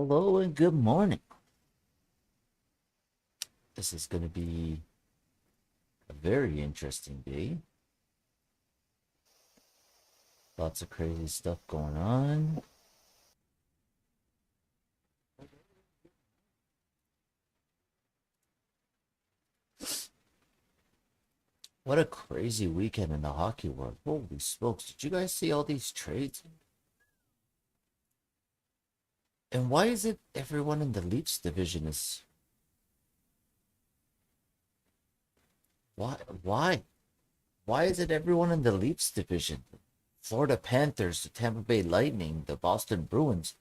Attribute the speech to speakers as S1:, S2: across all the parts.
S1: Hello and good morning. This is going to be a very interesting day. Lots of crazy stuff going on. What a crazy weekend in the hockey world. Holy smokes. Did you guys see all these trades? And why is it everyone in the Leafs division is. Why? Why? Why is it everyone in the Leafs division? Florida Panthers, the Tampa Bay Lightning, the Boston Bruins.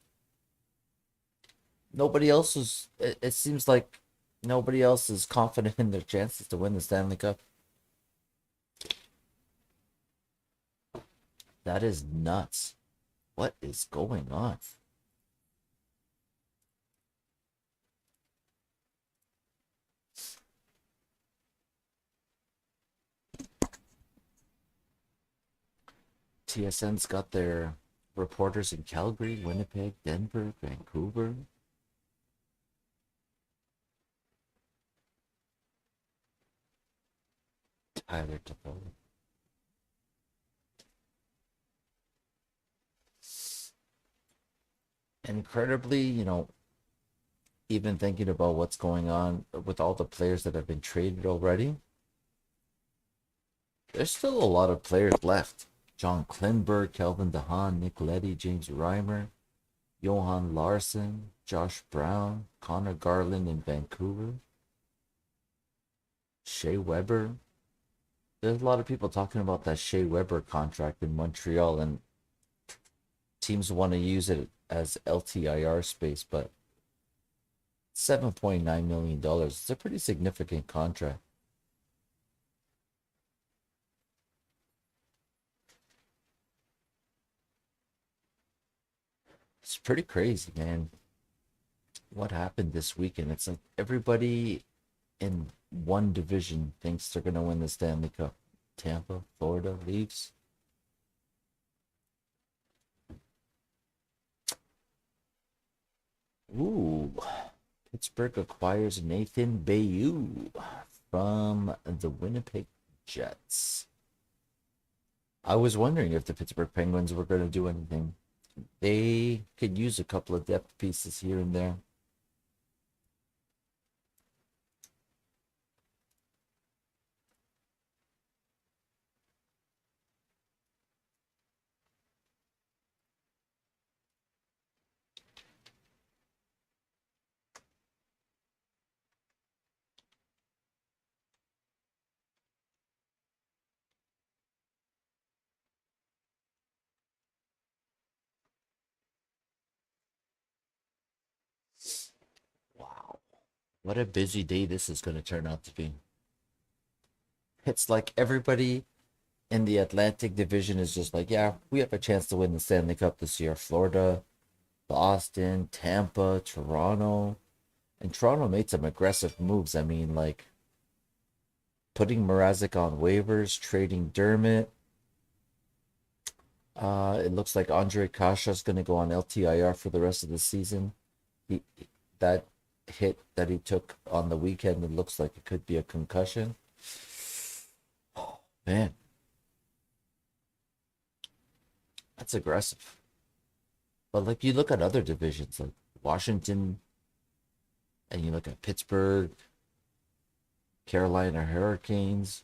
S1: Nobody else is. It seems like nobody else is confident in their chances to win the Stanley Cup. That is nuts. What is going on? TSN's got their reporters in Calgary, Winnipeg, Denver, Vancouver. Tyler Toffoli. Incredibly, even thinking about what's going on with all the players that have been traded already, there's still a lot of players left. John Klinberg, Kelvin DeHaan, Nick Leddy, James Reimer, Johan Larson, Josh Brown, Connor Garland in Vancouver, Shea Weber. There's a lot of people talking about that Shea Weber contract in Montreal, and teams want to use it as LTIR space, but $7.9 million. It's a pretty significant contract. It's pretty crazy, man. What happened this weekend? It's like everybody in one division thinks they're going to win the Stanley Cup. Tampa, Florida, Leafs. Ooh, Pittsburgh acquires Nathan Bayou from the Winnipeg Jets. I was wondering if the Pittsburgh Penguins were going to do anything. They could use a couple of depth pieces here and there. Wow. What a busy day this is going to turn out to be. It's like everybody in the Atlantic Division is just like, yeah, we have a chance to win the Stanley Cup this year. Florida, Boston, Tampa, Toronto. And Toronto made some aggressive moves. I mean, like putting Mrazek on waivers, trading Dermott. It looks like Andre Kasha's going to go on LTIR for the rest of the season. He, that hit that he took on the weekend, it looks like it could be a concussion. Oh, man, that's aggressive. But like you look at other divisions like Washington, and you look at Pittsburgh, Carolina Hurricanes.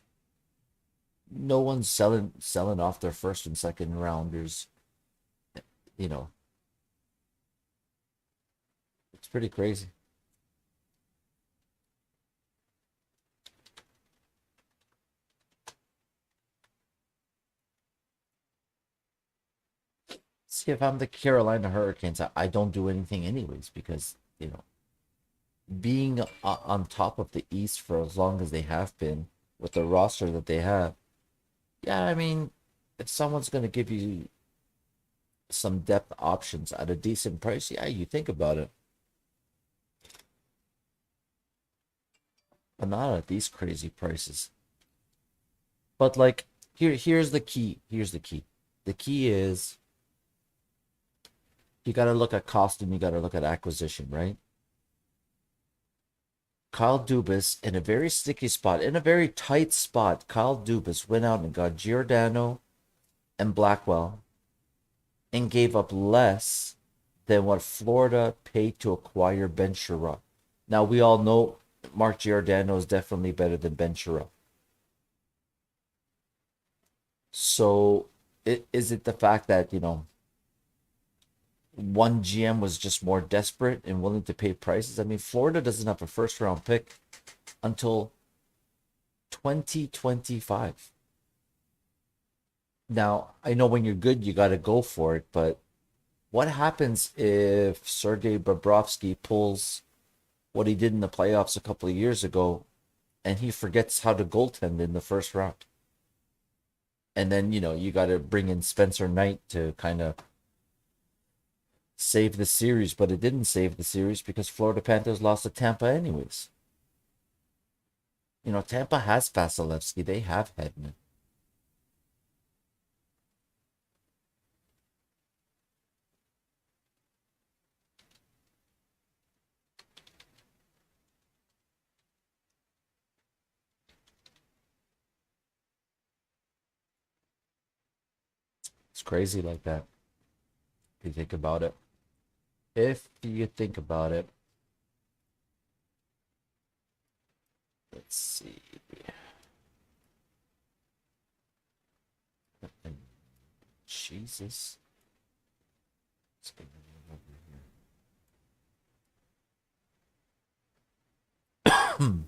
S1: No one's selling off their first and second rounders. You know, it's pretty crazy. See, if I'm the Carolina Hurricanes, I don't do anything anyways because being on top of the East for as long as they have been with the roster that they have. Yeah, I mean, if someone's going to give you some depth options at a decent price, yeah, you think about it. But not at these crazy prices. But like here's the key. Here's the key. The key is You got to look at cost and you got to look at acquisition, right? Kyle Dubas in a very sticky spot, in a very tight spot. Kyle Dubas went out and got Giordano and Blackwell and gave up less than what Florida paid to acquire Ben Sherratt. Now, we all know Mark Giordano is definitely better than Ben Sherratt. So, is it the fact that, one GM was just more desperate and willing to pay prices? I mean, Florida doesn't have a first round pick until 2025. Now, I know when you're good, you got to go for it, but what happens if Sergei Bobrovsky pulls what he did in the playoffs a couple of years ago and he forgets how to goaltend in the first round? And then, you got to bring in Spencer Knight to kind of save the series, but it didn't save the series because Florida Panthers lost to Tampa anyways. Tampa has Vasilevsky. They have Hedman. It's crazy like that. If you think about it. If you think about it. Let's see. Jesus. What's going on over here?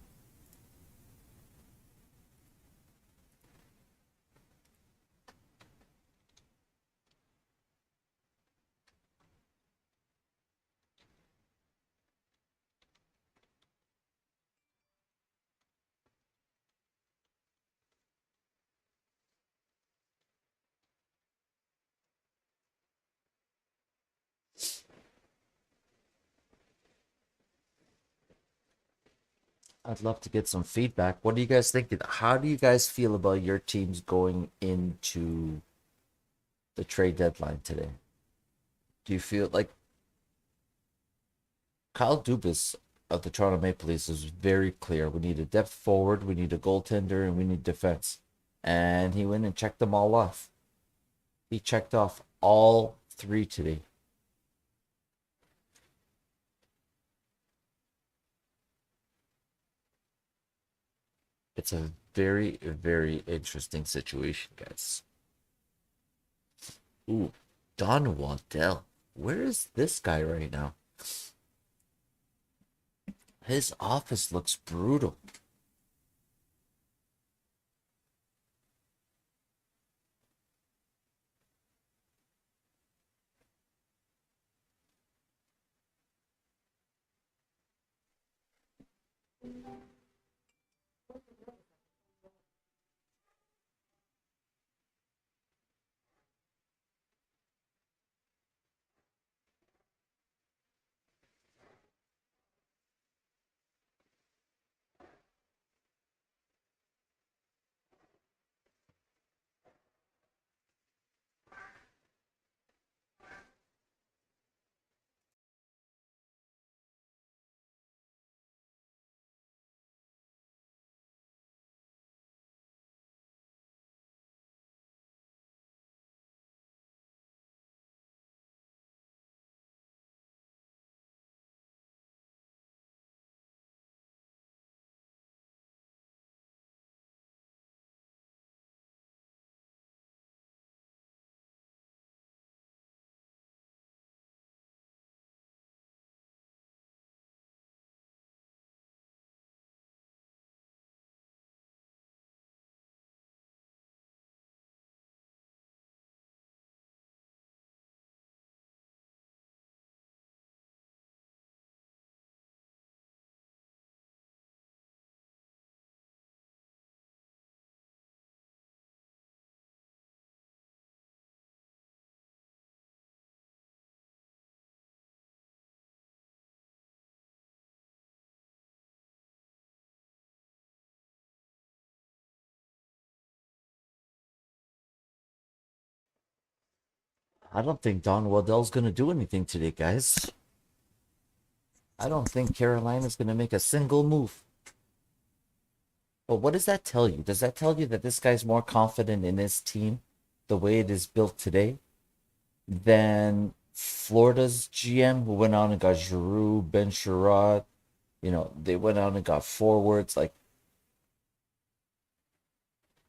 S1: I'd love to get some feedback. What do you guys think? How do you guys feel about your teams going into the trade deadline today? Do you feel like Kyle Dubas of the Toronto Maple Leafs is very clear? We need a depth forward, we need a goaltender, and we need defense. And he went and checked them all off. He checked off all three today. It's a very, very interesting situation, guys. Ooh, Don Waddell. Where is this guy right now? His office looks brutal. I don't think Don Waddell's going to do anything today, guys. I don't think Carolina's going to make a single move. But what does that tell you? Does that tell you that this guy's more confident in his team, the way it is built today, than Florida's GM, who went out and got Giroux, Ben Sherrod? You know, they went out and got forwards. Like,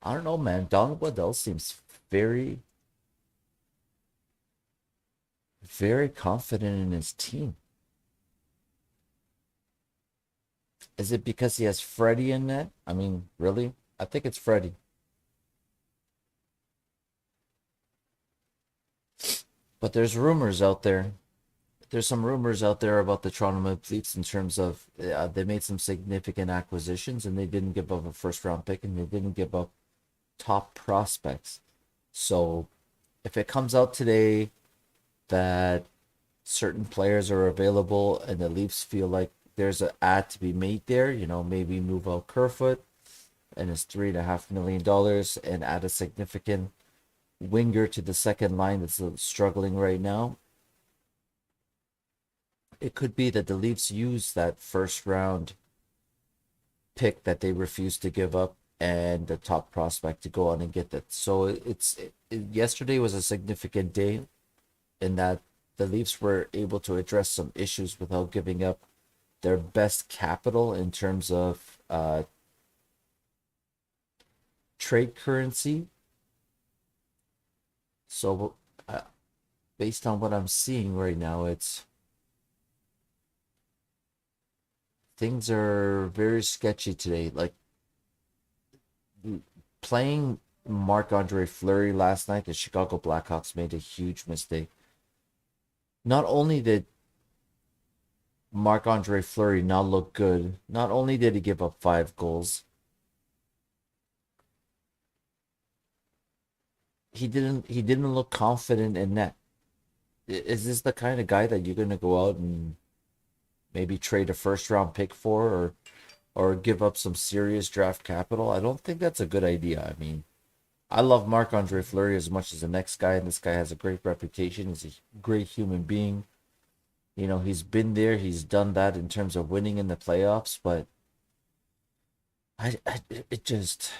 S1: I don't know, man. Don Waddell seems very, very confident in his team. Is it because he has Freddie in net? I mean, really? I think it's Freddie. But there's rumors out there. There's some rumors out there about the Toronto Maple Leafs in terms of they made some significant acquisitions and they didn't give up a first round pick and they didn't give up top prospects. So if it comes out today that certain players are available and the Leafs feel like there's an ad to be made there, you know, maybe move out Kerfoot and his $3.5 million and add a significant winger to the second line that's struggling right now. It could be that the Leafs use that first round pick that they refused to give up and the top prospect to go on and get that. So yesterday was a significant day in that the Leafs were able to address some issues without giving up their best capital in terms of trade currency. So based on what I'm seeing right now, it's things are very sketchy today. Like playing Marc-Andre Fleury last night, the Chicago Blackhawks made a huge mistake. Not only did Marc-Andre Fleury not look good, not only did he give up 5 goals, he didn't look confident in net. Is this the kind of guy that you're gonna go out and maybe trade a first round pick for or give up some serious draft capital? I don't think that's a good idea. I mean, I love Marc-Andre Fleury as much as the next guy, and this guy has a great reputation. He's a great human being. You know, he's been there, he's done that in terms of winning in the playoffs, but it just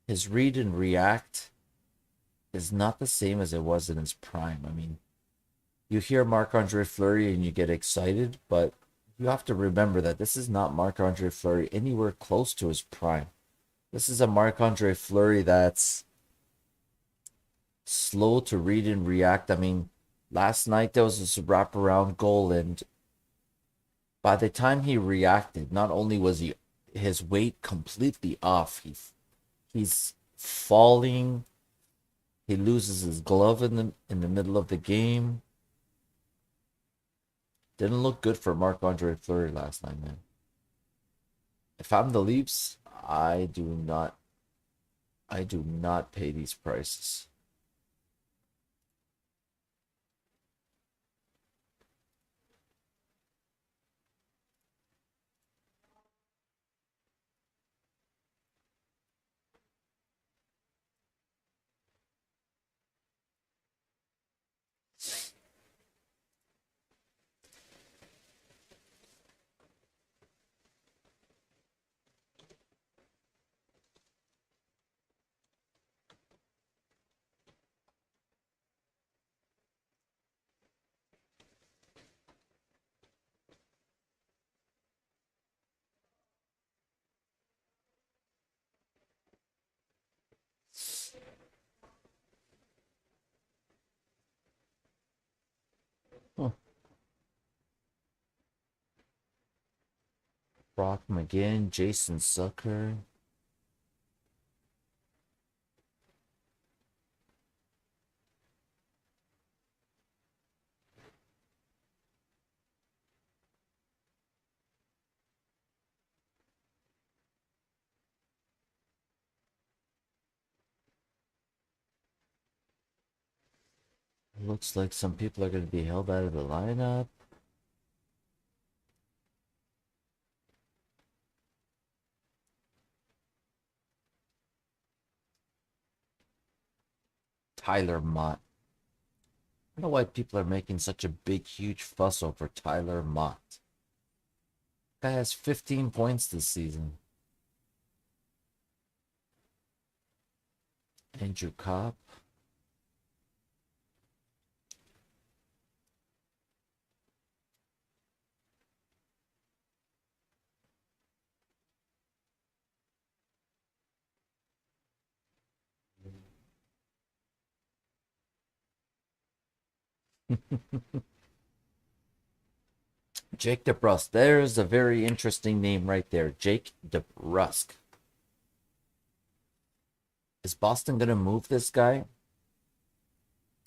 S1: his read and react is not the same as it was in his prime. I mean, you hear Marc-Andre Fleury and you get excited, but you have to remember that this is not Marc-Andre Fleury anywhere close to his prime. This is a Marc-Andre Fleury that's slow to read and react. I mean, last night there was this wraparound goal, and by the time he reacted, not only was his weight completely off, he's falling. He loses his glove in the middle of the game. Didn't look good for Marc-Andre Fleury last night, man. If I'm the Leafs, I do not pay these prices. Huh. Brock McGinn, Jason Zucker. Looks like some people are going to be held out of the lineup. Tyler Mott. I don't know why people are making such a big, huge fuss over Tyler Mott. Guy has 15 points this season. Andrew Copp. Jake Debrusk. There's a very interesting name right there. Jake Debrusk. Is Boston going to move this guy?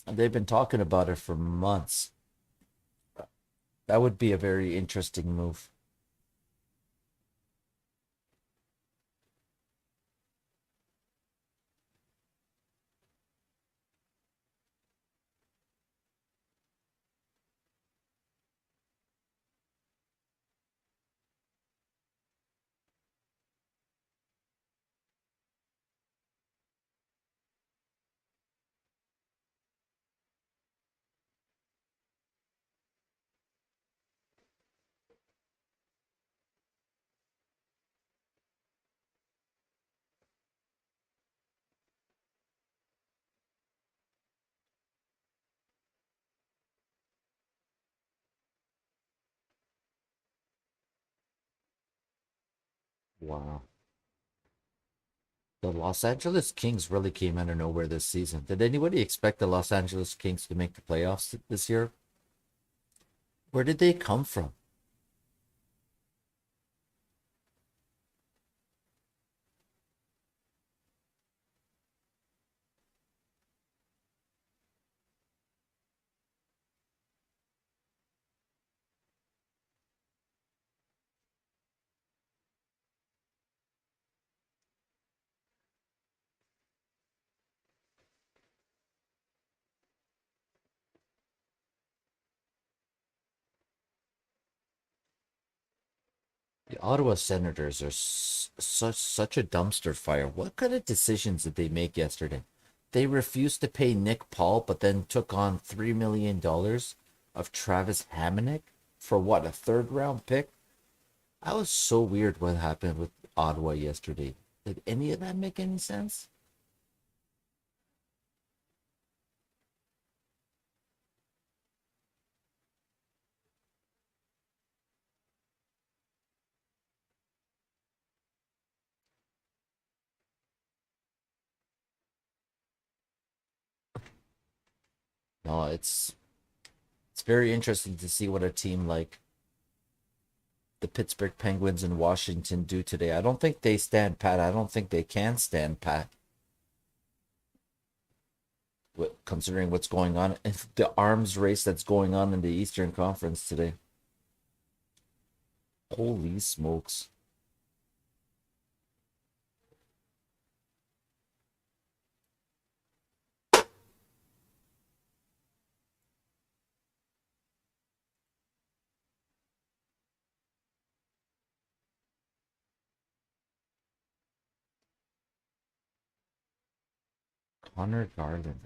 S1: They've been talking about it for months. That would be a very interesting move. Wow. The Los Angeles Kings really came out of nowhere this season. Did anybody expect the Los Angeles Kings to make the playoffs this year? Where did they come from? The Ottawa Senators are such a dumpster fire. What kind of decisions did they make yesterday? They refused to pay Nick Paul, but then took on $3 million of Travis Hamonic for what, a third round pick? That was so weird what happened with Ottawa yesterday. Did any of that make any sense? No, it's very interesting to see what a team like the Pittsburgh Penguins and Washington do today. I don't think they stand pat. I don't think they can stand pat, considering what's going on, the arms race that's going on in the Eastern Conference today. Holy smokes. Connor Garland.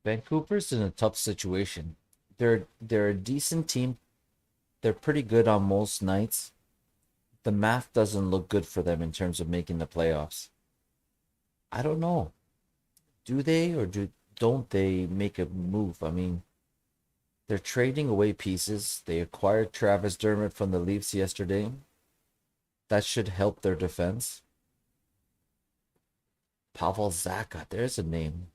S1: Vancouver's in a tough situation. They're a decent team. They're pretty good on most nights. The math doesn't look good for them in terms of making the playoffs. I don't know. Do they or don't they make a move? I mean, they're trading away pieces. They acquired Travis Dermott from the Leafs yesterday. That should help their defense. Pavel Zacha, there's a name.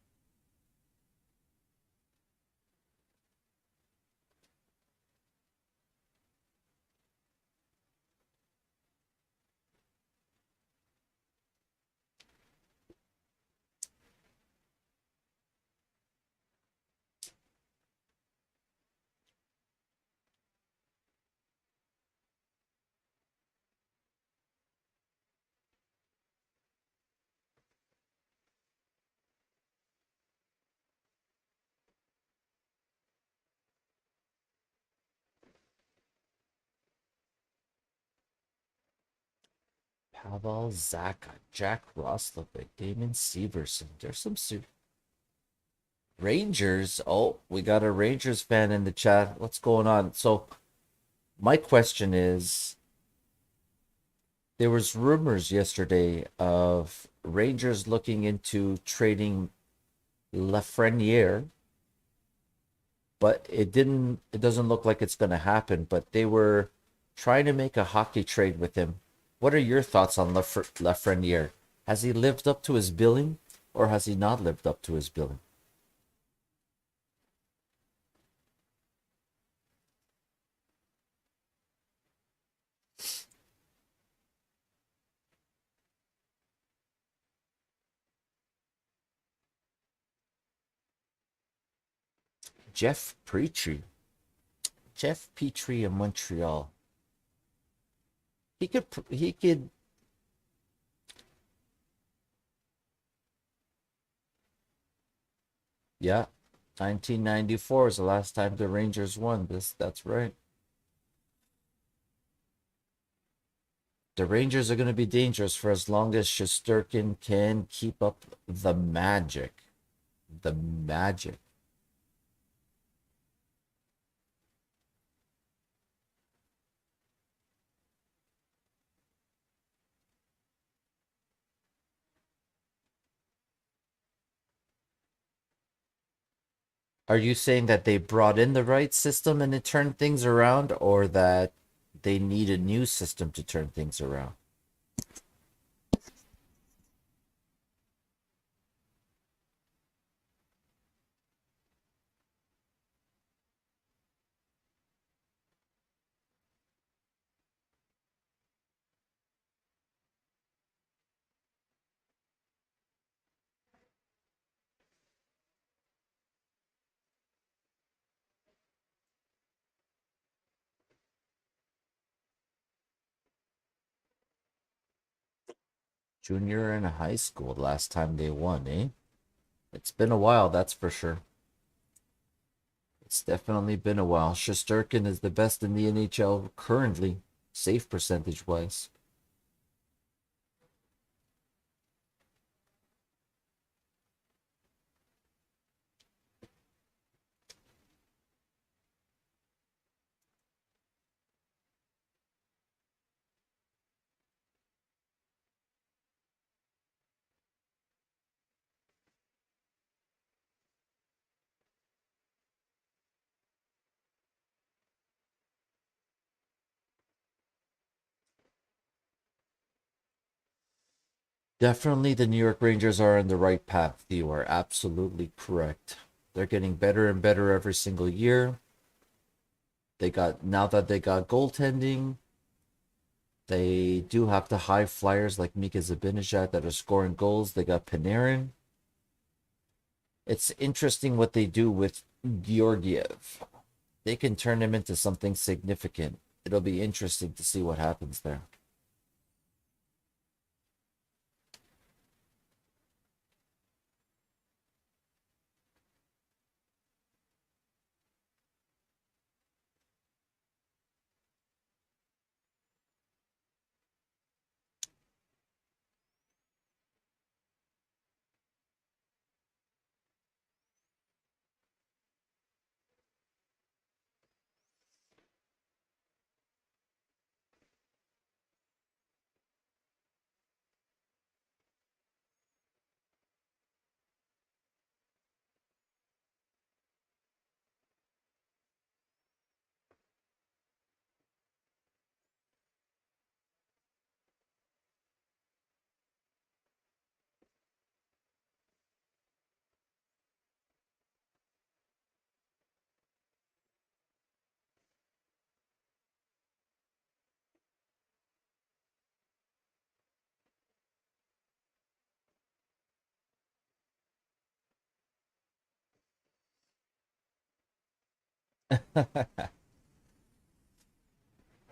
S1: Pavel Zacha, Jack Roslovic, Damon Severson. There's some Rangers. Oh, we got a Rangers fan in the chat. What's going on? So my question is, there was rumors yesterday of Rangers looking into trading Lafreniere, but it doesn't look like it's going to happen, but they were trying to make a hockey trade with him. What are your thoughts on Lafreniere? Has he lived up to his billing or has he not lived up to his billing? Jeff Petrie. Jeff Petrie in Montreal. He could yeah. 1994 is the last time the Rangers won this. That's right. The Rangers are going to be dangerous for as long as Shesterkin can keep up the magic. The magic. Are you saying that they brought in the right system and it turned things around, or that they need a new system to turn things around? Junior and high school last time they won, eh? It's been a while, that's for sure. It's definitely been a while. Shesterkin is the best in the NHL currently, save percentage wise. Definitely the New York Rangers are on the right path. You are absolutely correct. They're getting better and better every single year. They got now that they got goaltending, they do have the high flyers like Mika Zibanejad that are scoring goals. They got Panarin. It's interesting what they do with Georgiev. They can turn him into something significant. It'll be interesting to see what happens there.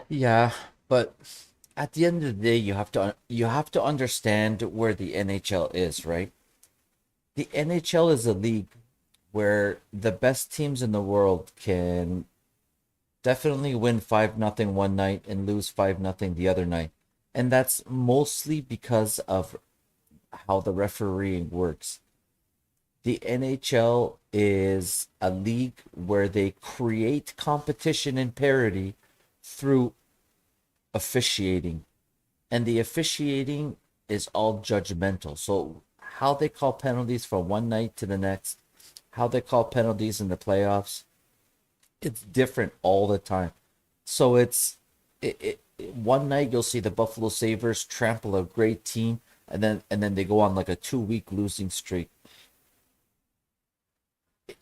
S1: Yeah, but at the end of the day, you have to understand where the NHL is, right? The NHL is a league where the best teams in the world can definitely win 5-0 one night and lose 5-0 the other night. And that's mostly because of how the refereeing works. The NHL is a league where they create competition and parity through officiating. And the officiating is all judgmental. So, how they call penalties from one night to the next, how they call penalties in the playoffs, it's different all the time. So one night you'll see the Buffalo Sabres trample a great team, and then they go on like a 2 week losing streak.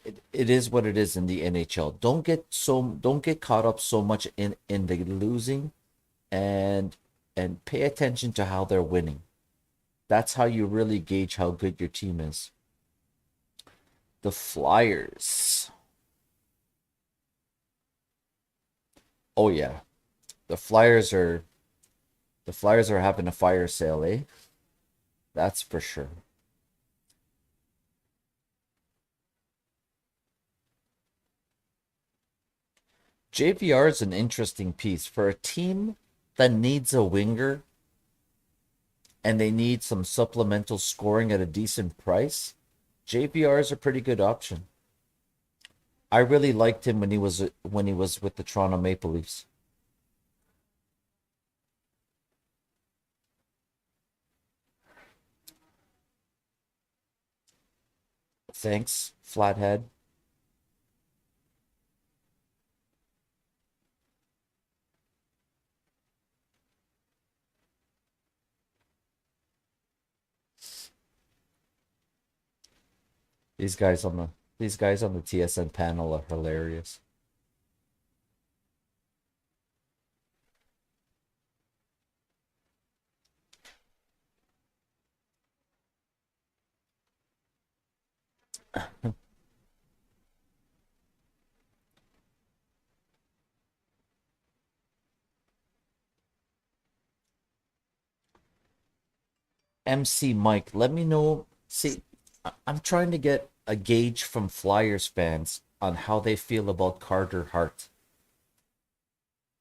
S1: It is what it is in the NHL. Don't get caught up so much in the losing, and pay attention to how they're winning. That's how you really gauge how good your team is. The Flyers. Oh yeah. The Flyers are the Flyers are having a fire sale, eh? That's for sure. JVR is an interesting piece for a team that needs a winger and they need some supplemental scoring at a decent price. JVR is a pretty good option. I really liked him when he was with the Toronto Maple Leafs. Thanks, Flathead. These guys on the these guys on the TSN panel are hilarious. MC Mike, let me know. See, I'm trying to get a gauge from Flyers fans on how they feel about Carter Hart.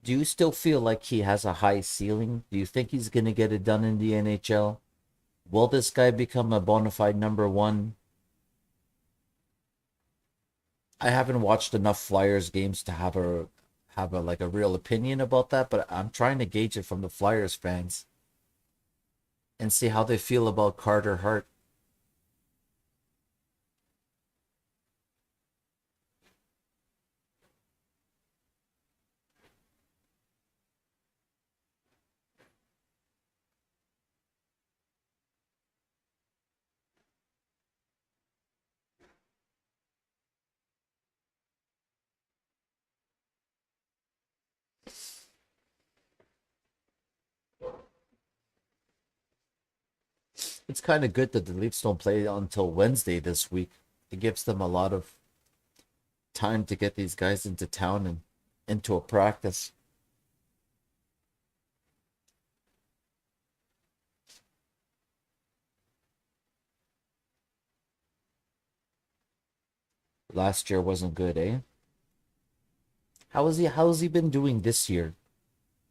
S1: Do you still feel like he has a high ceiling? Do you think he's going to get it done in the NHL? Will this guy become a bona fide number one? I haven't watched enough Flyers games to have a like a real opinion about that, but I'm trying to gauge it from the Flyers fans and see how they feel about Carter Hart. It's kind of good that the Leafs don't play until Wednesday this week. It gives them a lot of time to get these guys into town and into a practice. Last year wasn't good, eh? How's he been doing this year?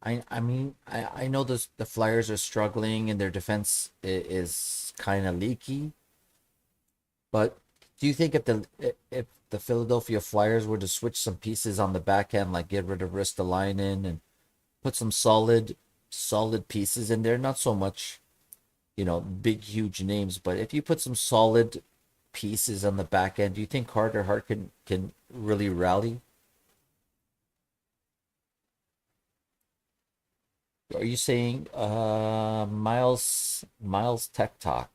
S1: I know the Flyers are struggling and their defense is kind of leaky, but do you think if the Philadelphia Flyers were to switch some pieces on the back end, like get rid of Ristolainen and put some solid pieces in there, not so much, big huge names, but if you put some solid pieces on the back end, do you think Carter Hart can really rally? Are you saying Miles Tech Talk?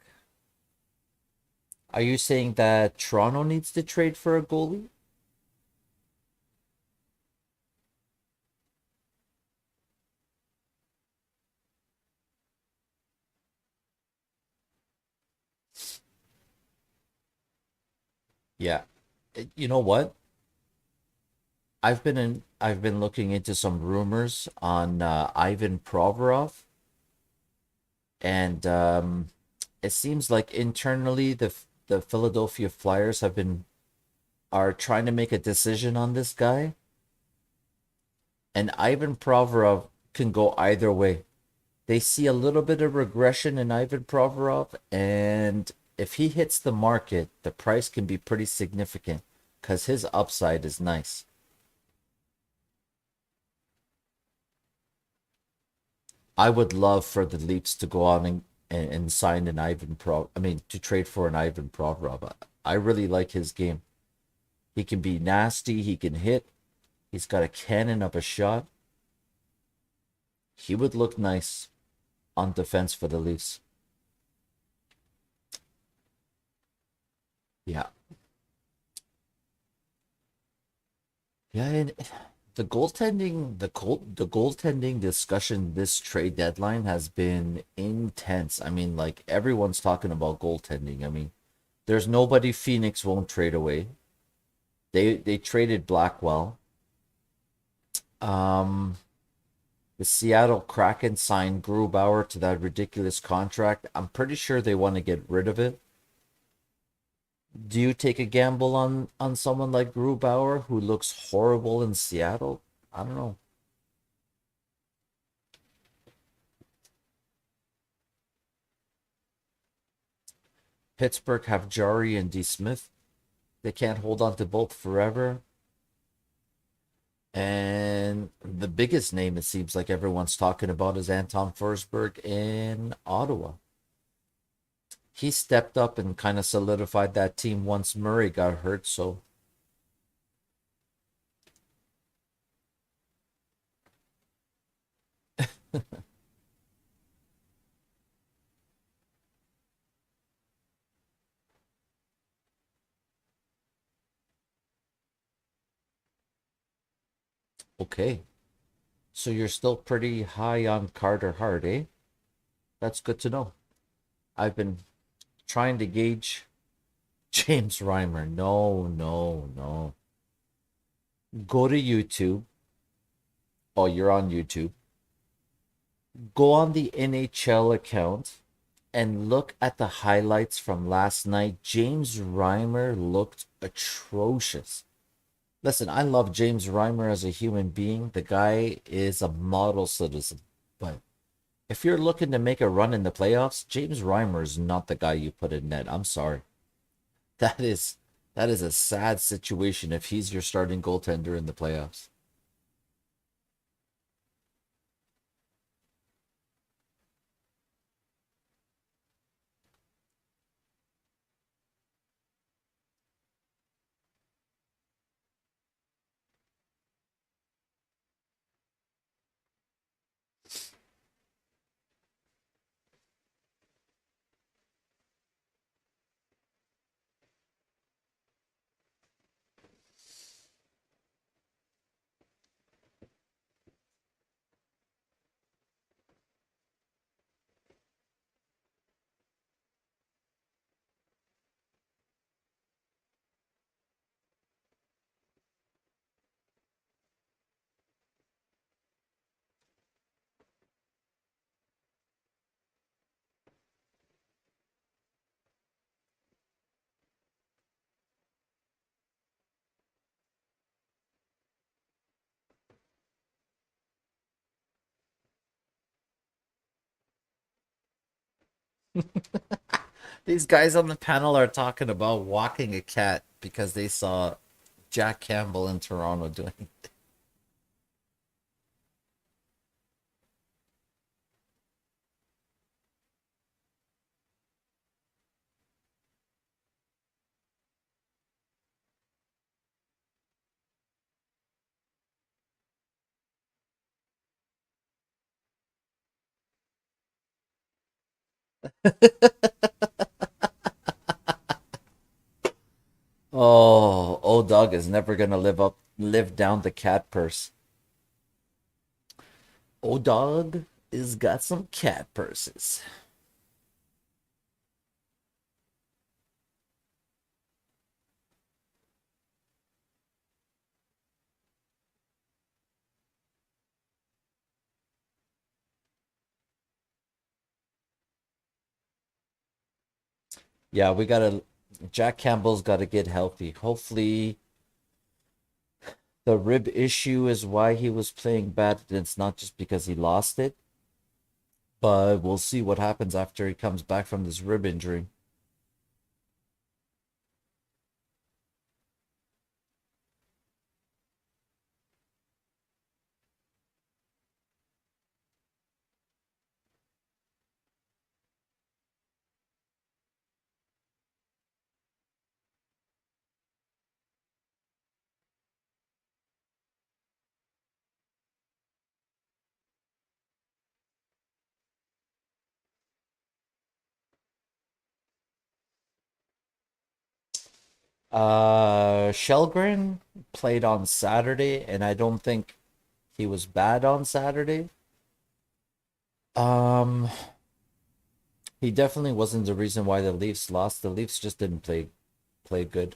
S1: Are you saying that Toronto needs to trade for a goalie? Yeah. You know what? I've been looking into some rumors on Ivan Provorov, and it seems like internally the Philadelphia Flyers are trying to make a decision on this guy, and Ivan Provorov can go either way. They see a little bit of regression in Ivan Provorov, and if he hits the market, the price can be pretty significant because his upside is nice. I would love for the Leafs to go on and sign an Ivan Pro. I mean, to trade for an Ivan Provorov. I really like his game. He can be nasty. He can hit. He's got a cannon of a shot. He would look nice on defense for the Leafs. Yeah. Yeah, and the goaltending discussion this trade deadline has been intense. I mean, like everyone's talking about goaltending. I mean, there's nobody Phoenix won't trade away. They traded Blackwell. Um, the Seattle Kraken signed Grubauer to that ridiculous contract. I'm pretty sure they want to get rid of it. Do you take a gamble on someone like Grubauer who looks horrible in Seattle? I don't know. Pittsburgh have Jari and D. Smith. They can't hold on to both forever. And the biggest name it seems like everyone's talking about is Anton Forsberg in Ottawa. He stepped up and kind of solidified that team once Murray got hurt, so okay. So you're still pretty high on Carter Hart, eh? That's good to know. I've been trying to gauge James Reimer. No, no, no. Go to YouTube. Oh, you're on YouTube. Go on the NHL account and look at the highlights from last night. James Reimer looked atrocious. Listen, I love James Reimer as a human being. The guy is a model citizen. But if you're looking to make a run in the playoffs, James Reimer is not the guy you put in net. I'm sorry. That is that is a sad situation if he's your starting goaltender in the playoffs. These guys on the panel are talking about walking a cat because they saw Jack Campbell in Toronto doing. Oh, old dog is never gonna live down the cat purse. Old dog is got some cat purses. Yeah, we gotta. Jack Campbell's got to get healthy. Hopefully, the rib issue is why he was playing bad. And it's not just because he lost it, but we'll see what happens after he comes back from this rib injury. Shelgren played on Saturday, and I don't think he was bad on Saturday. Um, he definitely wasn't the reason why the Leafs lost. The Leafs just didn't play good.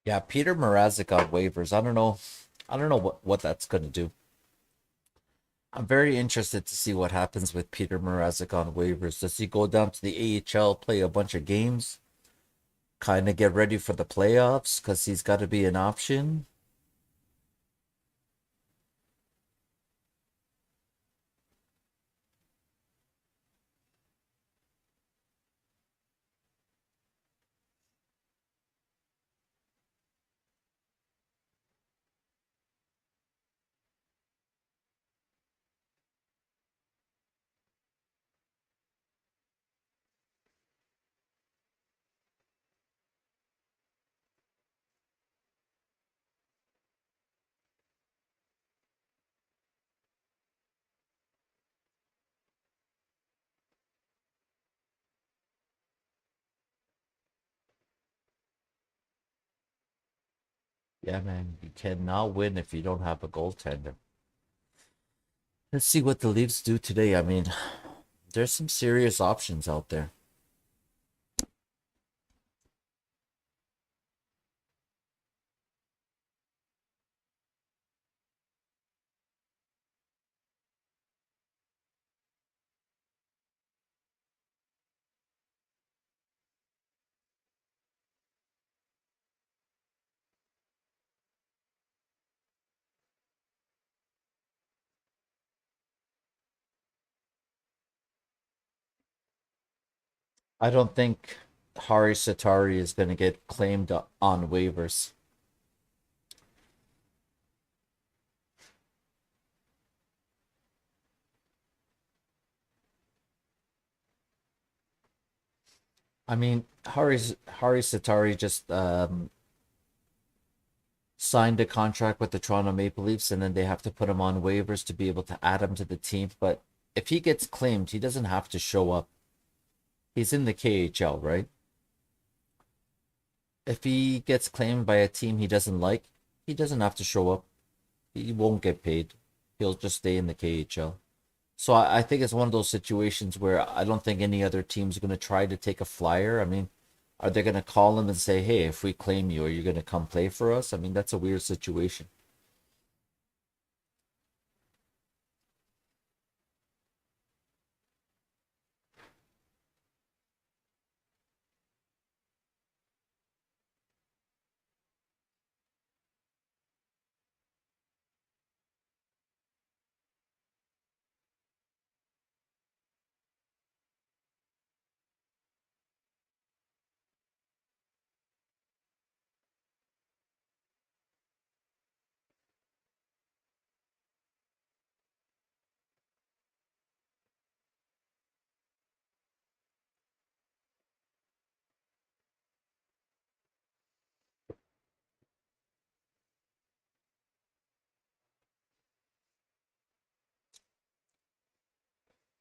S1: Yeah, Peter Mrazek on waivers. I don't know. I don't know what that's gonna do. I'm very interested to see what happens with Peter Mrazek on waivers. Does he go down to the AHL, play a bunch of games, kind of get ready for the playoffs because he's got to be an option? Yeah, man, you cannot win if you don't have a goaltender. Let's see what the Leafs do today. I mean, there's some serious options out there. I don't think Hari Satari is going to get claimed on waivers. I mean, Hari Satari just signed a contract with the Toronto Maple Leafs, and then they have to put him on waivers to be able to add him to the team. But if he gets claimed, he doesn't have to show up. He's in the KHL, right? If he gets claimed by a team he doesn't like, he doesn't have to show up. He won't get paid. He'll just stay in the KHL. So I think it's one of those situations where I don't think any other team's going to try to take a flyer. I mean, are they going to call him and say, hey, if we claim you, are you going to come play for us? I mean, that's a weird situation.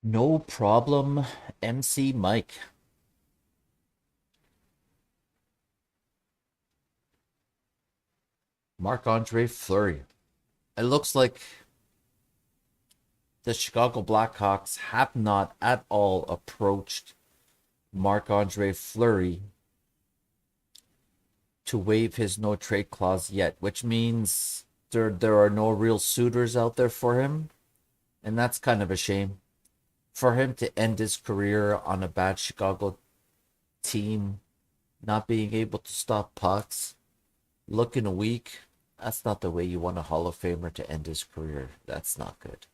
S1: No problem, MC Mike. Marc-Andre Fleury. It looks like the Chicago Blackhawks have not at all approached Marc-Andre Fleury to waive his no trade clause yet, which means there are no real suitors out there for him, and that's kind of a shame. For him to end his career on a bad Chicago team, not being able to stop pucks, looking weak. That's not the way you want a Hall of Famer to end his career. That's not good.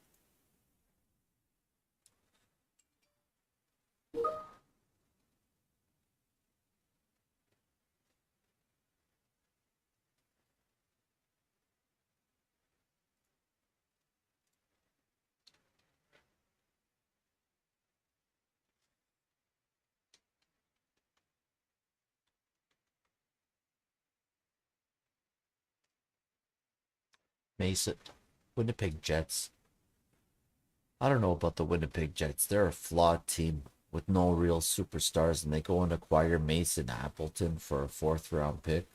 S1: Mason, Winnipeg Jets. I don't know about the Winnipeg Jets. They're a flawed team with no real superstars, and they go and acquire Mason Appleton for a fourth round pick.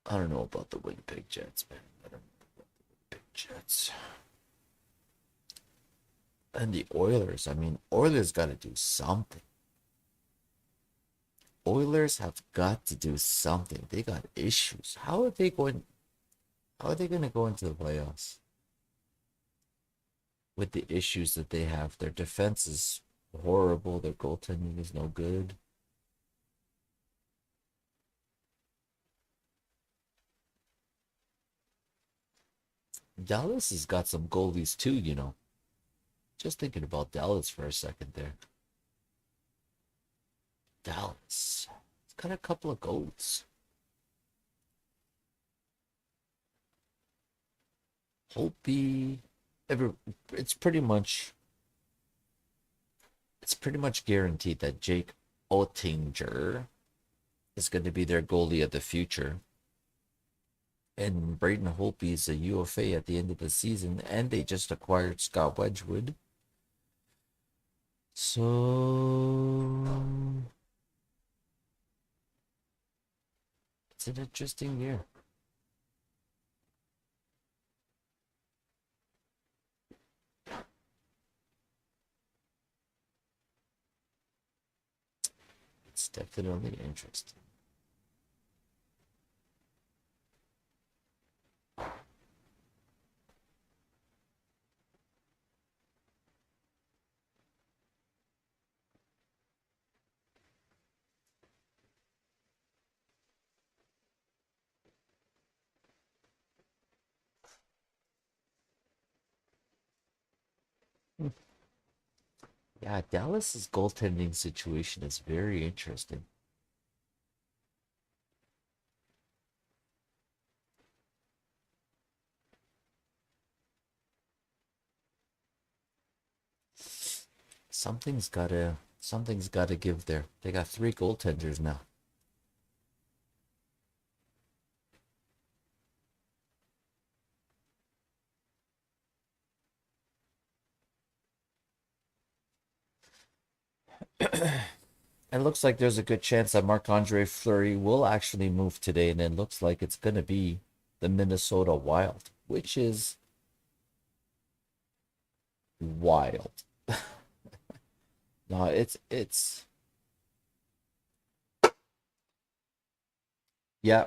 S1: I don't know about the Winnipeg Jets, man. I don't know about the Winnipeg Jets. And the Oilers. I mean, Oilers got to do something. Oilers have got to do something. They got issues. How are they going? How are they going to go into the playoffs with the issues that they have? Their defense is horrible. Their goaltending is no good. Dallas has got some goalies too, you know. Just thinking about Dallas for a second there. Dallas. It's got a couple of goals. Holtby. It's pretty much guaranteed that Jake Oettinger is going to be their goalie of the future. And Braden Holtby is a UFA at the end of the season, and they just acquired Scott Wedgwood. So it's an interesting year. It's definitely interesting. Yeah, Dallas's goaltending situation is very interesting. Something's gotta give there. They got three goaltenders now. It looks like there's a good chance that Marc-Andre Fleury will actually move today, and it looks like it's gonna be the Minnesota Wild, which is wild. No, it's yeah.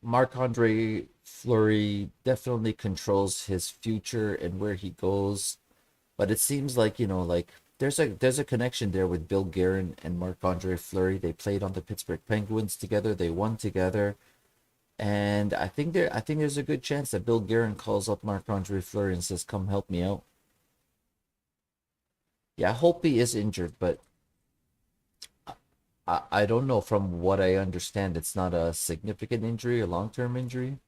S1: Marc-Andre Fleury definitely controls his future and where he goes. But it seems like, like there's a connection there with Bill Guerin and Marc-Andre Fleury. They played on the Pittsburgh Penguins together. They won together. And I think there's a good chance that Bill Guerin calls up Marc-Andre Fleury and says, "Come help me out." Yeah, I hope he is injured, but I don't know. From what I understand, it's not a significant injury, a long-term injury.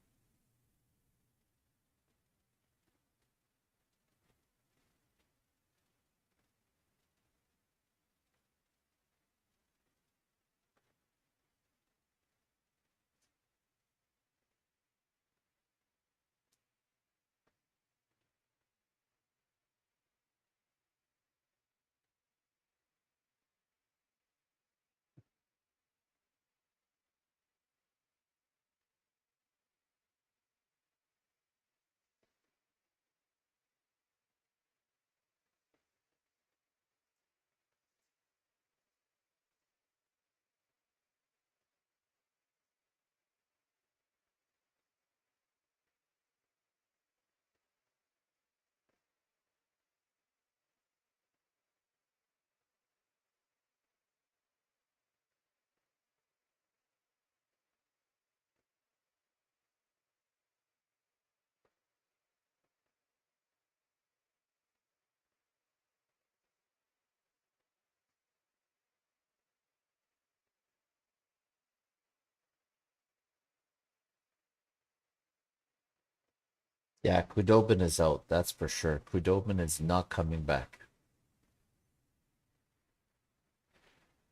S1: Yeah, Kudobin is out, that's for sure. Kudobin is not coming back.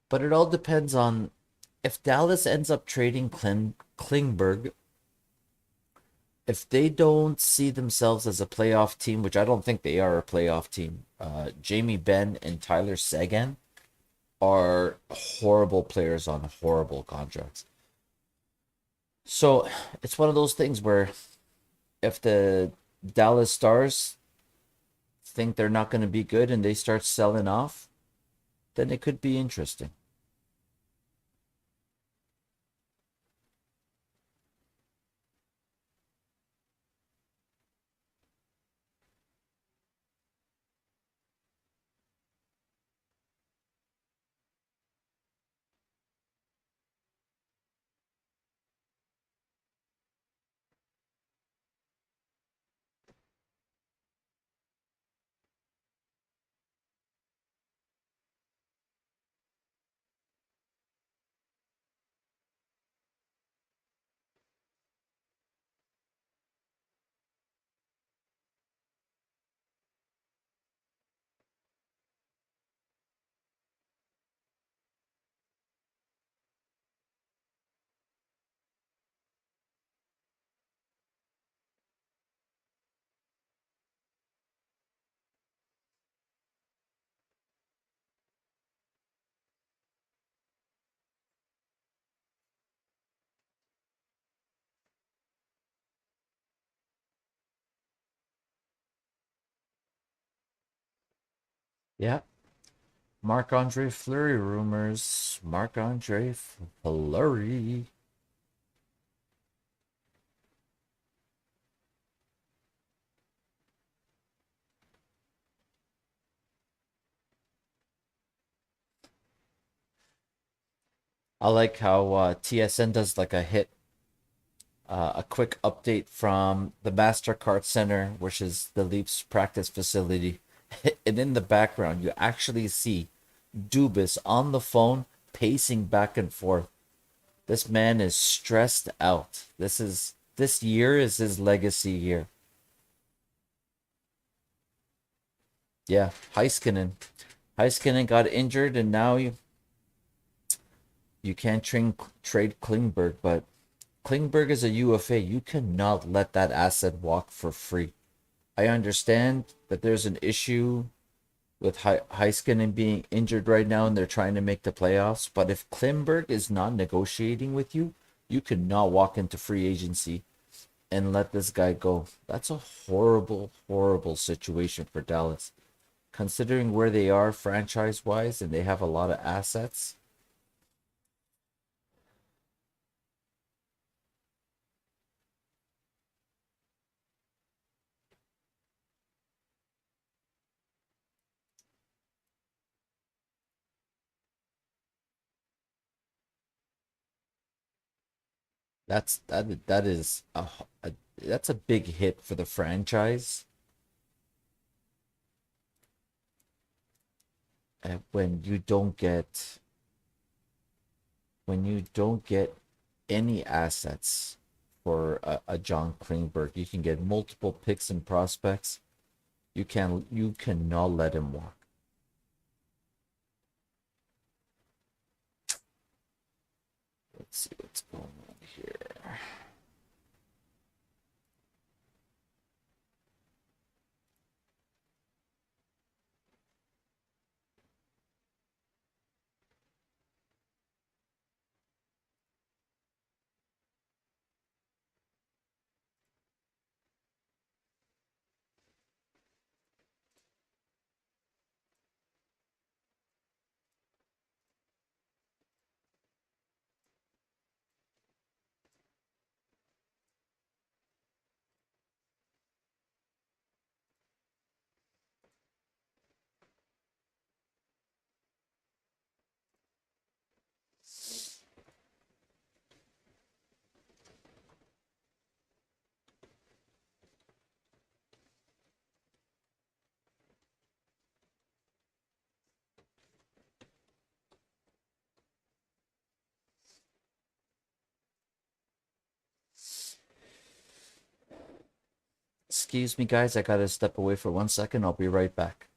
S1: But it all depends on if Dallas ends up trading Klingberg, if they don't see themselves as a playoff team, which I don't think they are a playoff team, Jamie Benn and Tyler Seguin are horrible players on horrible contracts. So it's one of those things where if the Dallas Stars think they're not going to be good and they start selling off, then it could be interesting. Yeah. Marc Andre Fleury rumors. Marc Andre Fleury. I like how TSN does like a quick update from the MasterCard Center, which is the Leafs practice facility. And in the background, you actually see Dubas on the phone pacing back and forth. This man is stressed out. This year is his legacy year. Yeah, Heiskanen. Heiskanen got injured, and now you can't trade Klingberg, but Klingberg is a UFA. You cannot let that asset walk for free. I understand that there's an issue with Heiskanen being injured right now and they're trying to make the playoffs, but if Klingberg is not negotiating with you, you cannot walk into free agency and let this guy go. That's a horrible, horrible situation for Dallas. Considering where they are franchise wise and they have a lot of assets, that is a that's a big hit for the franchise. And when you don't get any assets for a John Klingberg, you can get multiple picks and prospects. You cannot let him walk. Let's see what's going on here. Excuse me, guys. I gotta step away for 1 second. I'll be right back.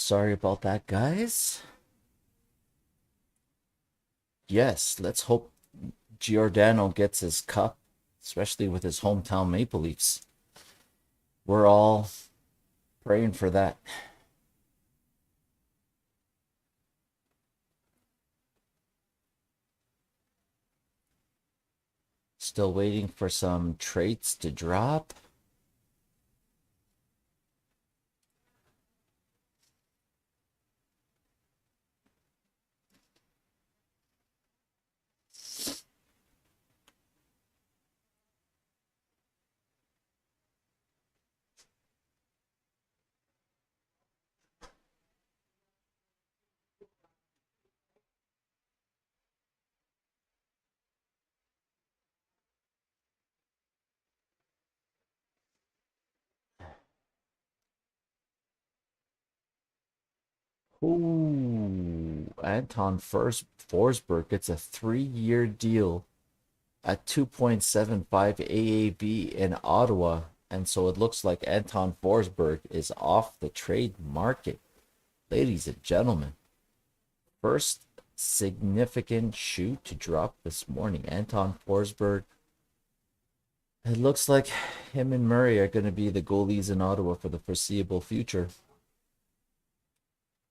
S1: Sorry about that, guys. Yes, let's hope Giordano gets his cup, especially with his hometown Maple Leafs. We're all praying for that. Still waiting for some traits to drop. Ooh, Anton Forsberg gets a 3-year deal at 2.75 AAV in Ottawa. And so it looks like Anton Forsberg is off the trade market. Ladies and gentlemen, first significant shoe to drop this morning. Anton Forsberg. It looks like him and Murray are going to be the goalies in Ottawa for the foreseeable future.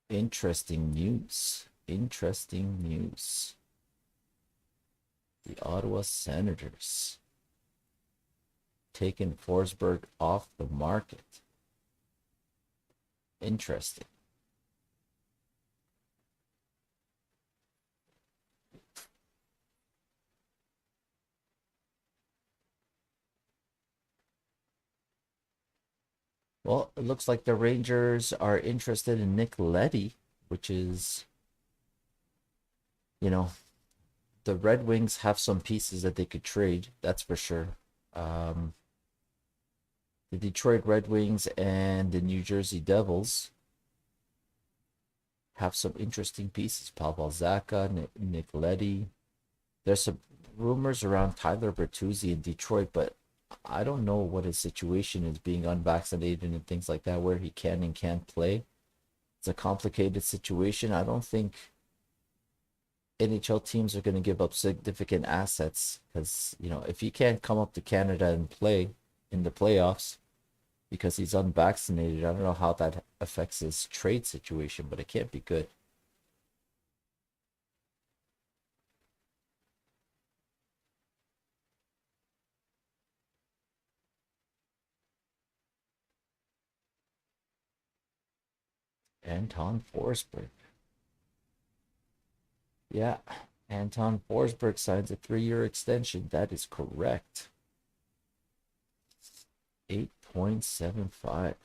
S1: Interesting news. Interesting news. The Ottawa Senators taking Forsberg off the market. Interesting. Well, it looks like the Rangers are interested in Nick Leddy, which is, you know, the Red Wings have some pieces that they could trade. That's for sure. The Detroit Red Wings and the New Jersey Devils have some interesting pieces. Pavel Zacha, Nick Leddy. There's some rumors around Tyler Bertuzzi in Detroit, but I don't know what his situation is, being unvaccinated and things like that, where he can and can't play. It's a complicated situation. I don't think NHL teams are going to give up significant assets because, if he can't come up to Canada and play in the playoffs because he's unvaccinated, I don't know how that affects his trade situation, but it can't be good. Anton Forsberg. Yeah, Anton Forsberg signs a 3-year extension. That is correct. 8.75.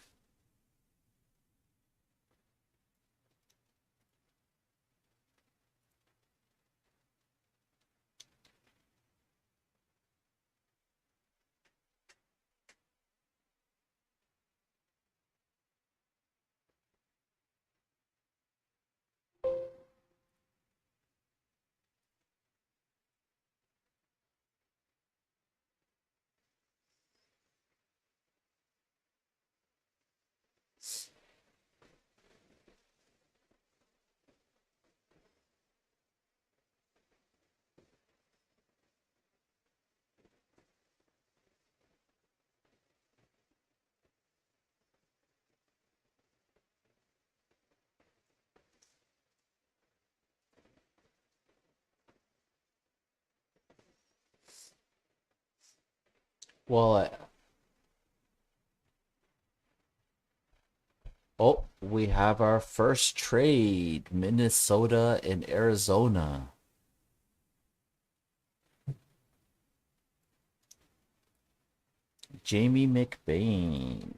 S1: Well, oh, we have our first trade. Minnesota and Arizona. Jamie McBain.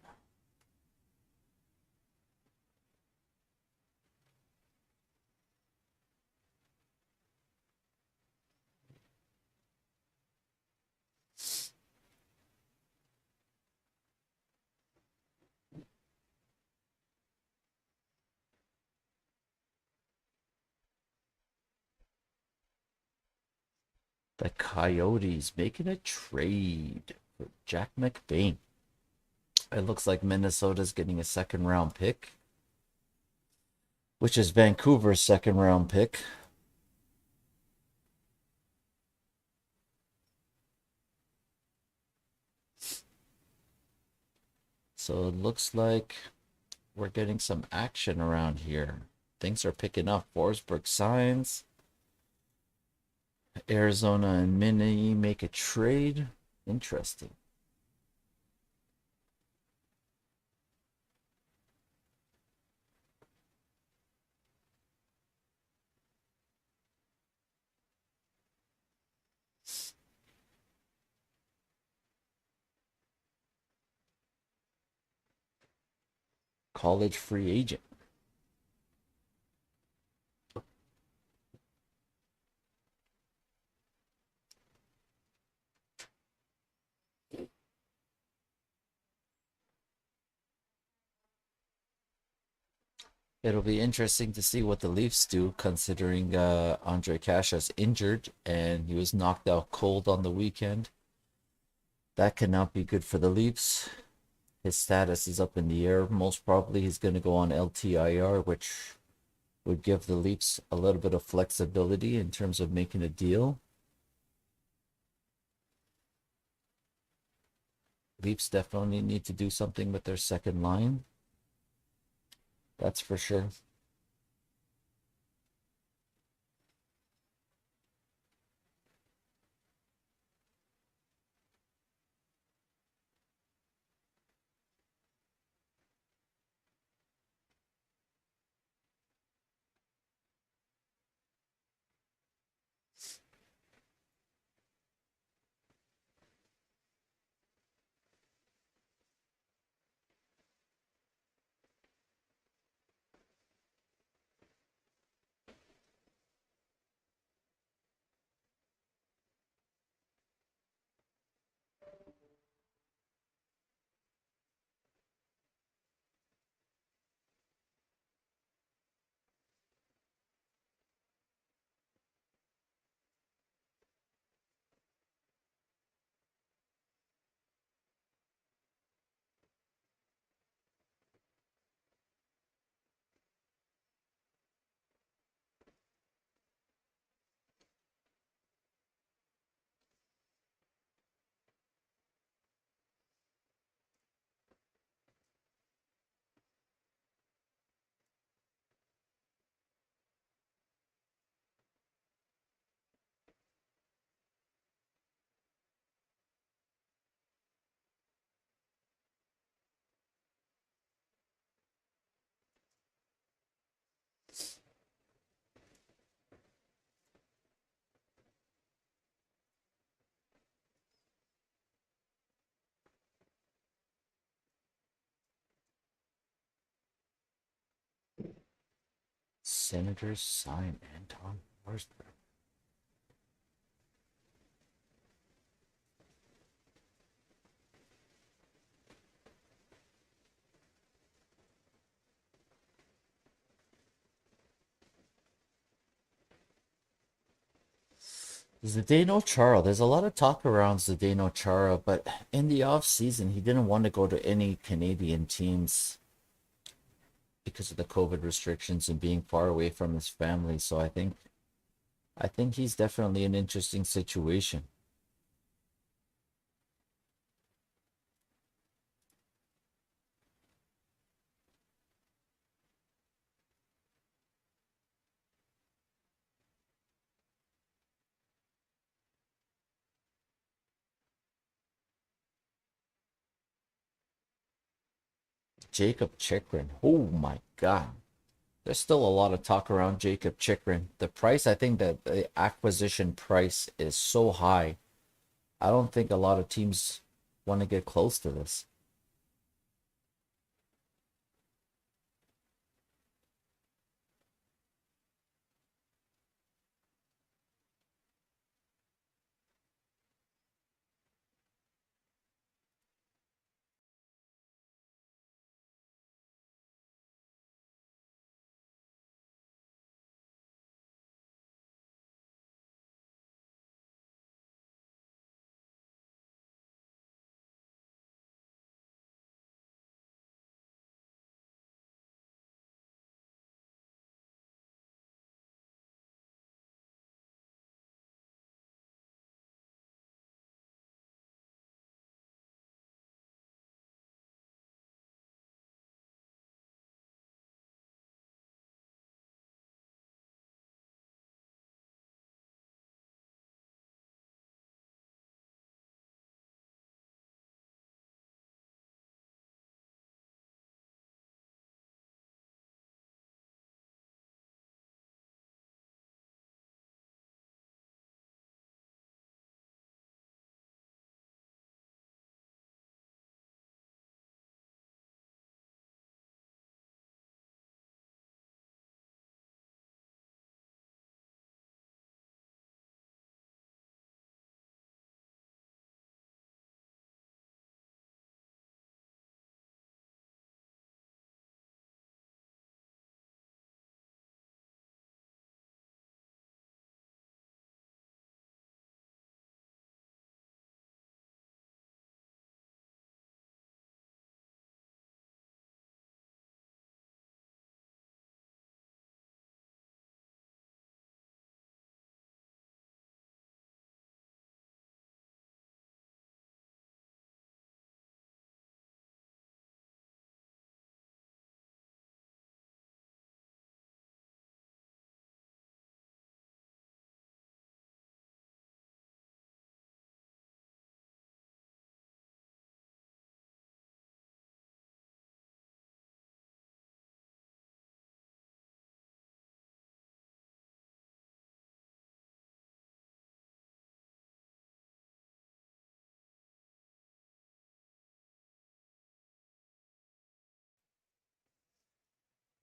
S1: The Coyotes making a trade for Jack McBain. It looks like Minnesota's getting a second round pick. which is Vancouver's second round pick. So it looks like we're getting some action around here. Things are picking up. Forsberg signs. Arizona and Mini make a trade. Interesting. College free agent. It'll be interesting to see what the Leafs do, considering Andre Kasha's injured and he was knocked out cold on the weekend. That cannot be good for the Leafs. His status is up in the air. Most probably he's going to go on LTIR, which would give the Leafs a little bit of flexibility in terms of making a deal. Leafs definitely need to do something with their second line. That's for sure. Senators sign Anton Forsberg. Zdeno Chara. There's a lot of talk around Zdeno Chara, but in the off season, he didn't want to go to any Canadian teams because of the COVID restrictions and being far away from his family. So I think he's definitely an interesting situation. Jacob Chikrin. Oh my God. There's still a lot of talk around Jacob Chikrin. The price, I think that the acquisition price is so high. I don't think a lot of teams want to get close to this.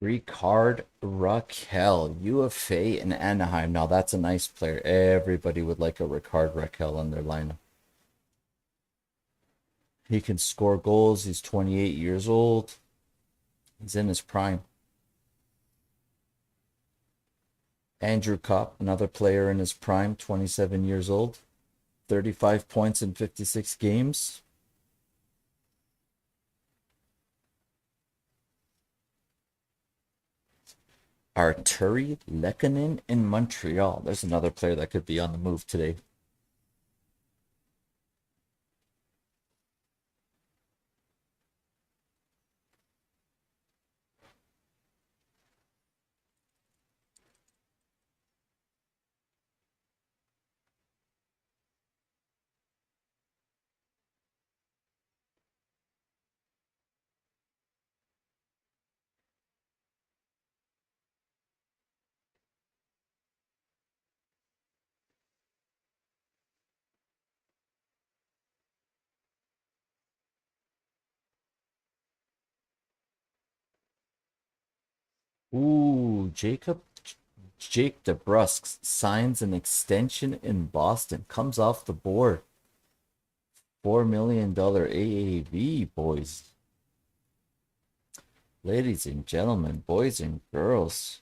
S1: Ricard Raquel, UFA in Anaheim. Now that's a nice player. Everybody would like a Ricard Raquel on their lineup. He can score goals. He's 28 years old. He's in his prime. Andrew Kopp, another player in his prime, 27 years old. 35 points in 56 games. Arturi Lehkonen in Montreal. There's another player that could be on the move today. Ooh, Jake Debrusk signs an extension in Boston. Comes off the board. $4 million AAV, boys. Ladies and gentlemen, boys and girls.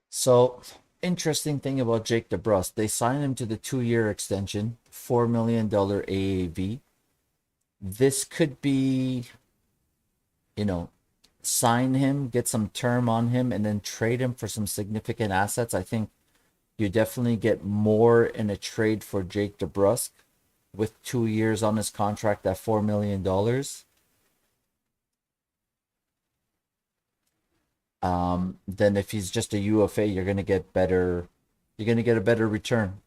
S1: So, interesting thing about Jake DeBrus, they signed him to the 2-year extension, $4 million AAV. This could be, you know, sign him, get some term on him, and then trade him for some significant assets. I think you definitely get more in a trade for Jake DeBrusk with 2 years on his contract at $4 million. Then if he's just a UFA, you're gonna get better. You're gonna get a better return.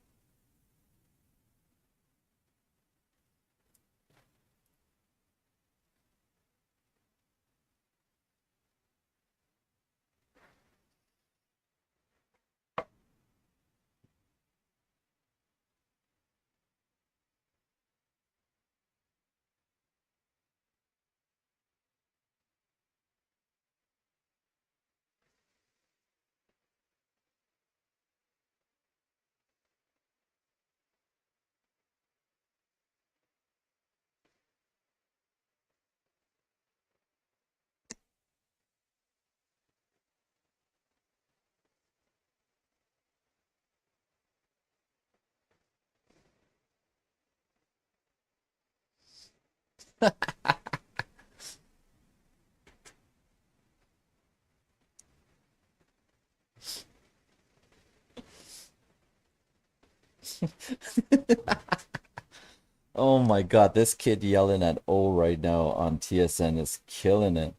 S1: Oh my God, this kid yelling at O right now on TSN is killing it.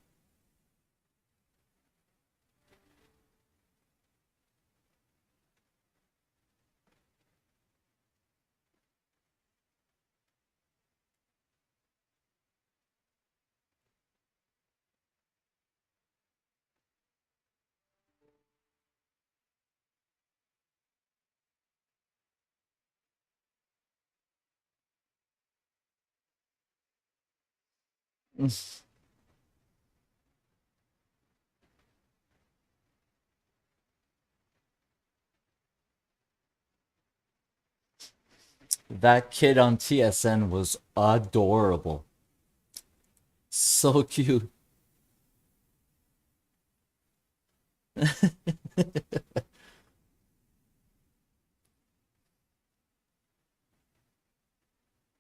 S1: That kid on TSN was adorable. So cute.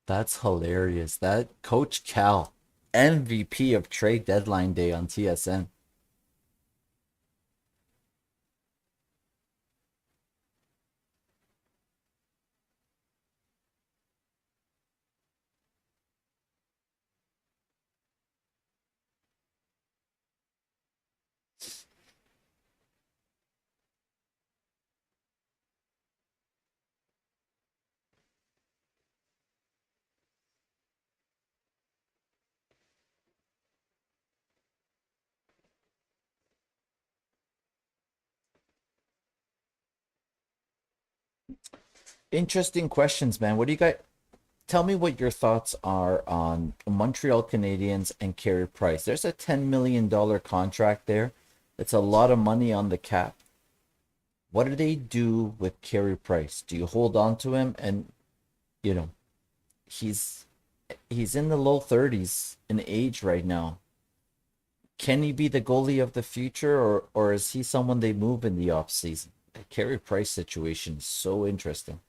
S1: That's hilarious. That Coach Cal, MVP of trade deadline day on TSN. Interesting questions, man. What do you guys tell me what your thoughts are on Montreal Canadiens and Carey Price? There's a $10 million contract there. It's a lot of money on the cap. What do they do with Carey Price? Do you hold on to him? And you know, he's he's in the low 30s in age right now. Can he be the goalie of the future, or is he someone they move in the off season? The Carey Price situation is so interesting.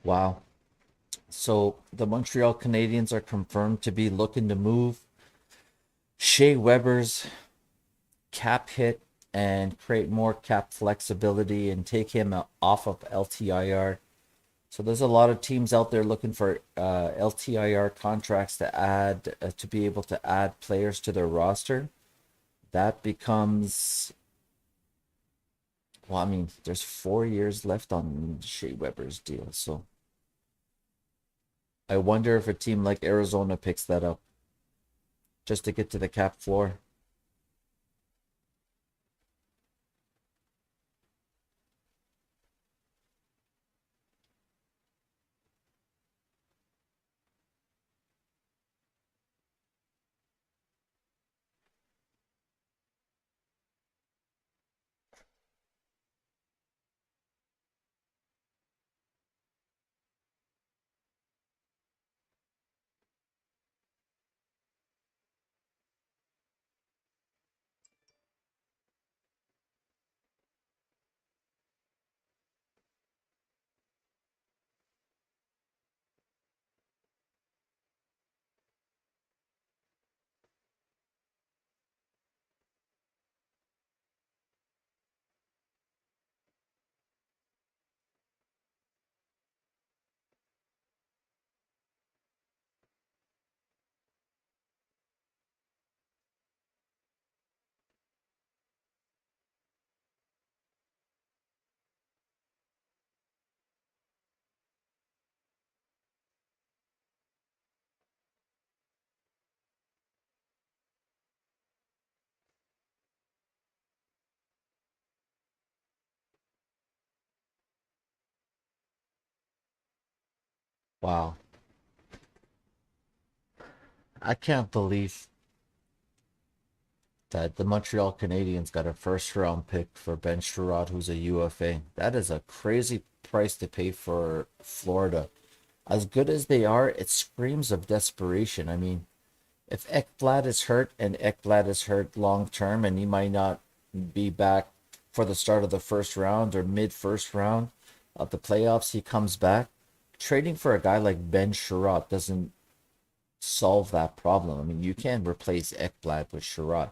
S1: Wow. So the Montreal Canadiens are confirmed to be looking to move Shea Weber's cap hit and create more cap flexibility and take him off of LTIR. So there's a lot of teams out there looking for LTIR contracts to add to be able to add players to their roster. That becomes well, I mean, there's 4 years left on Shea Weber's deal, so I wonder if a team like Arizona picks that up just to get to the cap floor. Wow. I can't believe that the Montreal Canadiens got a first round pick for Ben Sherrod, who's a UFA. That is a crazy price to pay for Florida. As good as they are, it screams of desperation. I mean, if Ekblad is hurt and Ekblad is hurt long term and he might not be back for the start of the first round or mid first round of the playoffs, he comes back. Trading for a guy like Ben Sherratt doesn't solve that problem. I mean, you can replace Ekblad with Sherratt.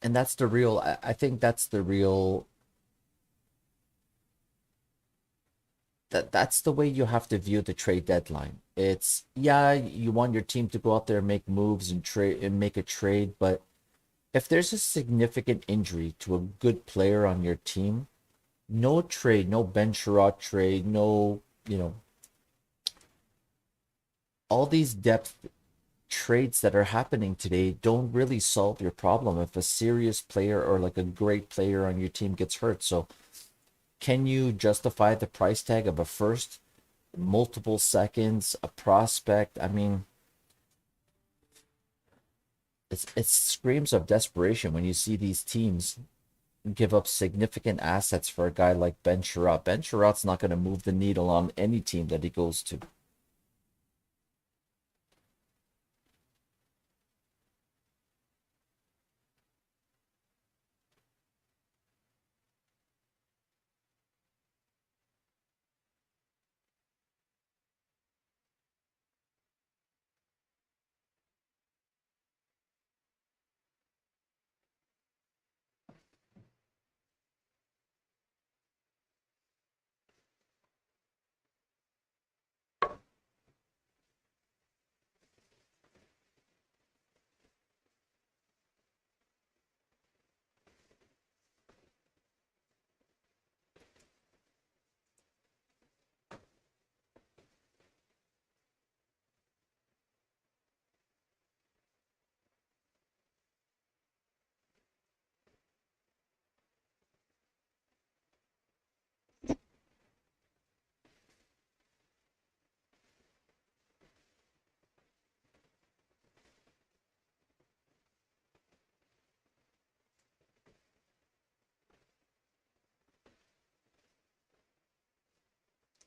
S1: And that's the real, I think that's the real, that's the way you have to view the trade deadline. It's, yeah, you want your team to go out there and make moves and trade and make a trade, but if there's a significant injury to a good player on your team, no trade, no Ben Sherratt trade, no, all these depth trades that are happening today don't really solve your problem if a serious player or like a great player on your team gets hurt. So, can you justify the price tag of a first, multiple seconds, a prospect? I mean, it screams of desperation when you see these teams give up significant assets for a guy like Ben Sherratt. Ben Sherratt's not going to move the needle on any team that he goes to.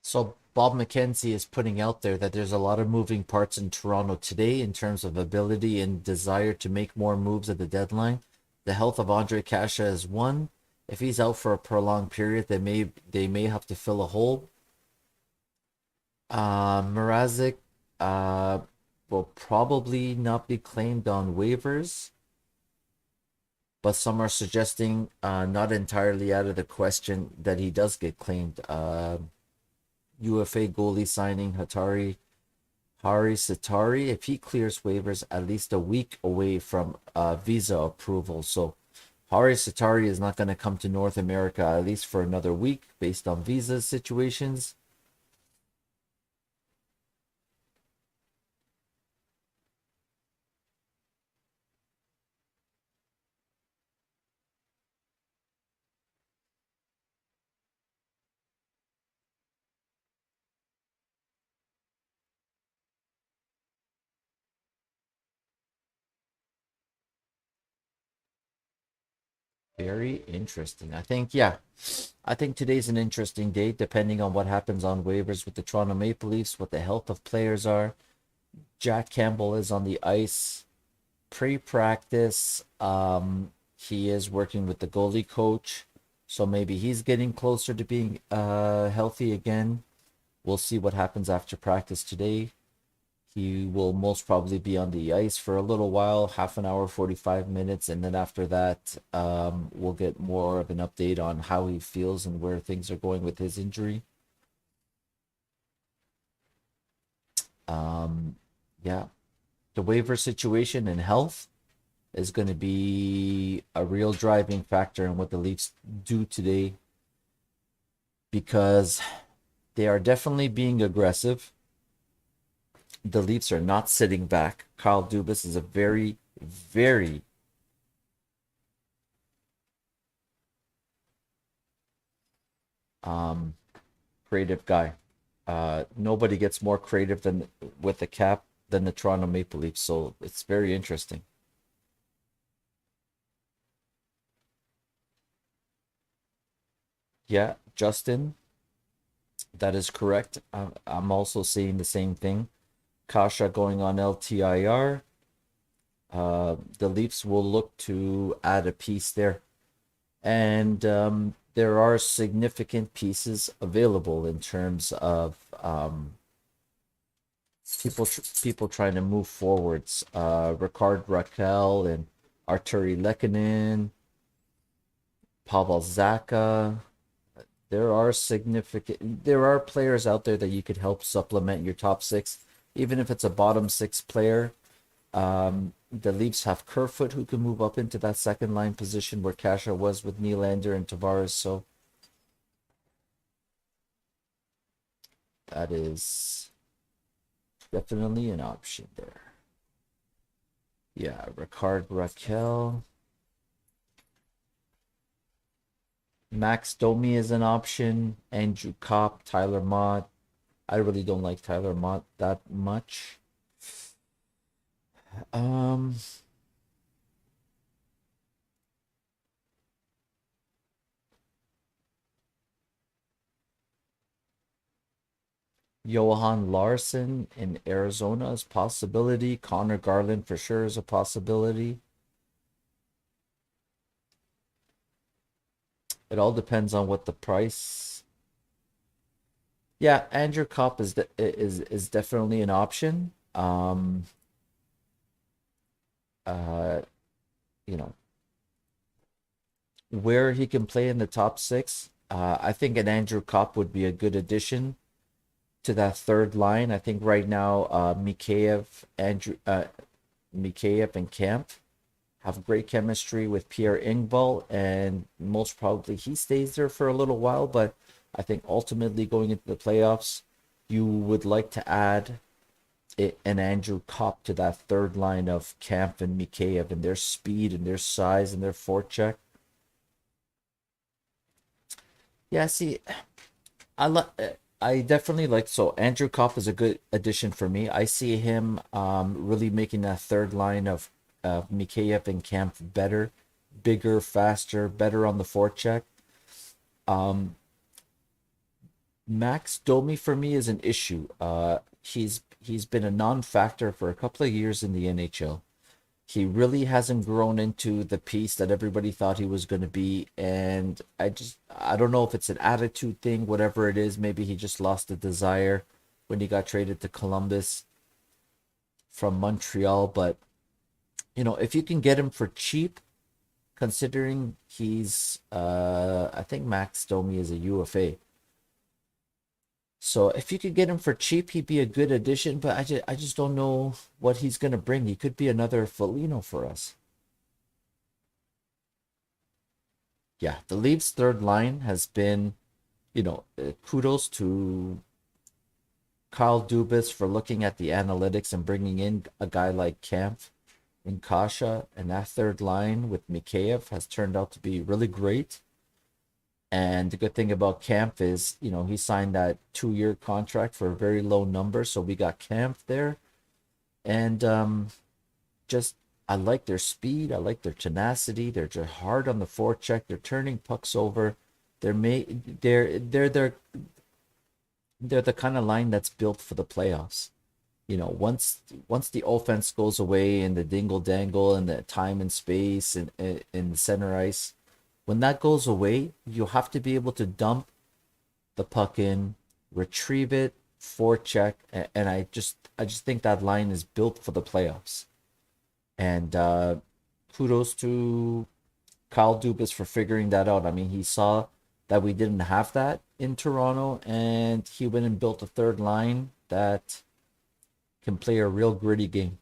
S1: So Bob McKenzie is putting out there that there's a lot of moving parts in Toronto today in terms of ability and desire to make more moves at the deadline. The health of Andre Kasha is one. If he's out for a prolonged period, they may have to fill a hole. Mrazek uh, will probably not be claimed on waivers, but some are suggesting not entirely out of the question that he does get claimed. UFA goalie signing Hari Satari, if he clears waivers, at least a week away from visa approval. So Hari Satari is not going to come to North America at least for another week based on visa situations. Very interesting. I think today's an interesting day, depending on what happens on waivers with the Toronto Maple Leafs, what the health of players are. Jack Campbell is on the ice pre-practice. He is working with the goalie coach, so maybe he's getting closer to being healthy again. We'll see what happens after practice today. He will most probably be on the ice for a little while, half an hour, 45 minutes, and then after that, we'll get more of an update on how he feels and where things are going with his injury. Um, yeah, the waiver situation and health is going to be a real driving factor in what the Leafs do today because they are definitely being aggressive. The Leafs are not sitting back. Kyle Dubas is a very, very um, creative guy. Nobody gets more creative than with the cap than the Toronto Maple Leafs, so it's very interesting. Yeah, Justin, that is correct. I'm also seeing the same thing. Kasha going on LTIR. The Leafs will look to add a piece there. And there are significant pieces available in terms of people trying to move forwards. Ricard Raquel and Arturi Lehkonen, Pavel Zaka. There are players out there that you could help supplement your top six, even if it's a bottom six player. The Leafs have Kerfoot who can move up into that second line position where Kasha was with Nylander and Tavares. So that is definitely an option there. Yeah, Ricard Raquel. Max Domi is an option. Andrew Kopp, Tyler Mott. I really don't like Tyler Mott that much. Um, Johan Larson in Arizona is a possibility. Connor Garland for sure is a possibility. It all depends on what the price. Yeah, Andrew Kopp is definitely an option. Uh, you know, where he can play in the top six. I think an Andrew Kopp would be a good addition to that third line. I think right now, Mikheyev and Camp have great chemistry with Pierre Engvall, and most probably he stays there for a little while. But I think ultimately going into the playoffs, you would like to add an Andrew Kopp to that third line of Camp and Mikheyev and their speed and their size and their forecheck. Yeah, see, I like. I definitely like so Andrew Kopp is a good addition for me. I see him really making that third line of Mikheyev and Camp better, bigger, faster, better on the forecheck. Um, Max Domi for me is an issue. He's been a non-factor for a couple of years in the NHL. He really hasn't grown into the piece that everybody thought he was going to be, and I don't know if it's an attitude thing, whatever it is. Maybe he just lost the desire when he got traded to Columbus from Montreal. But if you can get him for cheap, considering he's I think Max Domi is a UFA. So if you could get him for cheap, he'd be a good addition. But I just don't know what he's gonna bring. He could be another Foligno for us. Yeah, the Leafs' third line has been, kudos to Kyle Dubas for looking at the analytics and bringing in a guy like Camp and Kasha, and that third line with Mikheyev has turned out to be really great. And the good thing about Camp is, he signed that 2-year contract for a very low number, so we got Camp there, and just I like their speed, I like their tenacity. They're just hard on the forecheck. They're turning pucks over. They're made. They're the kind of line that's built for the playoffs. Once the offense goes away and the dingle dangle and the time and space and in the center ice, when that goes away, you have to be able to dump the puck in, retrieve it, forecheck, and I just think that line is built for the playoffs. And kudos to Kyle Dubas for figuring that out. I mean, he saw that we didn't have that in Toronto, and he went and built a third line that can play a real gritty game.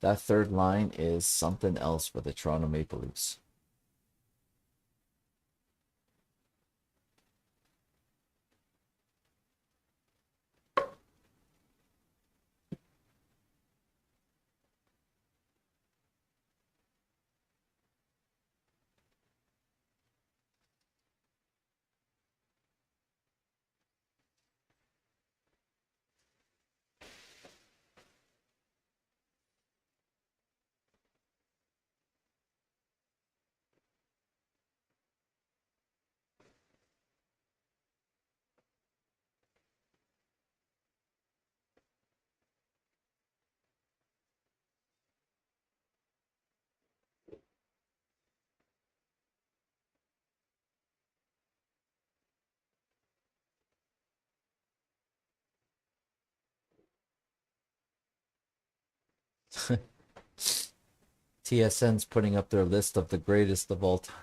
S1: That third line is something else for the Toronto Maple Leafs. TSN's putting up their list of the greatest of all time.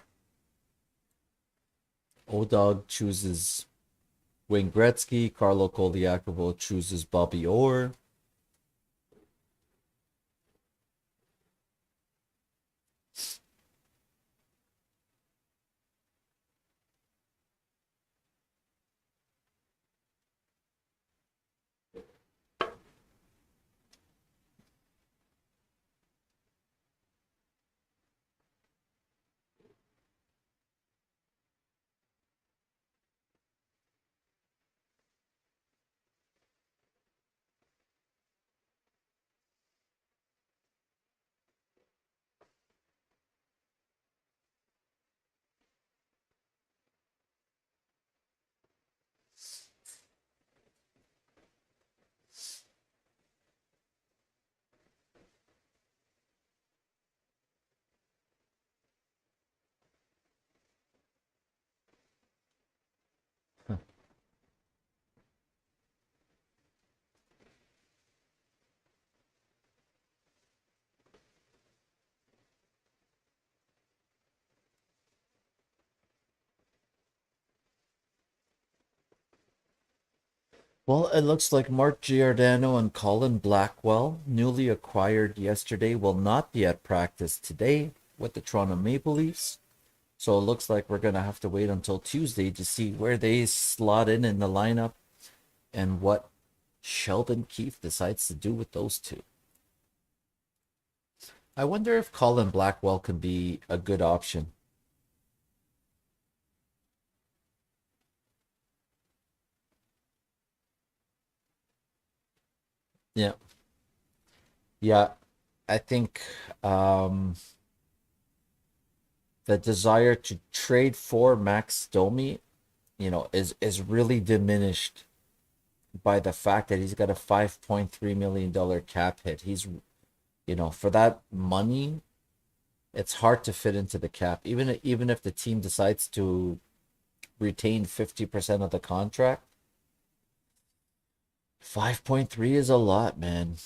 S1: O-Dog chooses Wayne Gretzky. Carlo Koliakovo chooses Bobby Orr. Well, it looks like Mark Giordano and Colin Blackwell, newly acquired yesterday, will not be at practice today with the Toronto Maple Leafs. So it looks like we're going to have to wait until Tuesday to see where they slot in the lineup and what Sheldon Keefe decides to do with those two. I wonder if Colin Blackwell can be a good option. Yeah. Yeah, I think the desire to trade for Max Domi, is really diminished by the fact that he's got a $5.3 million cap hit. For that money, it's hard to fit into the cap. Even if the team decides to retain 50% of the contract, 5.3 is a lot, man.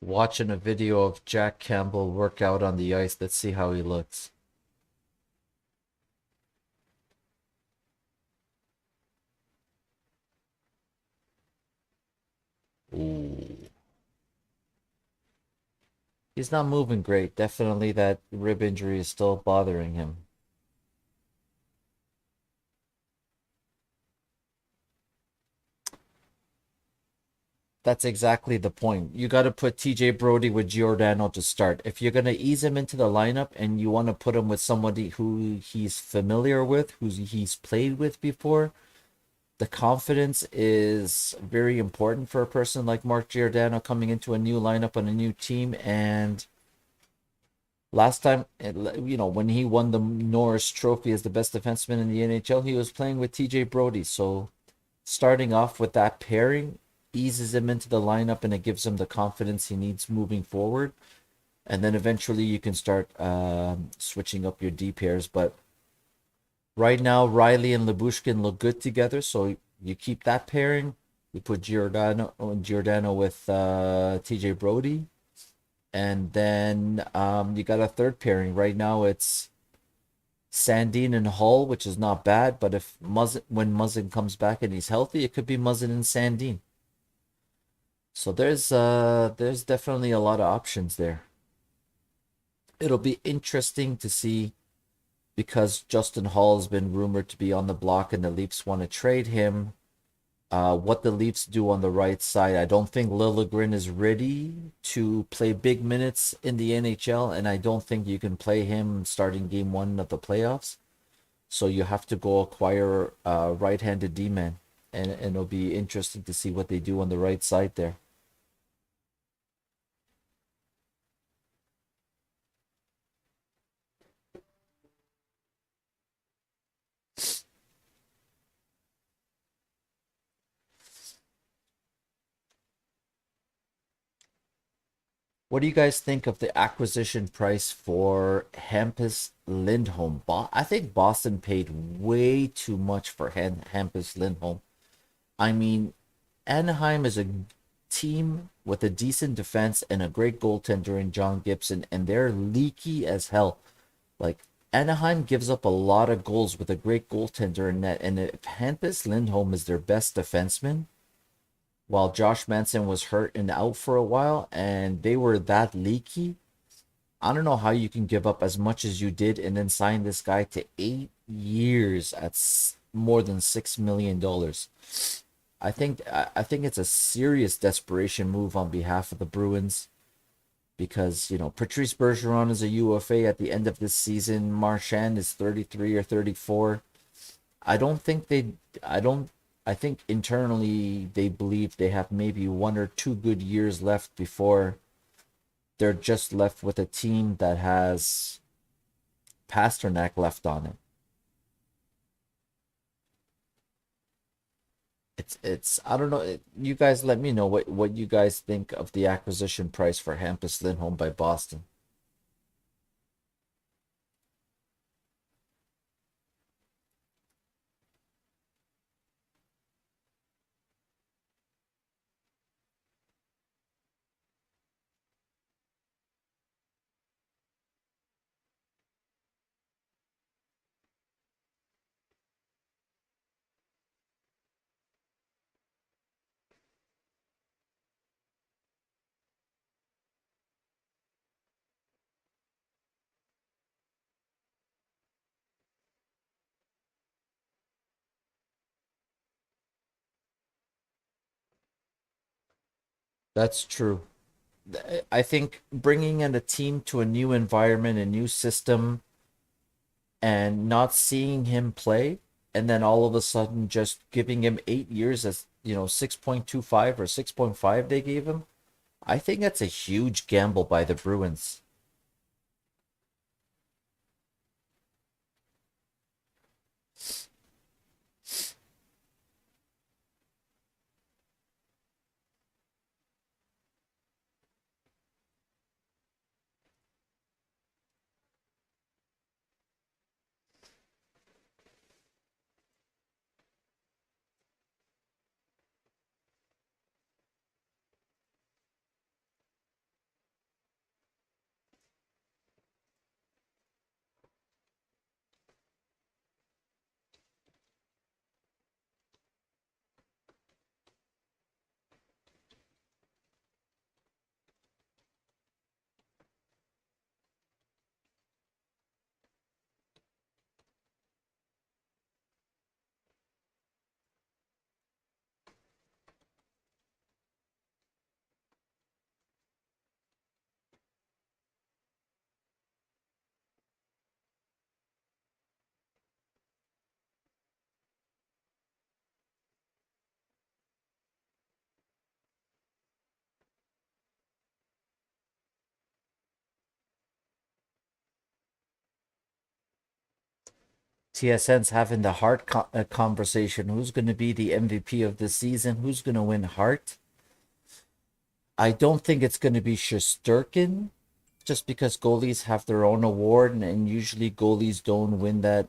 S1: Watching a video of Jack Campbell work out on the ice. Let's see how he looks. Ooh. He's not moving great. Definitely that rib injury is still bothering him. That's exactly the point. You got to put TJ Brody with Giordano to start. If you're going to ease him into the lineup and you want to put him with somebody who he's familiar with, who he's played with before, the confidence is very important for a person like Mark Giordano coming into a new lineup on a new team. And last time, when he won the Norris Trophy as the best defenseman in the NHL, he was playing with TJ Brody. So starting off with that pairing eases him into the lineup and it gives him the confidence he needs moving forward. And then eventually you can start switching up your D pairs. But right now, Riley and Lyubushkin look good together, so you keep that pairing. You put Giordano with TJ Brody. And then you got a third pairing. Right now it's Sandin and Hull, which is not bad. But when Muzzin comes back and he's healthy, it could be Muzzin and Sandin. So there's definitely a lot of options there. It'll be interesting to see, because Justin Hall has been rumored to be on the block and the Leafs want to trade him. What the Leafs do on the right side. I don't think Liljegren is ready to play big minutes in the NHL, and I don't think you can play him starting game one of the playoffs. So you have to go acquire a right-handed D-man, and it'll be interesting to see what they do on the right side there. What do you guys think of the acquisition price for Hampus Lindholm? I think Boston paid way too much for Hampus Lindholm. I mean, Anaheim is a team with a decent defense and a great goaltender in John Gibson, and they're leaky as hell. Like, Anaheim gives up a lot of goals with a great goaltender in net, and if Hampus Lindholm is their best defenseman, while Josh Manson was hurt and out for a while, and they were that leaky, I don't know how you can give up as much as you did and then sign this guy to 8 years at more than $6 million. I think it's a serious desperation move on behalf of the Bruins because Patrice Bergeron is a UFA at the end of this season. Marchand is 33 or 34. I don't think they. I don't. I think internally they believe they have maybe 1 or 2 good years left before they're just left with a team that has Pasternak left on it. It's I don't know. You guys let me know what you guys think of the acquisition price for Hampus Lindholm by Boston. That's true. I think bringing in a team to a new environment, a new system, and not seeing him play, and then all of a sudden just giving him 8 years as 6.25 or 6.5 they gave him. I think that's a huge gamble by the Bruins. TSN's having the Hart conversation. Who's going to be the MVP of the season? Who's going to win Hart? I don't think it's going to be Shesterkin, just because goalies have their own award, and usually goalies don't win that.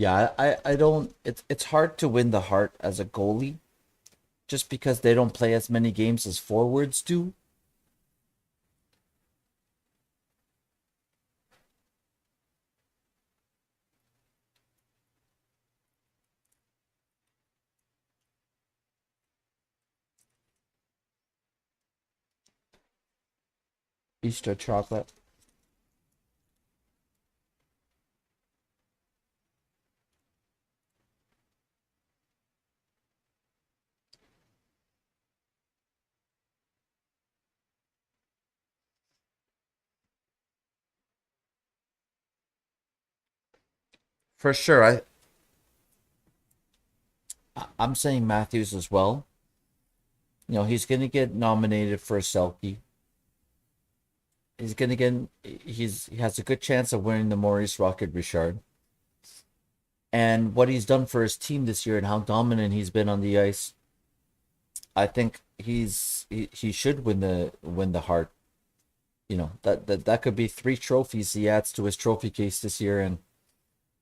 S1: Yeah, I don't. It's hard to win the heart as a goalie just because they don't play as many games as forwards do. Easter chocolate. For sure. I'm saying Matthews as well. You know, he's gonna get nominated for a Selkie. He's gonna get he has a good chance of winning the Maurice Rocket Richard. And what he's done for his team this year and how dominant he's been on the ice, I think he should win the Hart. You know, that could be 3 trophies he adds to his trophy case this year, and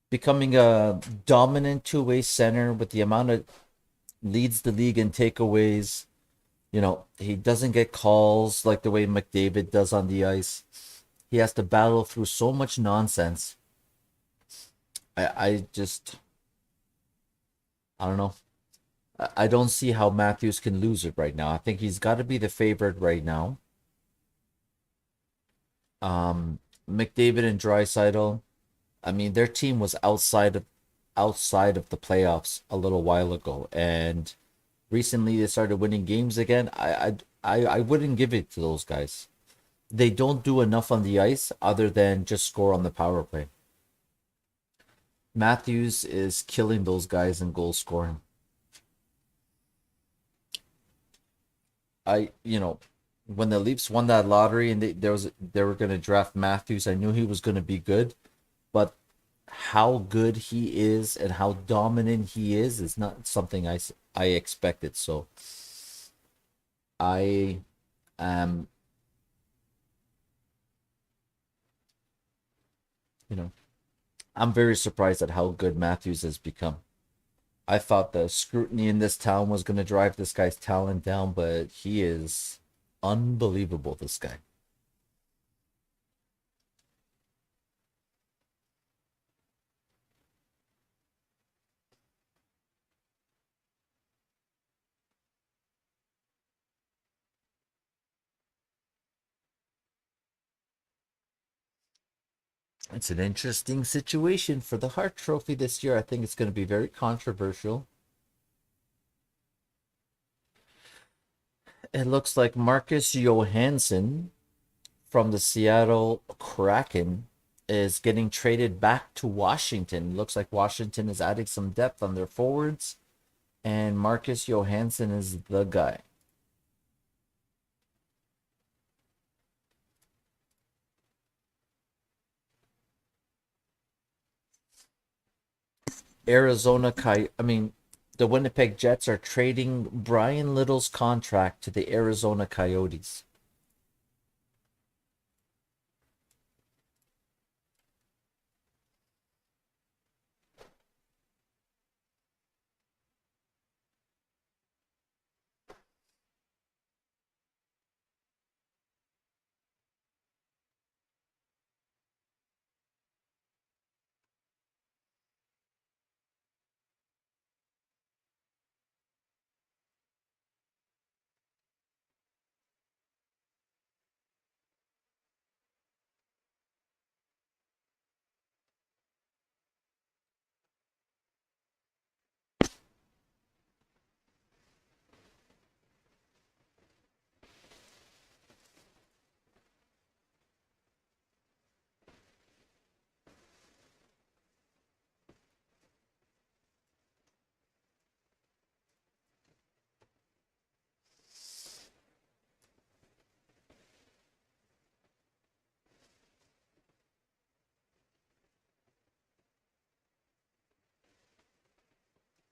S1: becoming a dominant two-way center with the amount of leads the league in takeaways. You know, he doesn't get calls like the way McDavid does on the ice. He has to battle through so much nonsense. I just I don't know. I don't see how Matthews can lose it right now. I think he's got to be the favorite right now. McDavid and Draisaitl. I mean, their team was outside of the playoffs a little while ago, and recently they started winning games again. I wouldn't give it to those guys. They don't do enough on the ice other than just score on the power play. Matthews is killing those guys in goal scoring. You know, when the Leafs won that lottery and they were going to draft Matthews, I knew he was going to be good, but how good he is and how dominant he is not something I expected. So I am, you know, I'm very surprised at how good Matthews has become. I thought the scrutiny in this town was going to drive this guy's talent down, but he is unbelievable, this guy. It's an interesting situation for the Hart Trophy this year. I think it's going to be very controversial. It looks like Marcus Johansson from the Seattle Kraken is getting traded back to Washington. Looks like Washington is adding some depth on their forwards, and Marcus Johansson is the guy. I mean, the Winnipeg Jets are trading Brian Little's contract to the Arizona Coyotes.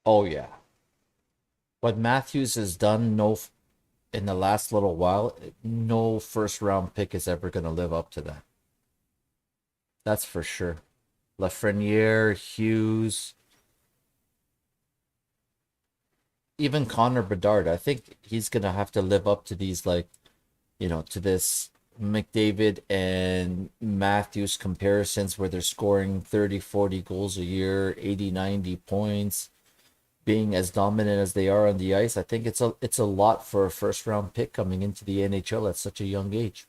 S1: Oh yeah. What Matthews has done in the last little while, no first round pick is ever going to live up to that. That's for sure. Lafreniere, Hughes, even Connor Bedard, I think he's gonna have to live up to these, like, to this McDavid and Matthews comparisons where they're scoring 30, 40 goals a year, 80, 90 points, being as dominant as they are on the ice. I think it's a lot for a first round pick coming into the NHL at such a young age.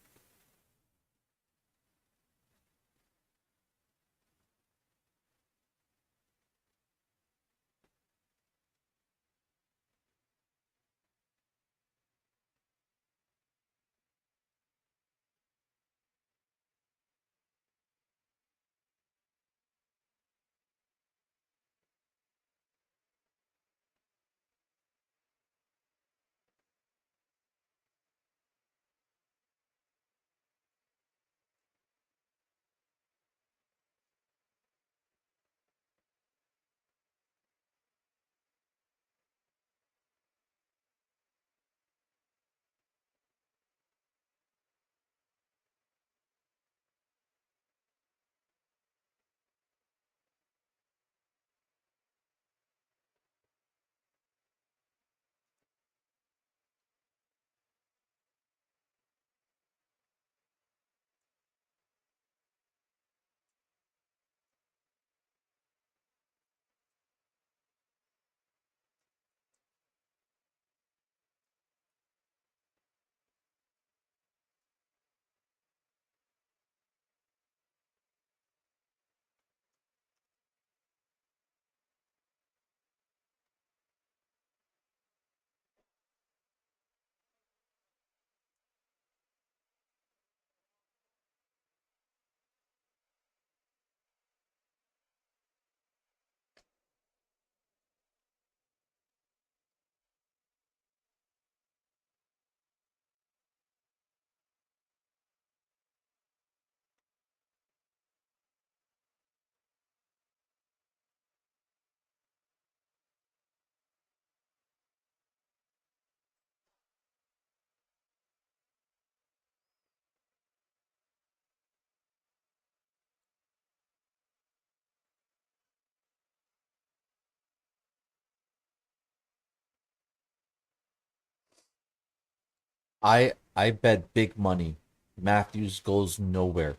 S1: I bet big money Matthews goes nowhere.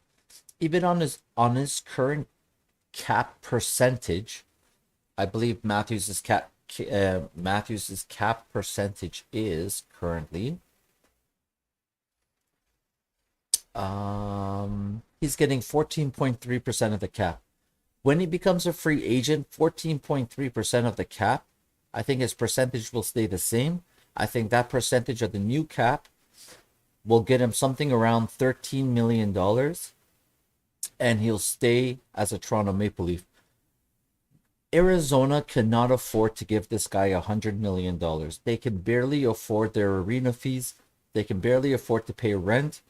S1: Even on his current cap percentage, I believe Matthews's cap percentage is currently he's getting 14.3% of the cap. When he becomes a free agent, 14.3% of the cap, I think his percentage will stay the same. I think that percentage of the new cap will get him something around $13 million, and he'll stay as a Toronto Maple Leaf. Arizona cannot afford to give this guy $100 million. They can barely afford their arena fees. They can barely afford to pay rent.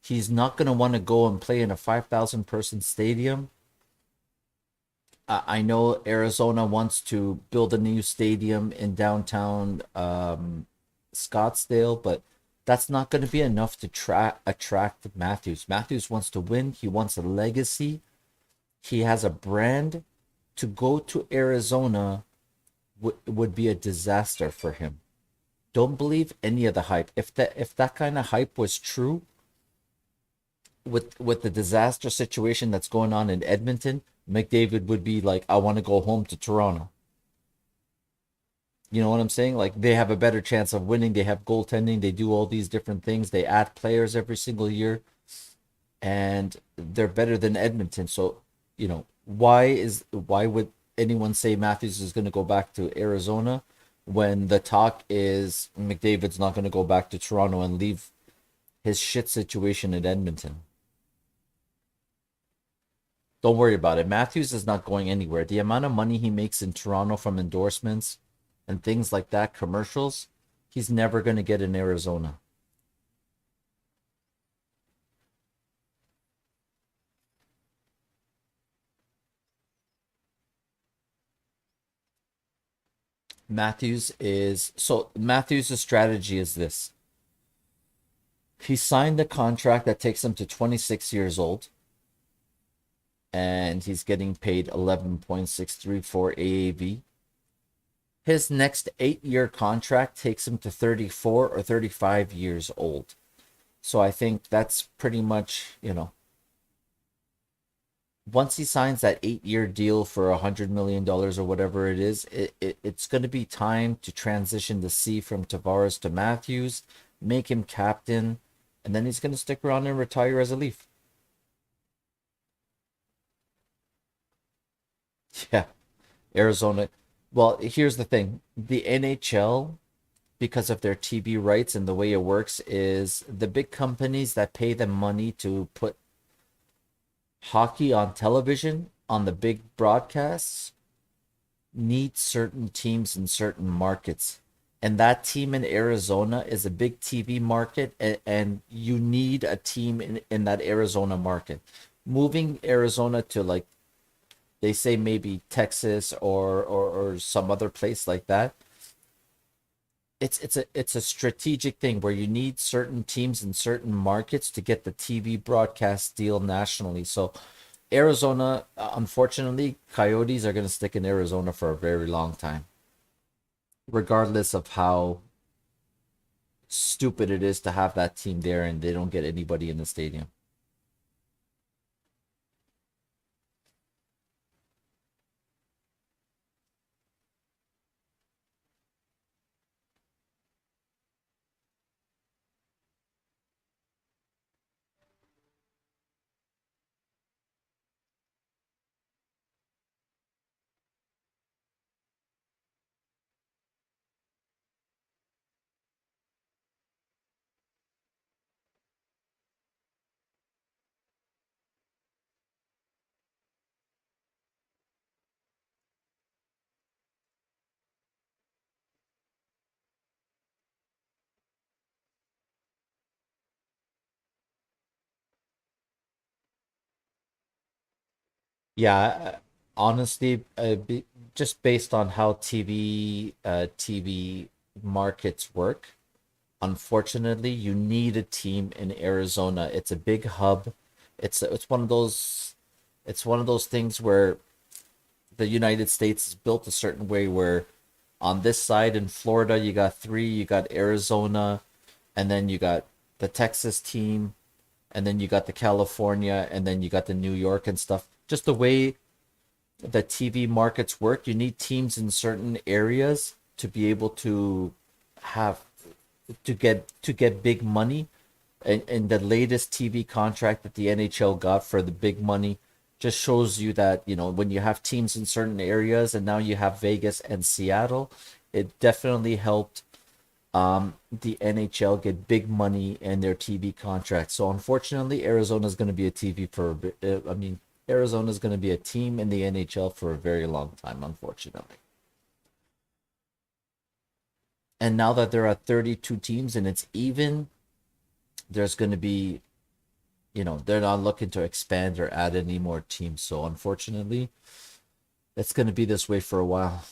S1: He's not going to want to go and play in a 5,000 person stadium. I know Arizona wants to build a new stadium in downtown Scottsdale, but that's not going to be enough to attract Matthews. Matthews wants to win. He wants a legacy. He has a brand. To go to Arizona would be a disaster for him. Don't believe any of the hype. If that kind of hype was true, with the disaster situation that's going on in Edmonton, McDavid would be like, I want to go home to Toronto. You know what I'm saying? Like, they have a better chance of winning. They have goaltending. They do all these different things. They add players every single year, and they're better than Edmonton. So, why would anyone say Matthews is going to go back to Arizona when the talk is McDavid's not going to go back to Toronto and leave his shit situation in Edmonton? Don't worry about it. Matthews is not going anywhere. The amount of money he makes in Toronto from endorsements and things like that, commercials, he's never going to get in Arizona. Matthews' strategy is this. He signed a contract that takes him to 26 years old, and he's getting paid 11.634 AAV. His next 8-year contract takes him to 34 or 35 years old. So I think that's pretty much, once he signs that 8-year deal for $100 million or whatever it is, it's going to be time to transition the C from Tavares to Matthews, make him captain, and then he's going to stick around and retire as a Leaf. Yeah, Arizona. Well, here's the thing: the NHL, because of their TV rights and the way it works, is the big companies that pay them money to put hockey on television on the big broadcasts need certain teams in certain markets. And that team in Arizona is a big TV market, and you need a team in that Arizona market. Moving Arizona to, like, they say maybe Texas or some other place like that, it's a strategic thing where you need certain teams in certain markets to get the TV broadcast deal nationally. So Arizona, unfortunately, Coyotes are going to stick in Arizona for a very long time, regardless of how stupid it is to have that team there and they don't get anybody in the stadium. Yeah, honestly, just based on how TV markets work, unfortunately, you need a team in Arizona. It's a big hub. It's one of those things where the United States is built a certain way where on this side in Florida you got three, you got Arizona, and then you got the Texas team, and then you got the California, and then you got the New York and stuff. Just the way the TV markets work, you need teams in certain areas to be able to have to get big money. And the latest TV contract that the NHL got for the big money just shows you that, when you have teams in certain areas and now you have Vegas and Seattle, it definitely helped the NHL get big money in their TV contracts. So unfortunately, Arizona's going to be a TV for a bit. I mean, Arizona's going to be a team in the NHL for a very long time, unfortunately. And now that there are 32 teams and it's even, there's going to be, they're not looking to expand or add any more teams. So unfortunately, it's going to be this way for a while.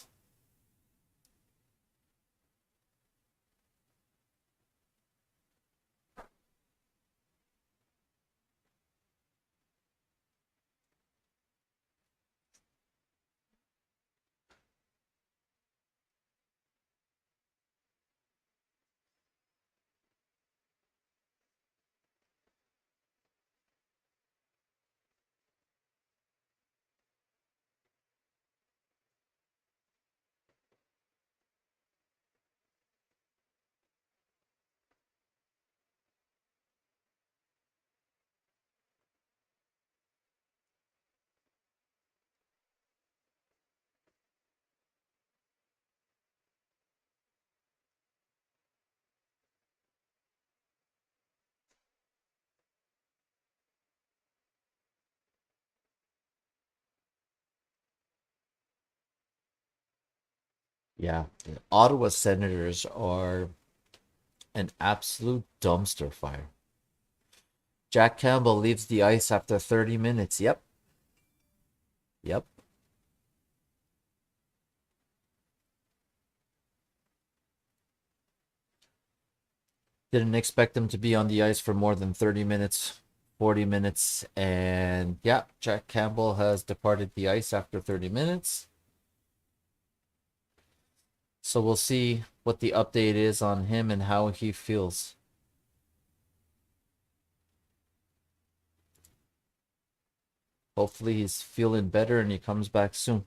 S1: Yeah. The Ottawa Senators are an absolute dumpster fire. Jack Campbell leaves the ice after 30 minutes. Yep. Yep. Didn't expect him to be on the ice for more than 30 minutes, 40 minutes. And yeah, Jack Campbell has departed the ice after 30 minutes. So we'll see what the update is on him and how he feels. Hopefully he's feeling better and he comes back soon.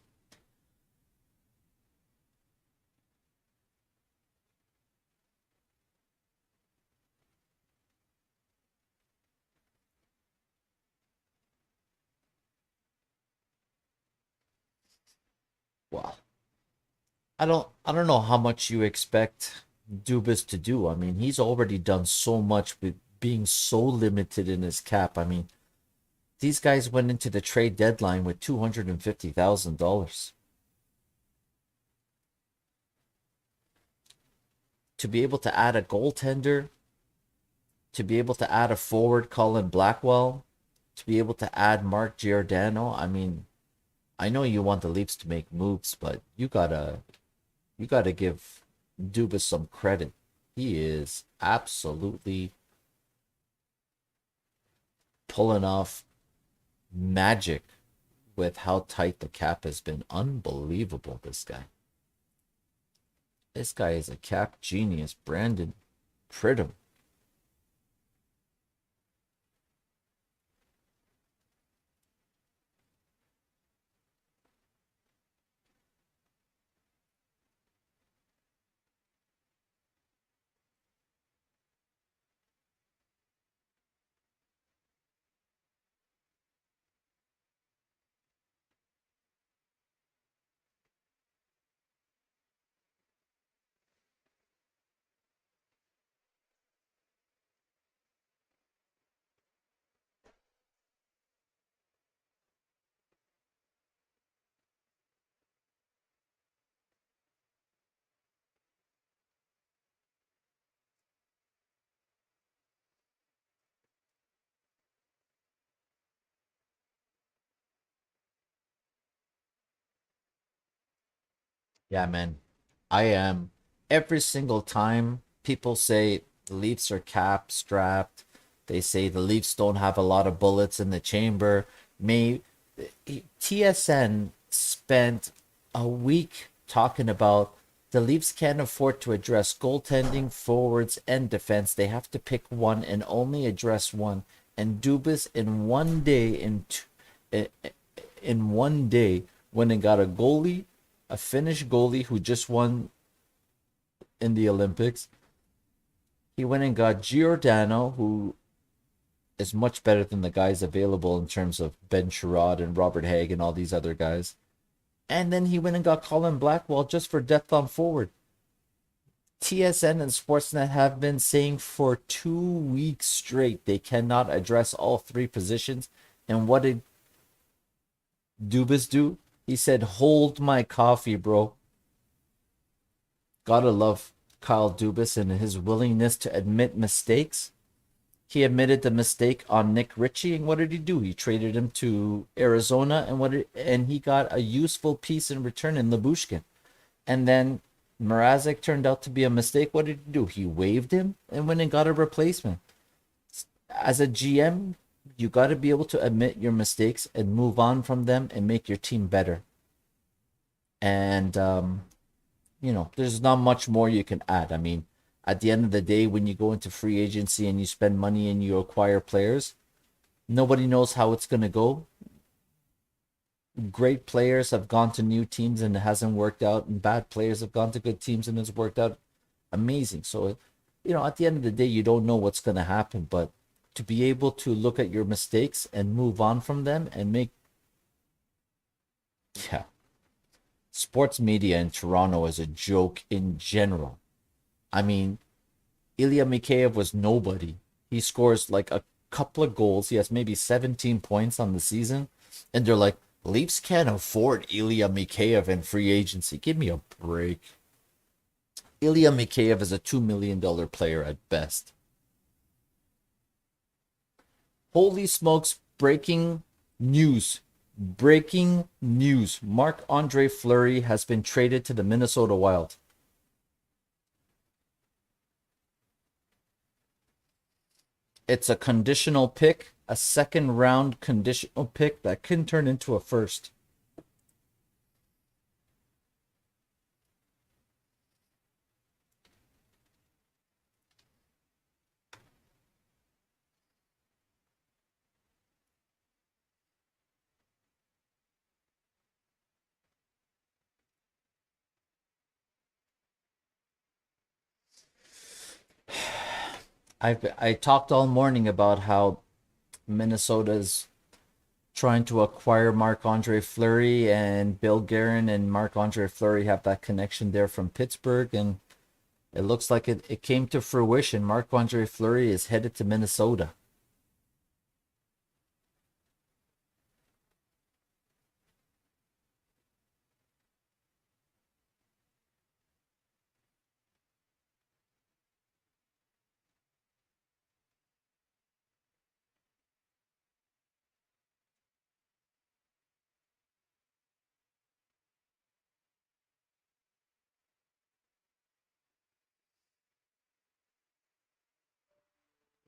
S1: Wow. I don't know how much you expect Dubas to do. I mean, he's already done so much with being so limited in his cap. I mean, these guys went into the trade deadline with $250,000. To be able to add a goaltender, to be able to add a forward, Colin Blackwell, to be able to add Mark Giordano. I mean, I know you want the Leafs to make moves, but you gotta give Dubas some credit. He is absolutely pulling off magic with how tight the cap has been. Unbelievable, this guy. This guy is a cap genius. Brandon Pridham. Yeah, man. I am. Every single time people say the Leafs are cap strapped, they say the Leafs don't have a lot of bullets in the chamber. May TSN spent a week talking about the Leafs can't afford to address goaltending, forwards, and defense. They have to pick one and only address one. And Dubas in one day in one day went and got a goalie, a Finnish goalie who just won in the Olympics. He went and got Giordano, who is much better than the guys available in terms of Ben Sherrod and Robert Haig and all these other guys. And then he went and got Colin Blackwell just for depth on forward. TSN and Sportsnet have been saying for 2 weeks straight they cannot address all three positions. And what did Dubas do? He said, "Hold my coffee, bro." Gotta love Kyle Dubas and his willingness to admit mistakes. He admitted the mistake on Nick Ritchie, and what did he do? He traded him to Arizona, and he got a useful piece in return in Lyubushkin. And then Mrazek turned out to be a mistake. What did he do? He waived him and went and got a replacement. As a GM, you got to be able to admit your mistakes and move on from them and make your team better. And there's not much more you can add. I mean, at the end of the day, when you go into free agency and you spend money and you acquire players, nobody knows how it's going to go. Great players have gone to new teams and it hasn't worked out, and bad players have gone to good teams and it's worked out amazing. So, at the end of the day, you don't know what's going to happen, but to be able to look at your mistakes and move on from them and yeah, sports media in Toronto is a joke in general. I mean, Ilya Mikheyev was nobody. He scores like a couple of goals. He has maybe 17 points on the season. And they're like, Leafs can't afford Ilya Mikheyev in free agency. Give me a break. Ilya Mikheyev is a $2 million player at best. Holy smokes, breaking news. Breaking news. Marc-Andre Fleury has been traded to the Minnesota Wild. It's a conditional pick, a second round conditional pick that can turn into a first. I talked all morning about how Minnesota's trying to acquire Marc-Andre Fleury, and Bill Guerin and Marc-Andre Fleury have that connection there from Pittsburgh, and it looks like it came to fruition. Marc-Andre Fleury is headed to Minnesota.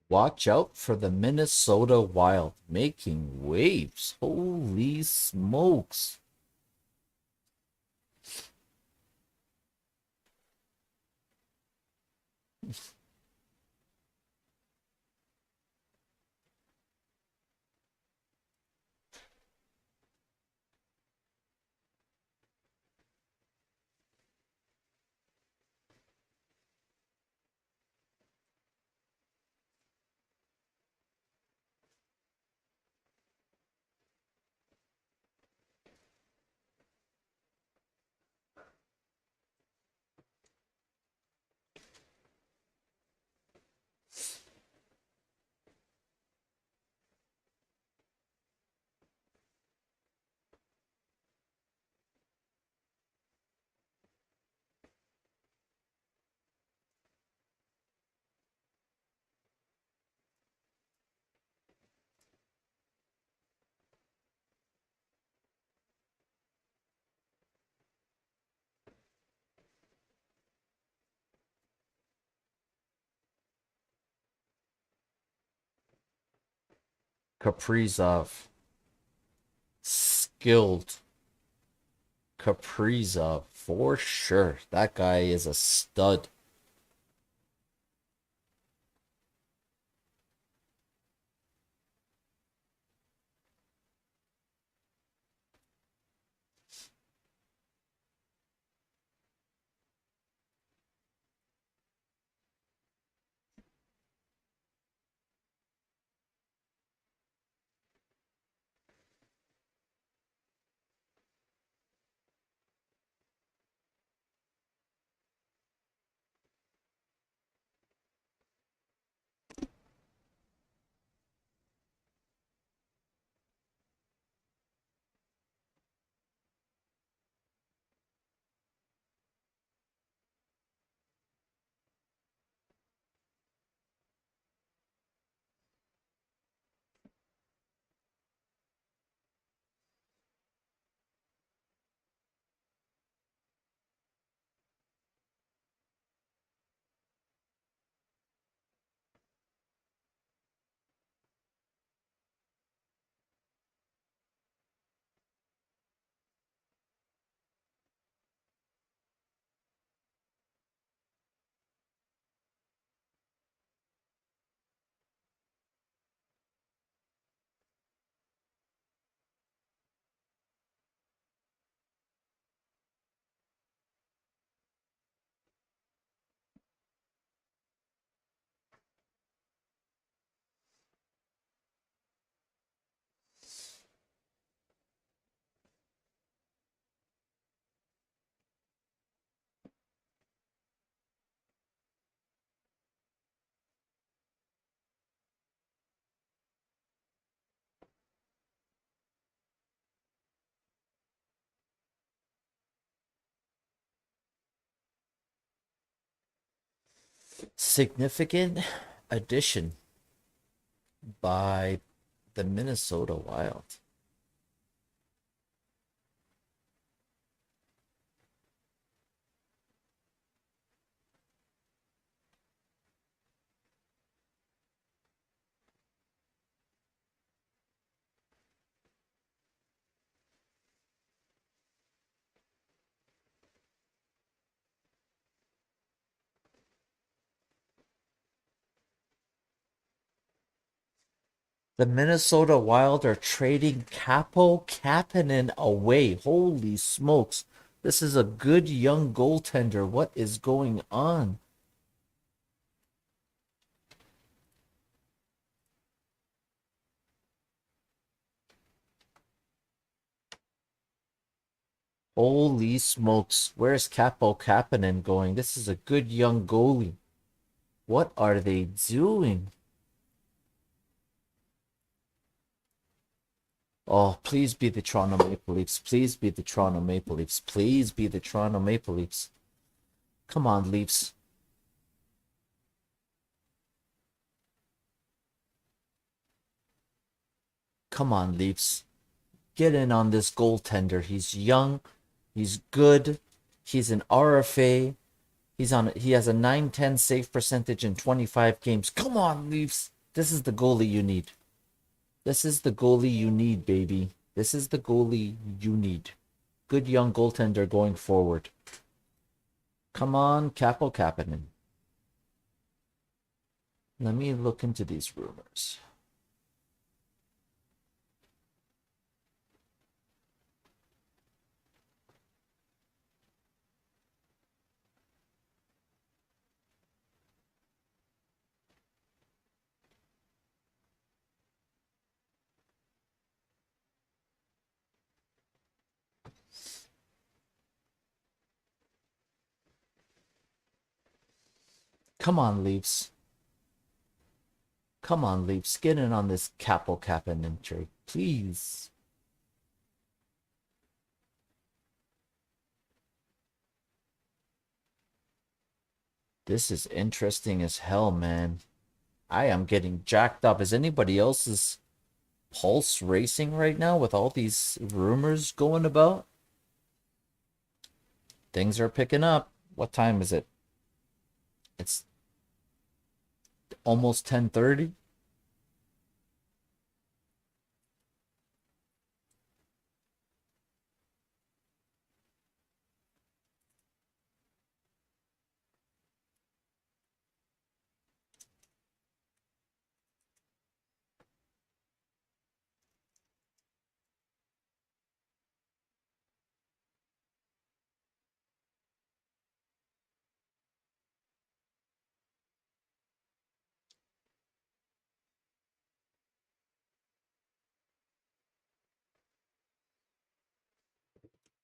S1: Watch out for the Minnesota Wild making waves. Holy smokes. Kaprizov. Skilled Kaprizov for sure. That guy is a stud. Significant addition by the Minnesota Wild. The Minnesota Wild are trading Capo Kapanen away. Holy smokes. This is a good young goaltender. What is going on? Holy smokes. Where's Capo Kapanen going? This is a good young goalie. What are they doing? Oh, please be the Toronto Maple Leafs. Please be the Toronto Maple Leafs. Please be the Toronto Maple Leafs. Come on, Leafs. Come on, Leafs. Get in on this goaltender. He's young. He's good. He's an RFA. He has a 9-10 save percentage in 25 games. Come on, Leafs. This is the goalie you need. This is the goalie you need, baby. This is the goalie you need. Good young goaltender going forward. Come on, Capo Kapanen. Let me look into these rumors. Come on, Leafs. Come on, Leafs. Get in on this Capo Kapanen trade, please. This is interesting as hell, man. I am getting jacked up. Is anybody else's pulse racing right now with all these rumors going about? Things are picking up. What time is it? It's almost 10:30.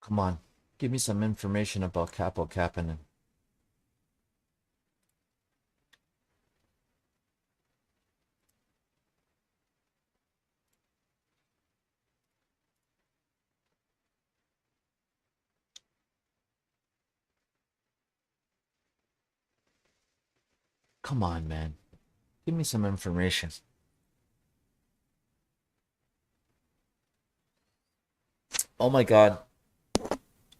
S1: Come on. Give me some information about Capo Kapanen. Come on, man. Give me some information. Oh my god.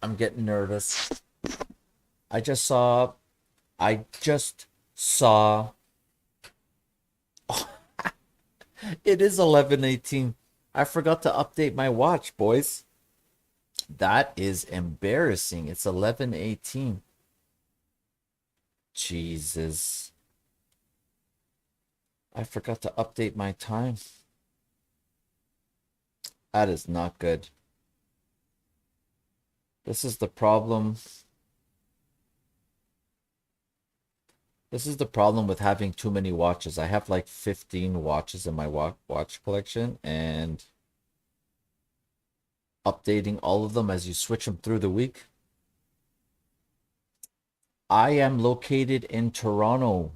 S1: I'm getting nervous. I just saw I just saw it is 11:18. I forgot to update my watch, boys. That is embarrassing. It's 11:18. Jesus. I forgot to update my time. That is not good. This is the problem. This is the problem with having too many watches. I have like 15 watches in my watch collection, and updating all of them as you switch them through the week. I am located in Toronto.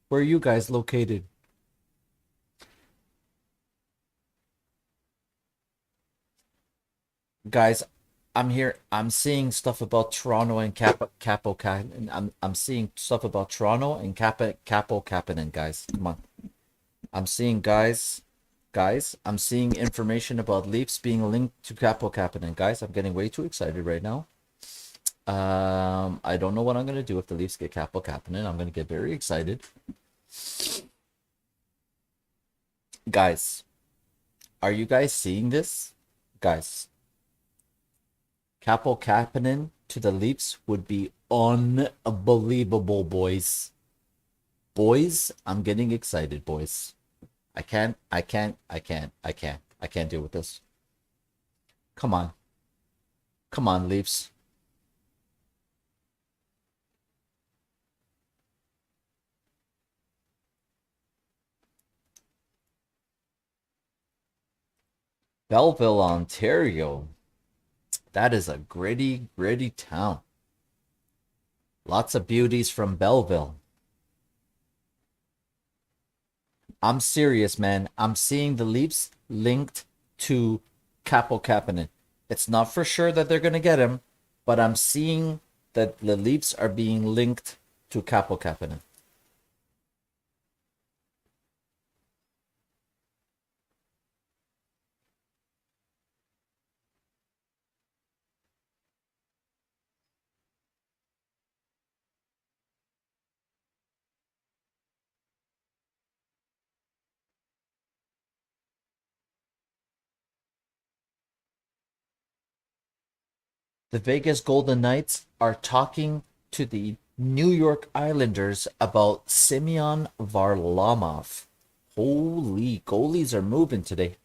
S1: Where are you guys located? Guys, I'm here. I'm seeing stuff about Toronto and Capo and I'm seeing stuff about Toronto and Capo Kapanen, guys. Come on. I'm seeing guys, I'm seeing information about Leafs being linked to Capo Kapanen. Guys, I'm getting way too excited right now. I don't know what I'm gonna do if the Leafs get Capo Kapanen. I'm gonna get very excited. Guys, are you guys seeing this? Guys, Capo Kapanen to the Leafs would be unbelievable, boys. Boys, I'm getting excited, boys. I can't deal with this. Come on. Come on, Leafs. Belleville, Ontario. That is a gritty, gritty town. Lots of beauties from Belleville. I'm serious, man. I'm seeing the Leafs linked to Capo Kapanen. It's not for sure that they're gonna get him, but I'm seeing that the Leafs are being linked to Capo Kapanen. The Vegas Golden Knights are talking to the New York Islanders about Semyon Varlamov. Holy goalies are moving today.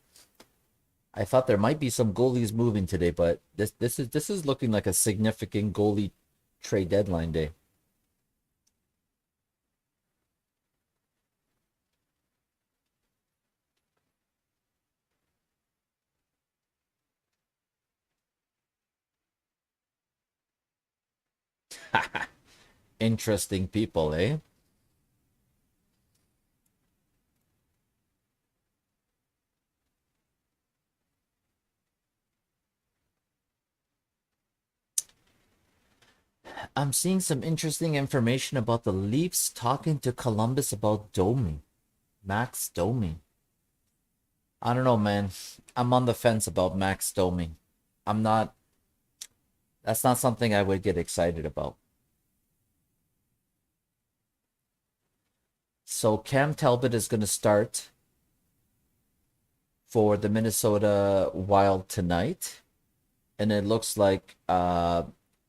S1: I thought there might be some goalies moving today, but this is looking like a significant goalie trade deadline day. Interesting people, eh? I'm seeing some interesting information about the Leafs talking to Columbus about Domi. Max Domi. I don't know, man. I'm on the fence about Max Domi. I'm not, that's not something I would get excited about. So Cam Talbot is going to start for the Minnesota Wild tonight. And it looks like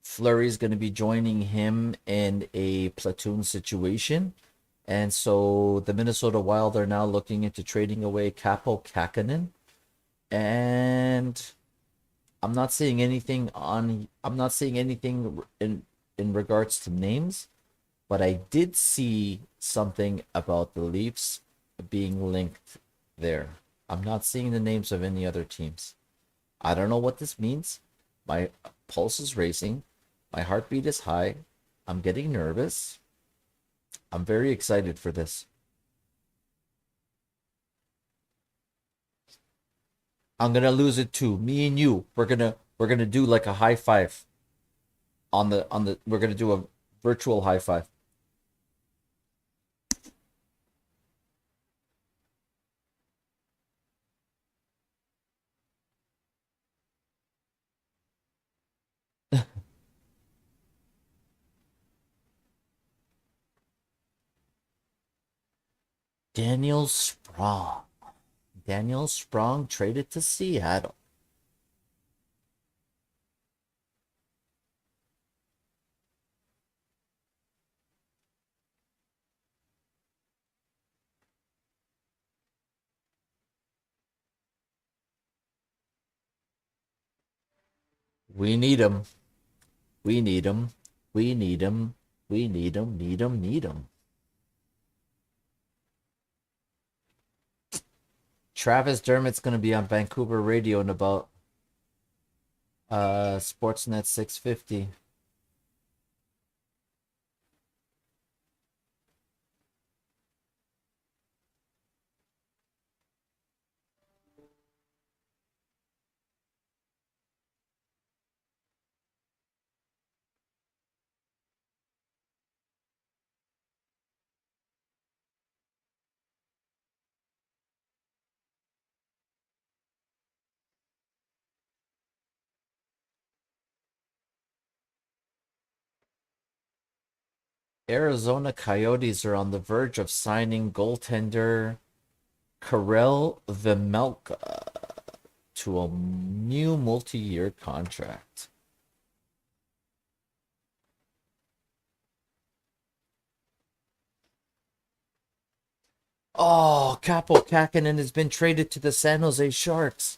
S1: Fleury's going to be joining him in a platoon situation. And so the Minnesota Wild are now looking into trading away Capo Kakinen. And I'm not seeing anything in regards to names, but I did see something about the Leafs being linked there. I'm not seeing the names of any other teams. I don't know what this means. My pulse is racing. My heartbeat is high. I'm getting nervous. I'm very excited for this. I'm gonna lose it too. Me and you, we're gonna do like a high five on the we're gonna do a virtual high five. Daniel Sprong. Daniel Sprong traded to Seattle. We need him. We need him. We need him. We need him. Need him. Need him. Travis Dermott's gonna be on Vancouver radio in about Sportsnet 650. Arizona Coyotes are on the verge of signing goaltender Karel Vejmelka to a new multi-year contract. Oh, Capo Kakinen has been traded to the San Jose Sharks.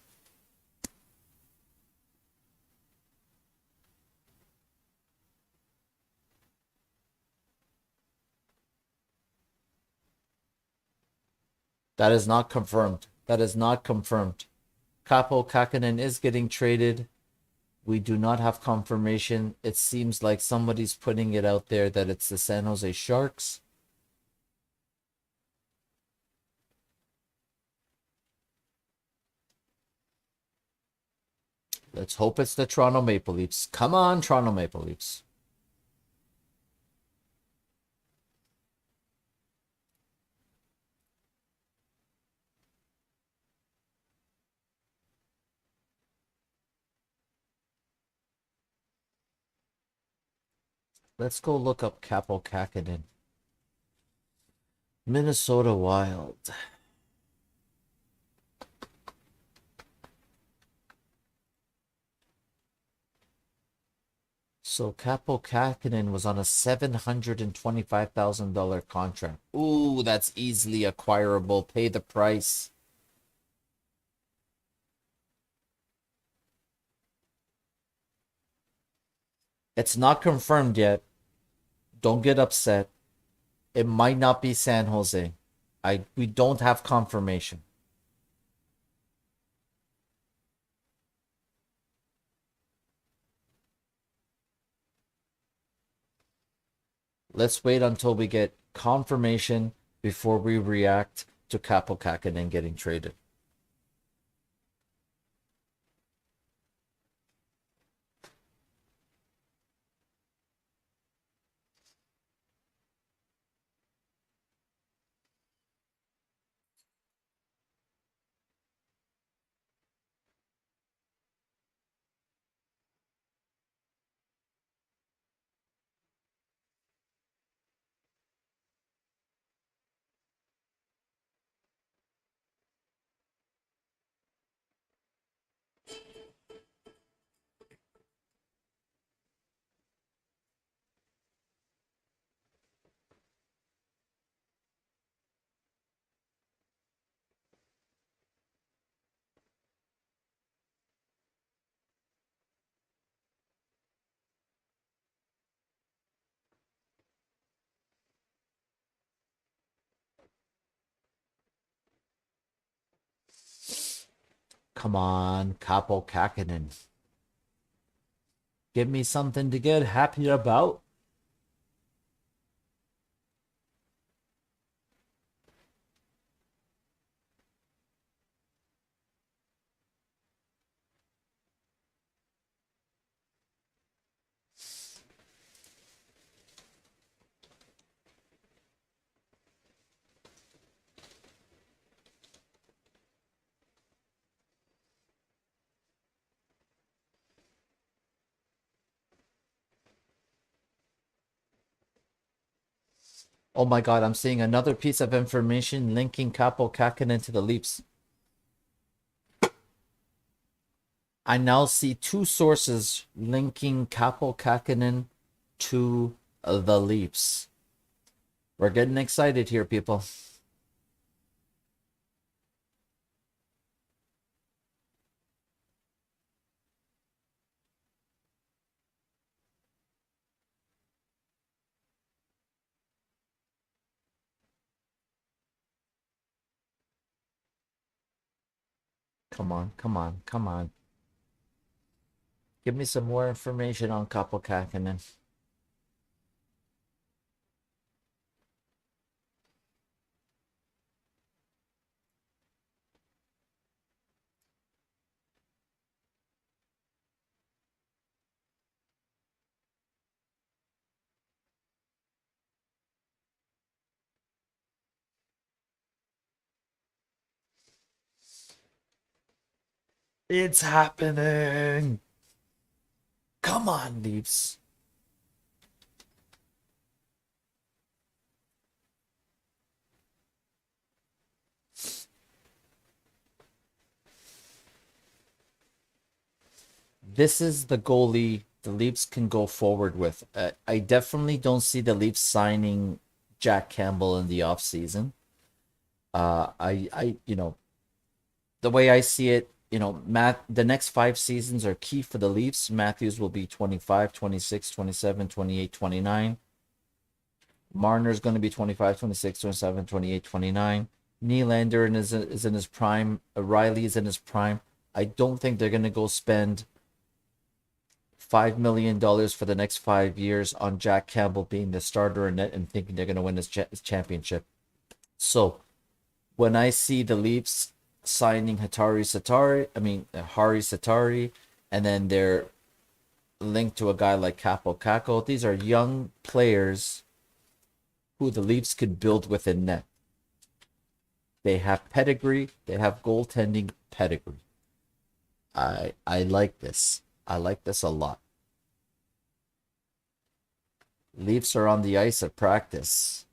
S1: That is not confirmed. That is not confirmed. Capo Kakinen is getting traded. We do not have confirmation. It seems like somebody's putting it out there that it's the San Jose Sharks. Let's hope it's the Toronto Maple Leafs. Come on, Toronto Maple Leafs. Let's go look up Capo Kakinen. Minnesota Wild. So Capo Kakinen was on a $725,000 contract. Ooh, that's easily acquirable. Pay the price. It's not confirmed yet. Don't get upset. It might not be San Jose. We don't have confirmation. Let's wait until we get confirmation before we react to Capo Kakinen getting traded. Come on, Capo Kakinen. Give me something to get happy about. Oh my God, I'm seeing another piece of information linking Capo Kakinen to the Leafs. I now see two sources linking Capo Kakinen to the Leafs. We're getting excited here, people. Come on, come on, come on. Give me some more information on Capo Kakinen. It's happening. Come on, Leafs. This is the goalie the Leafs can go forward with. I definitely don't see the Leafs signing Jack Campbell in the offseason. The way I see it, the next 5 seasons are key for the Leafs. Matthews will be 25, 26, 27, 28, 29. Marner's going to be 25, 26, 27, 28, 29. Nylander is in his prime. Riley is in his prime. I don't think they're going to go spend $5 million for the next 5 years on Jack Campbell being the starter in net and thinking they're going to win this championship. So when I see the Leafs signing Hari Satari, and then they're linked to a guy like Capo Caco, these are young players who the Leafs could build within net. They have pedigree. They have goaltending pedigree. I like this. I like this a lot. Leafs are on the ice at practice.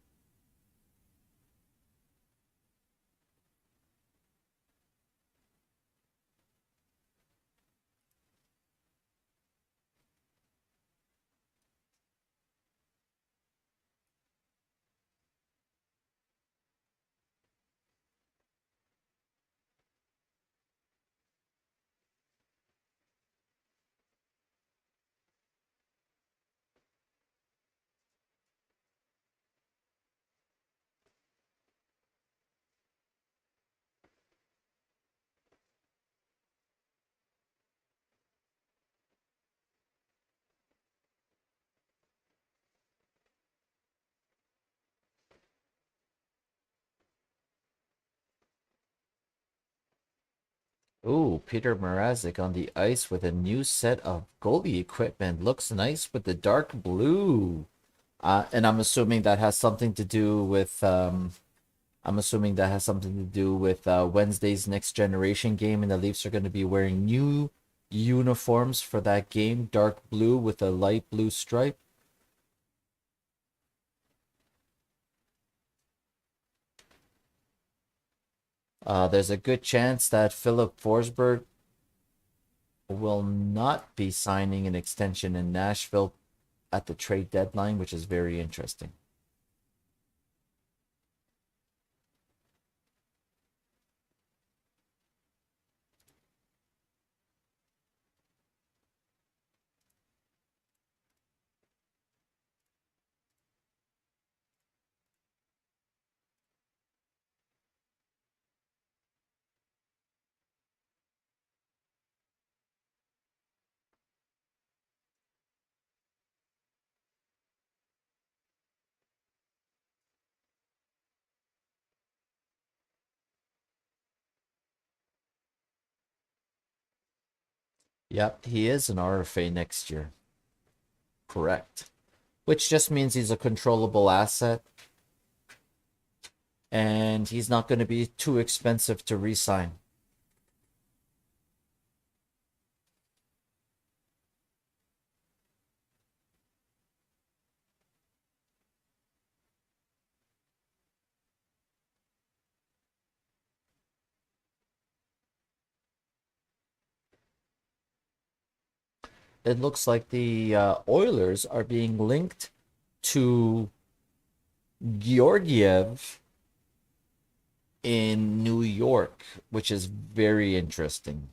S1: Ooh, Peter Mrazek on the ice with a new set of goalie equipment. Looks nice with the dark blue. And I'm assuming that has something to do with Wednesday's Next Generation game, and the Leafs are going to be wearing new uniforms for that game, dark blue with a light blue stripe. There's a good chance that Philip Forsberg will not be signing an extension in Nashville at the trade deadline, which is very interesting. Yep, he is an RFA next year. Correct. Which just means he's a controllable asset and he's not going to be too expensive to re-sign. It looks like the Oilers are being linked to Georgiev in New York, which is very interesting.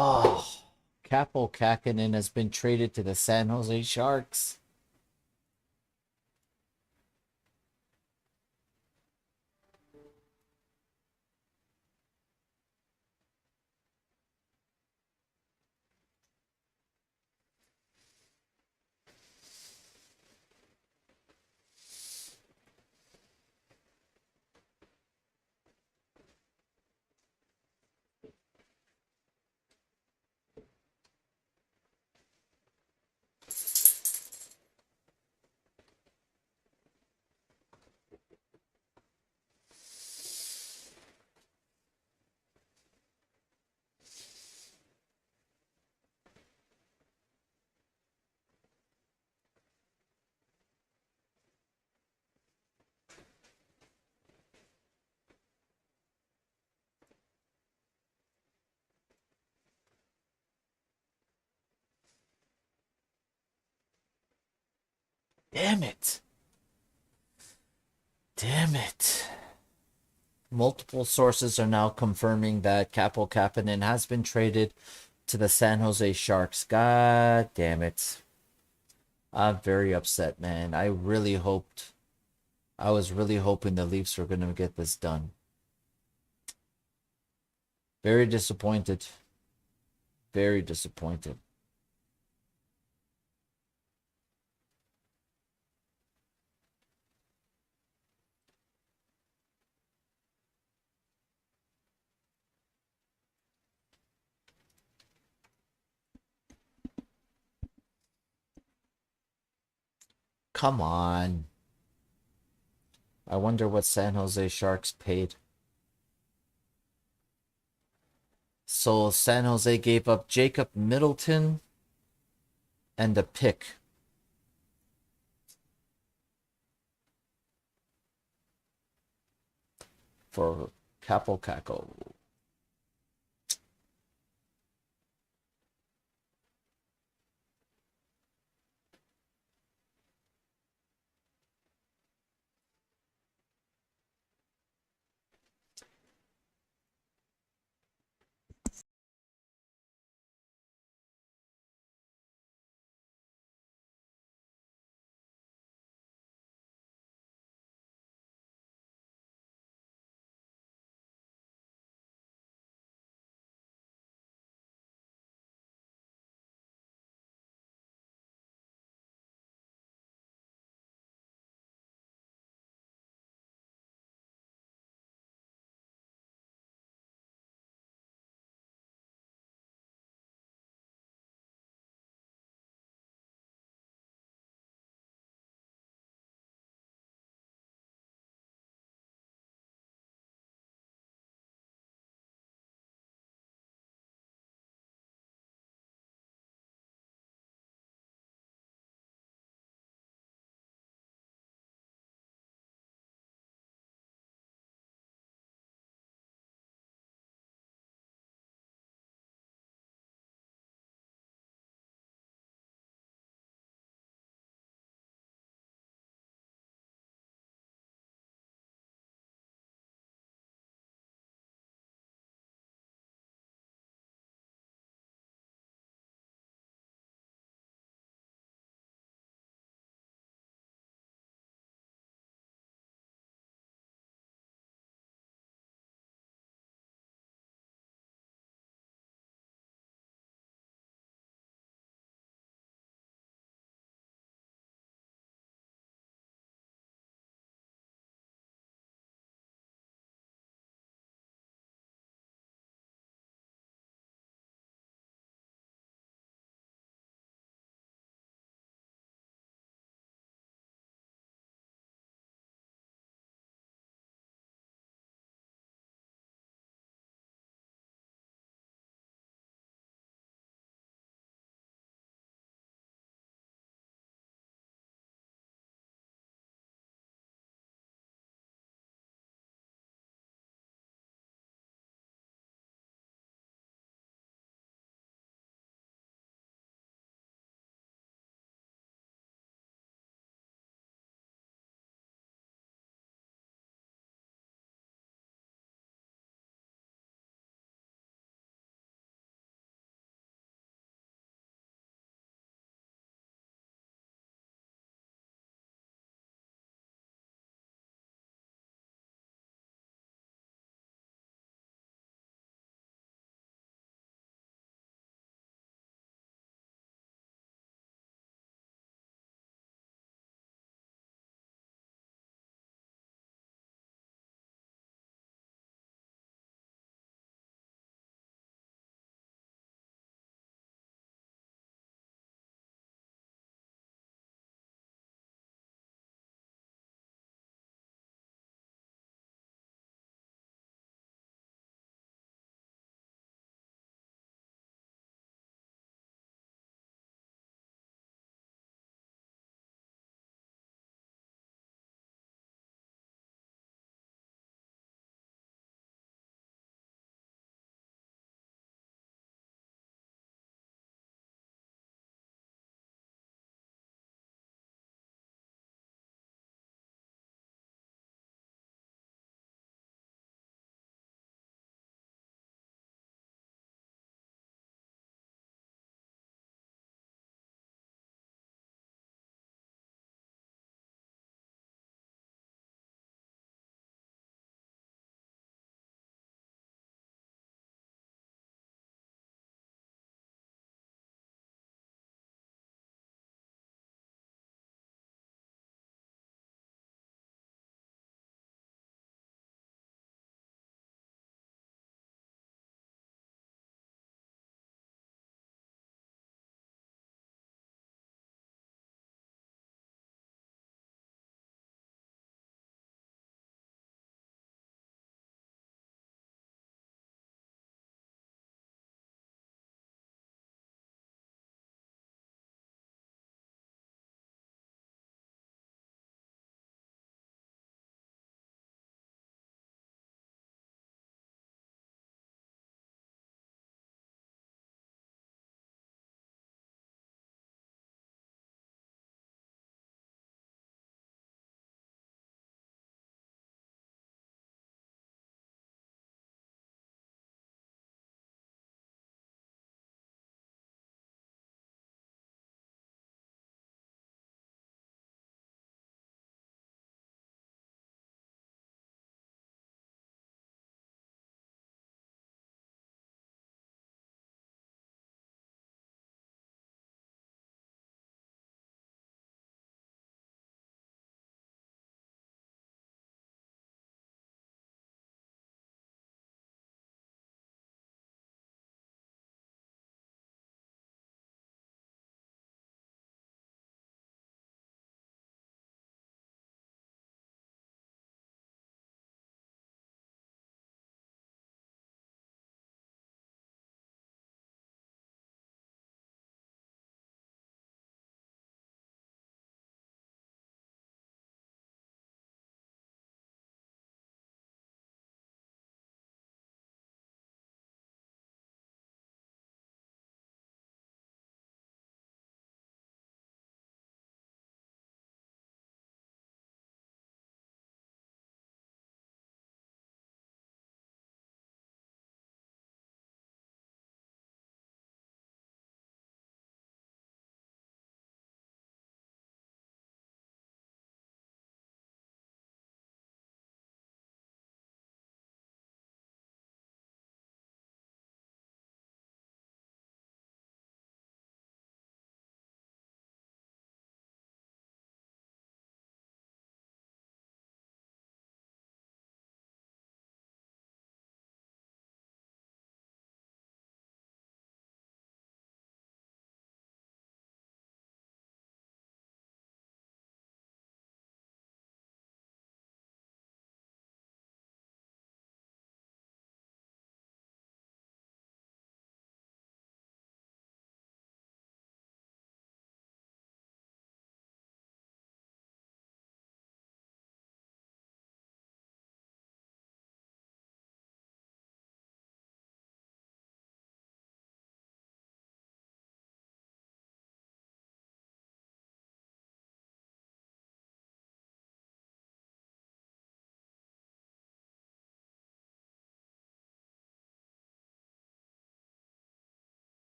S1: Oh, Capo Kakinen has been traded to the San Jose Sharks. Damn it. Damn it. Multiple sources are now confirming that Capo Kapanen has been traded to the San Jose Sharks. God damn it. I'm very upset, man. I was really hoping the Leafs were going to get this done. Very disappointed. Very disappointed. Come on. I wonder what San Jose Sharks paid. So San Jose gave up Jacob Middleton and a pick. For Capo Caco.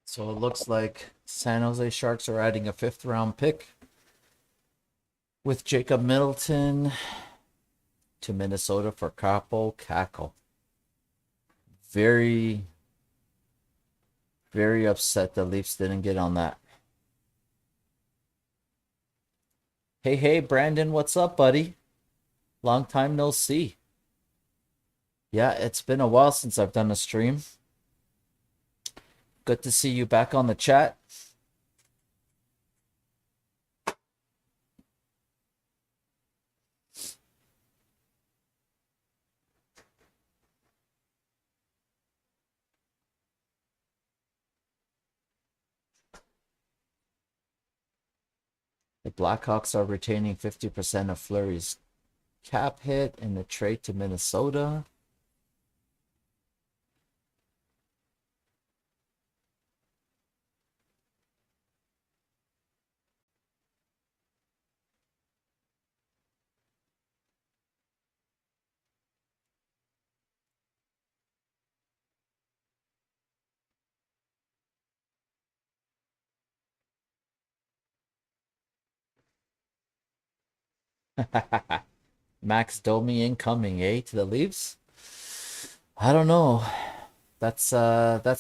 S1: So it looks like San Jose Sharks are adding a 5th-round pick with Jacob Middleton to Minnesota for Capo Cackle. Very, very upset the Leafs didn't get on that. Hey, Brandon, what's up, buddy? Long time no see. Yeah, it's been a while since I've done a stream. Good to see you back on the chat. The Blackhawks are retaining 50% of Fleury's cap hit in the trade to Minnesota. Max Domi incoming, eh? To the Leafs? I don't know. That's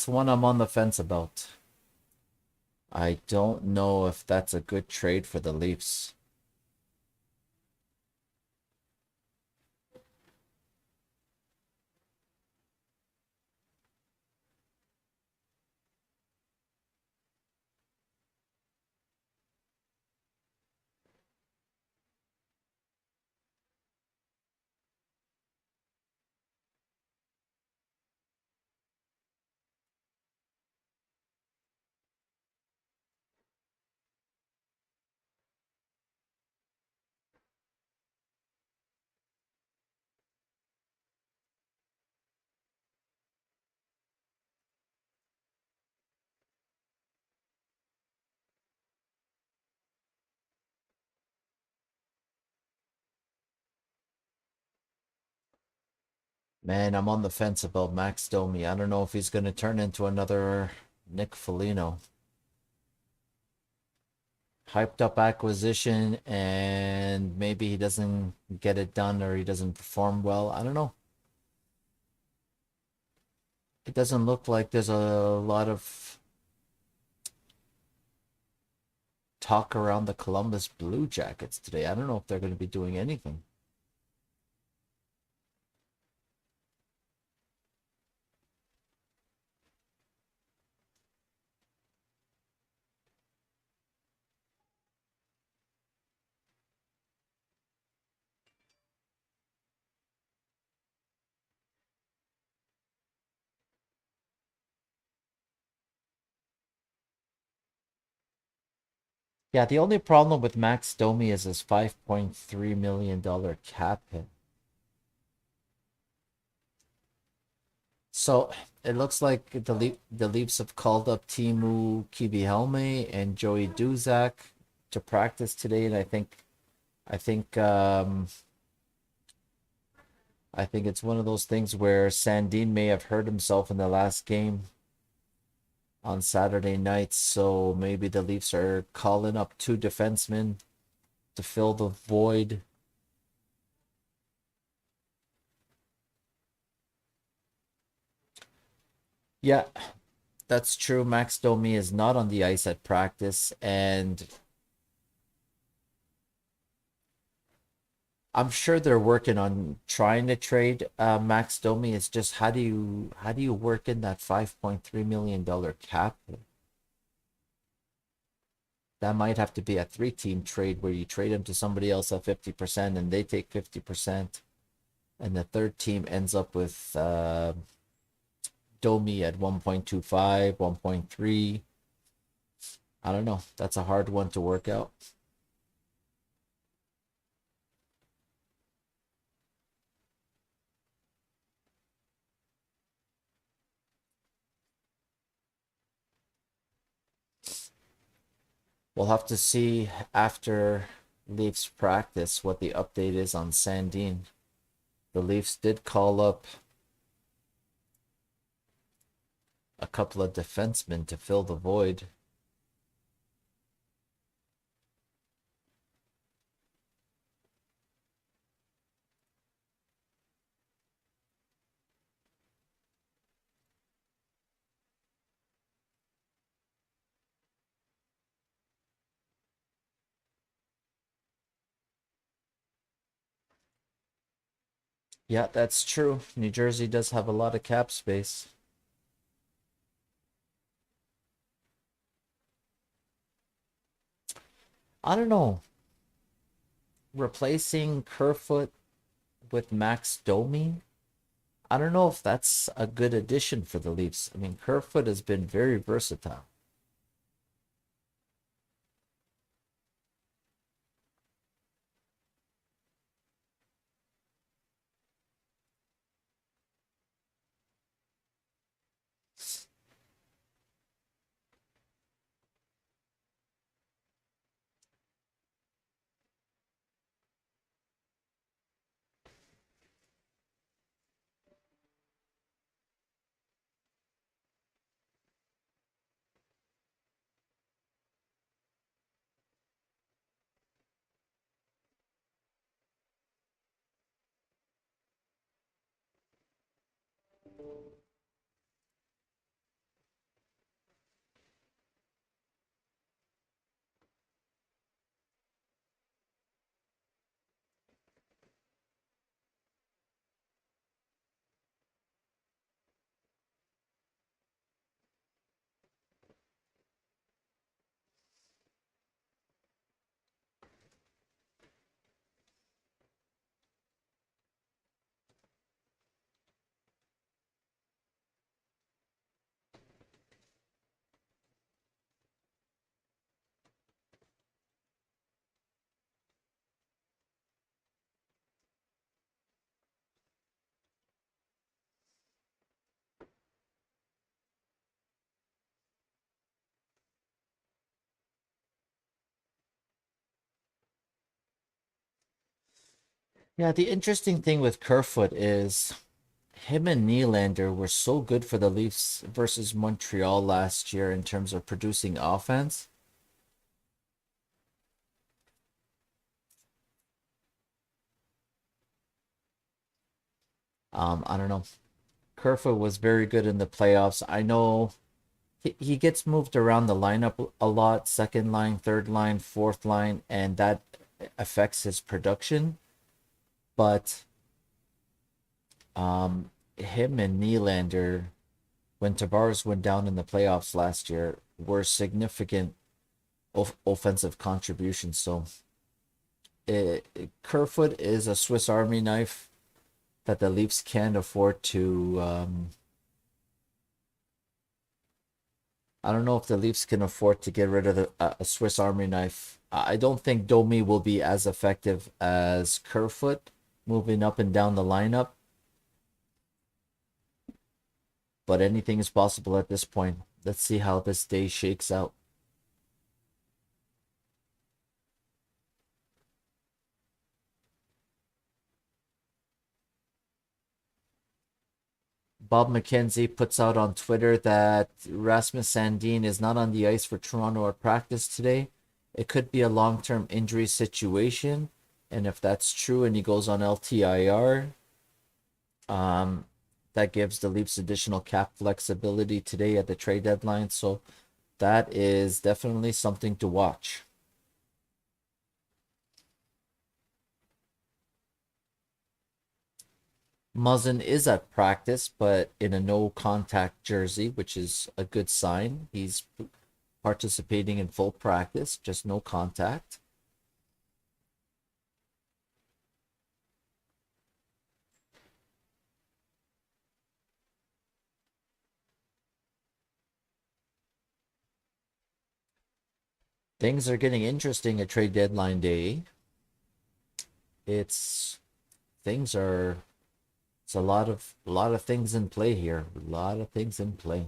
S1: one I'm on the fence about. I don't know if that's a good trade for the Leafs. Man, I'm on the fence about Max Domi. I don't know if he's going to turn into another Nick Foligno. Hyped up acquisition, and maybe he doesn't get it done or he doesn't perform well. I don't know. It doesn't look like there's a lot of talk around the Columbus Blue Jackets today. I don't know if they're going to be doing anything. Yeah, the only problem with Max Domi is his $5.3 million cap hit. So it looks like the Leafs have called up Timu Kivihelme and Joey Duzak to practice today, and I think I think it's one of those things where Sandin may have hurt himself in the last game on Saturday night, so maybe the Leafs are calling up 2 defensemen to fill the void. Yeah, that's true. Max Domi is not on the ice at practice, and I'm sure they're working on trying to trade Max Domi. It's just how do you work in that $5.3 million cap? That might have to be a 3-team trade where you trade him to somebody else at 50% and they take 50%, and the third team ends up with Domi at 1.25, 1.3. I don't know. That's a hard one to work out. We'll have to see after Leafs practice what the update is on Sandin. The Leafs did call up a couple of defensemen to fill the void. Yeah, that's true. New Jersey does have a lot of cap space. I don't know. Replacing Kerfoot with Max Domi, I don't know if that's a good addition for the Leafs. I mean, Kerfoot has been very versatile. Yeah, the interesting thing with Kerfoot is him and Nylander were so good for the Leafs versus Montreal last year in terms of producing offense. I don't know. Kerfoot was very good in the playoffs. I know he gets moved around the lineup a lot, second line, third line, fourth line, and that affects his production. But him and Nylander, when Tavares went down in the playoffs last year, were significant offensive contributions. So Kerfoot is a Swiss Army knife that the Leafs can't afford to. I don't know if the Leafs can afford to get rid of a Swiss Army knife. I don't think Domi will be as effective as Kerfoot moving up and down the lineup, but anything is possible at this point. Let's see how this day shakes out. Bob McKenzie puts out on Twitter that Rasmus Sandin is not on the ice for Toronto at practice today. It could be a long-term injury situation, and if that's true and he goes on LTIR, um, that gives the Leafs additional cap flexibility today at the trade deadline. So that is definitely something to watch. Muzzin is at practice, but in a no contact jersey, which is a good sign. He's participating in full practice, just no contact. Things are getting interesting at trade deadline day. It's things are it's a lot of things in play here. A lot of things in play.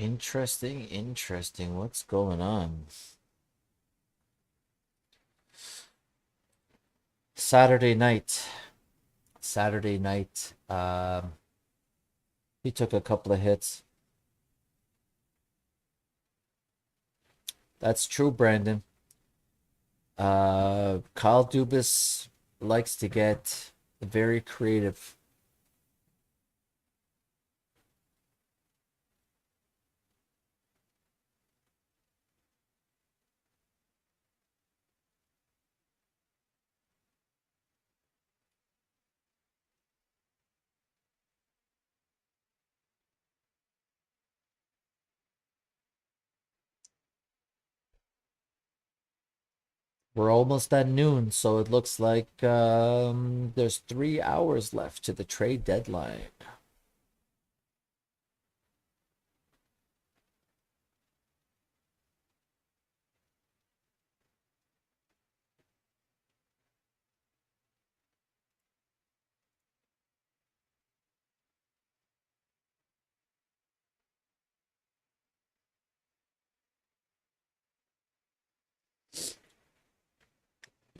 S1: Interesting, interesting. What's going on? Saturday night. Saturday night. He took a couple of hits. That's true, Brandon. Kyle Dubas likes to get very creative. We're almost at noon, so it looks like there's 3 hours left to the trade deadline.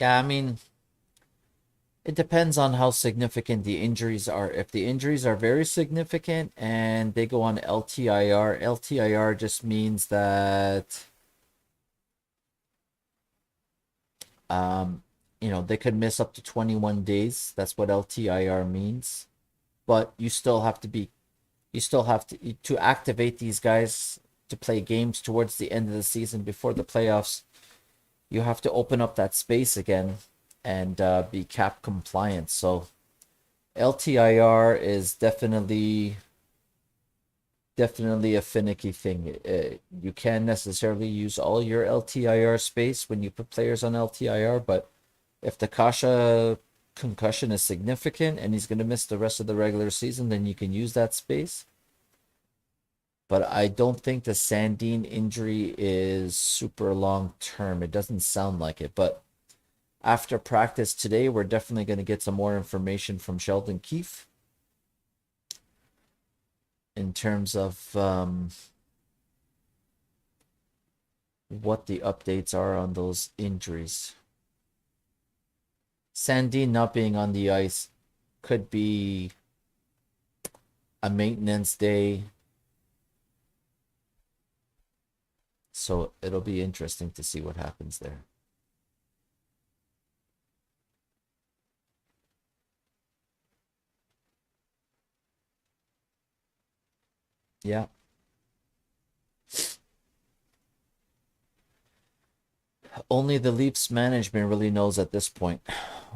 S1: Yeah, I mean, it depends on how significant the injuries are. If the injuries are very significant and they go on LTIR, LTIR just means that um, they could miss up to 21 days. That's what LTIR means. But you still have to activate these guys to play games towards the end of the season before the playoffs. You have to open up that space again and be cap compliant. So LTIR is definitely a finicky thing. You can't necessarily use all your LTIR space when you put players on LTIR, but if the Kasha concussion is significant and he's going to miss the rest of the regular season, then you can use that space. But I don't think the Sandine injury is super long term. It doesn't sound like it. But after practice today, we're definitely going to get some more information from Sheldon Keefe in terms of what the updates are on those injuries. Sandine not being on the ice could be a maintenance day. So it'll be interesting to see what happens there. Yeah. Only the Leafs management really knows at this point.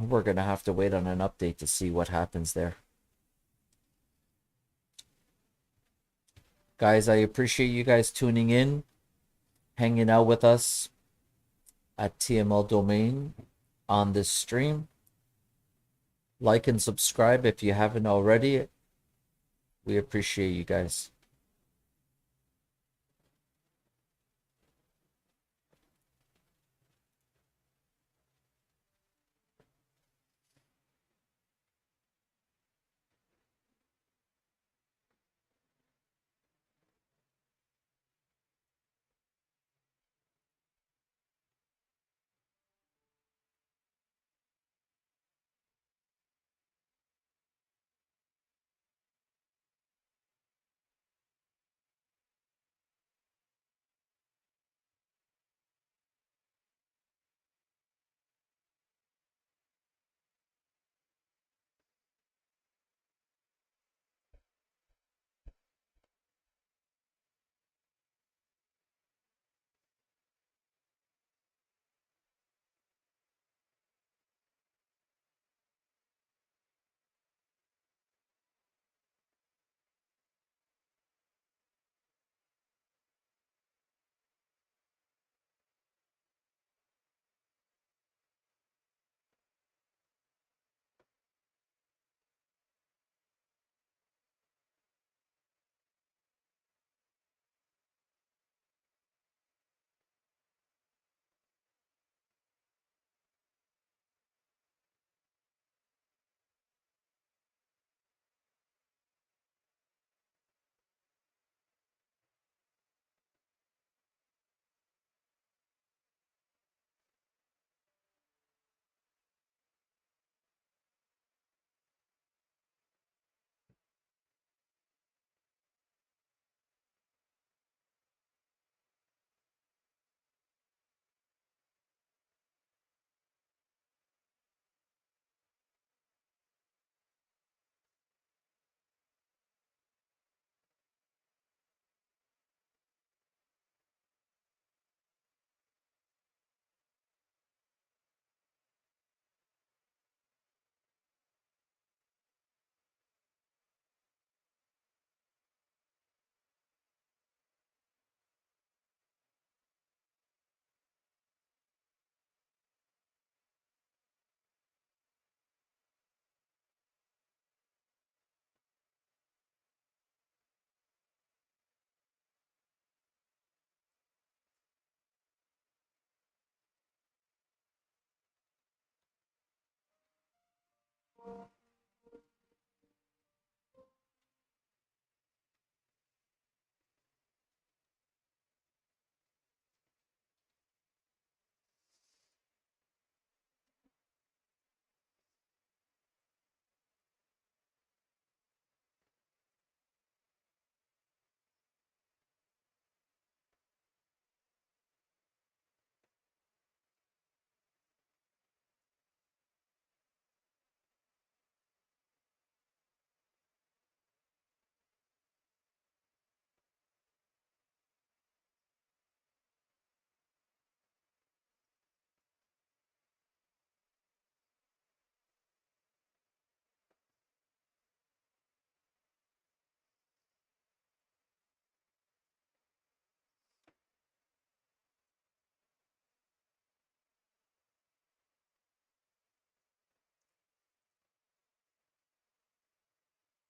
S1: We're going to have to wait on an update to see what happens there. Guys, I appreciate you guys tuning in, hanging out with us at TML Domain on this stream. Like and subscribe if you haven't already. We appreciate you guys.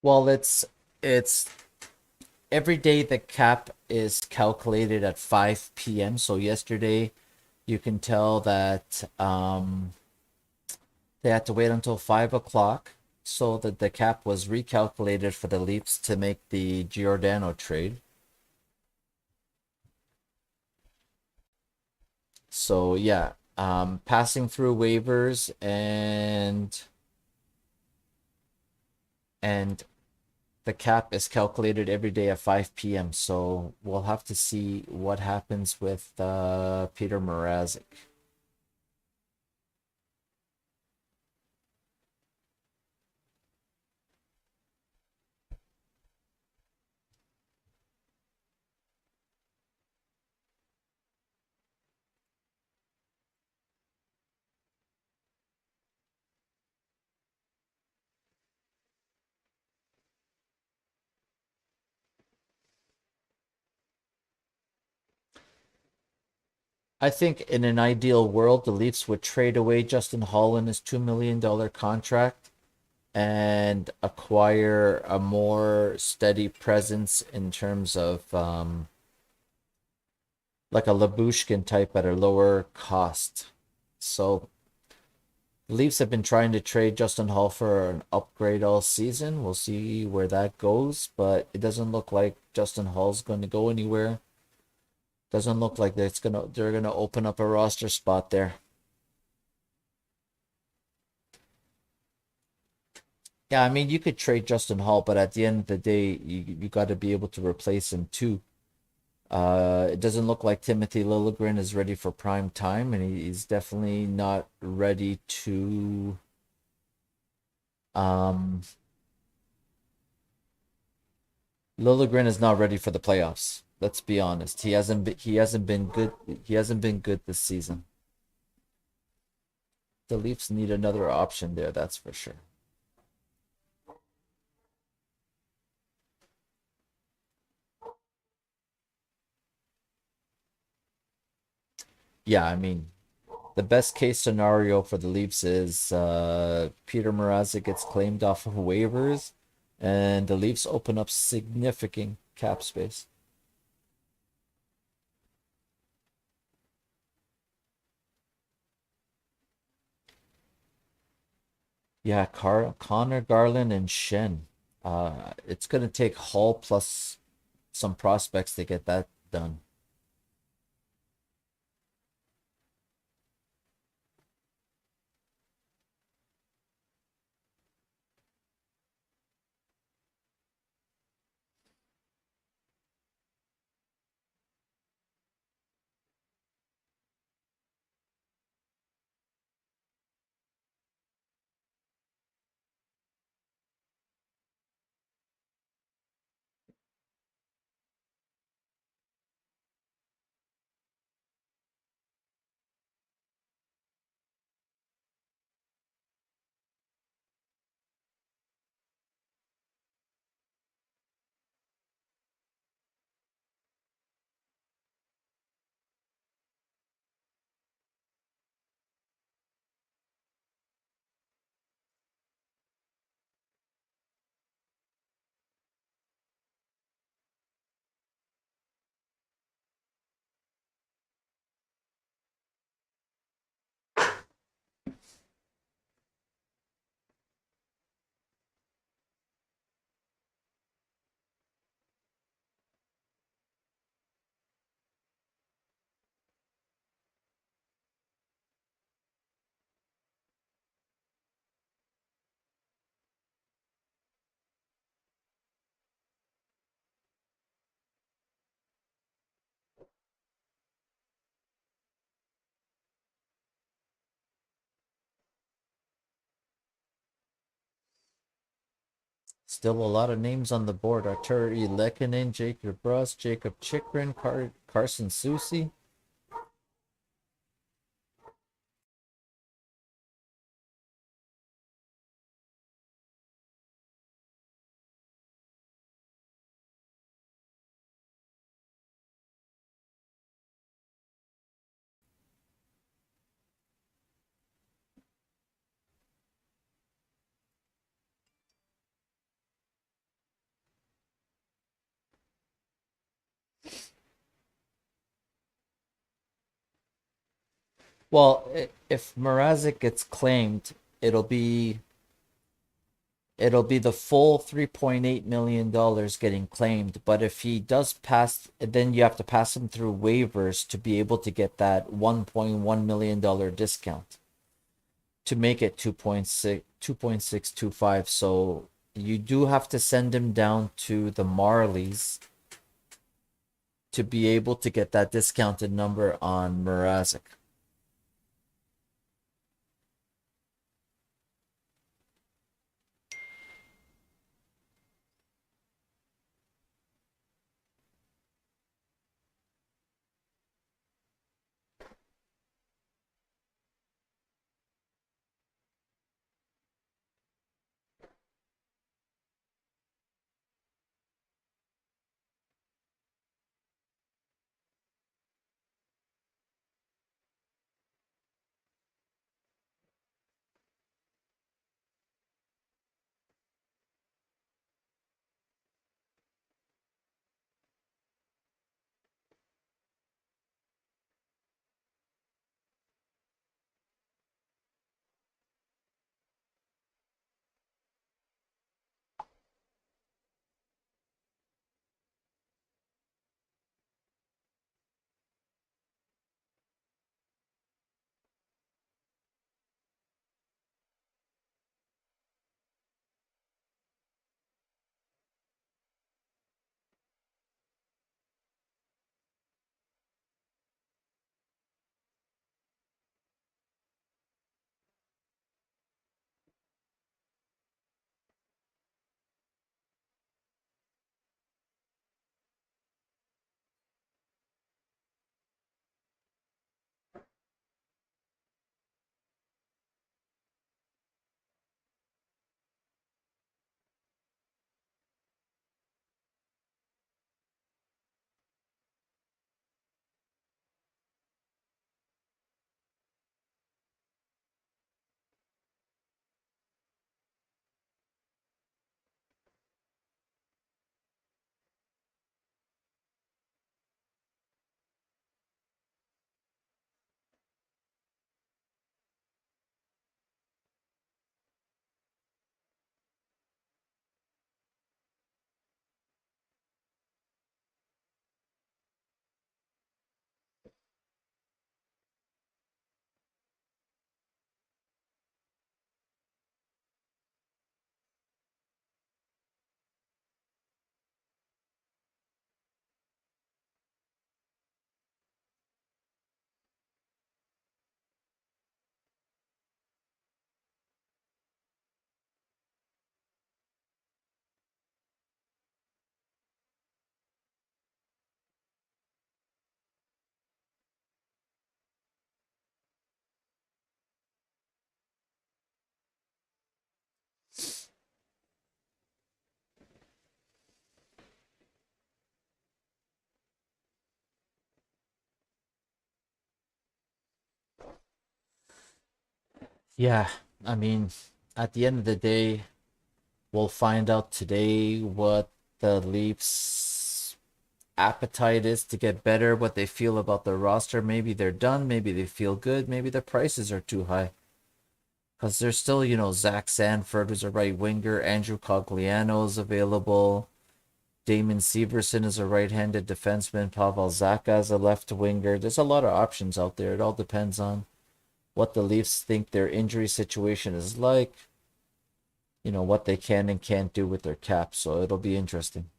S1: Well, it's every day the cap is calculated at 5 p.m. So yesterday you can tell that they had to wait until 5 o'clock so that the cap was recalculated for the Leafs to make the Giordano trade. So yeah, passing through waivers and the cap is calculated every day at 5 p.m. So we'll have to see what happens with Peter Mrazek. I think in an ideal world, the Leafs would trade away Justin Hall in his $2 million contract and acquire a more steady presence in terms of like a Labushkin type at a lower cost. So the Leafs have been trying to trade Justin Hall for an upgrade all season. We'll see where that goes, but it doesn't look like Justin Hall's going to go anywhere. Doesn't look like they're gonna open up a roster spot there. Yeah, I mean you could trade Justin Hall, but at the end of the day, you got to be able to replace him too. It doesn't look like Timothy Liljegren is ready for prime time, and he's definitely not ready to. Um, Liljegren is not ready for the playoffs. Let's be honest. He hasn't been good. He hasn't been good this season. The Leafs need another option there, that's for sure. Yeah, I mean, the best case scenario for the Leafs is Peter Mrazek gets claimed off of waivers, and the Leafs open up significant cap space. Yeah, Connor Garland and Shen. It's gonna take Hall plus some prospects to get that done. Still a lot of names on the board. Arturi Lekkonen, Jacob Bruss, Jacob Chikrin, Carson Soucy. Well, if Mrazek gets claimed, it'll be it'll be the full $3.8 million getting claimed. But if he does pass, then you have to pass him through waivers to be able to get that $1.1 million discount to make it 2.625. So you do have to send him down to the Marlies to be able to get that discounted number on Mrazek. Yeah, I mean, at the end of the day, we'll find out today what the Leafs' appetite is to get better, what they feel about the roster. Maybe they're done, maybe they feel good, maybe the prices are too high. Because there's still, Zach Sanford is a right winger, Andrew Cogliano is available, Damon Severson is a right-handed defenseman, Pavel Zacha is a left winger. There's a lot of options out there. It all depends on what the Leafs think their injury situation is like, what they can and can't do with their cap. So it'll be interesting.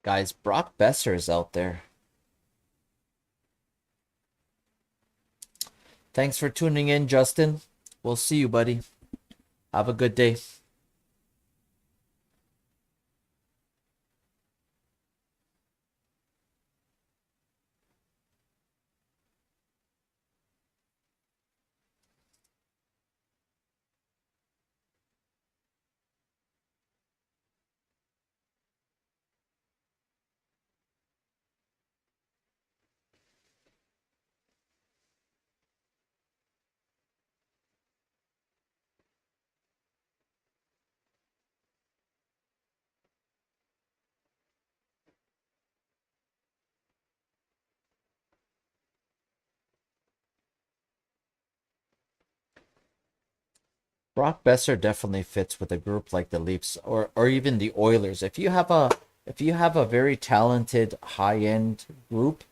S1: Guys, Brock Besser is out there. Thanks for tuning in, Justin. We'll see you, buddy. Have a good day. Brock Besser definitely fits with a group like the Leafs or even the Oilers. If you have a very talented high-end group,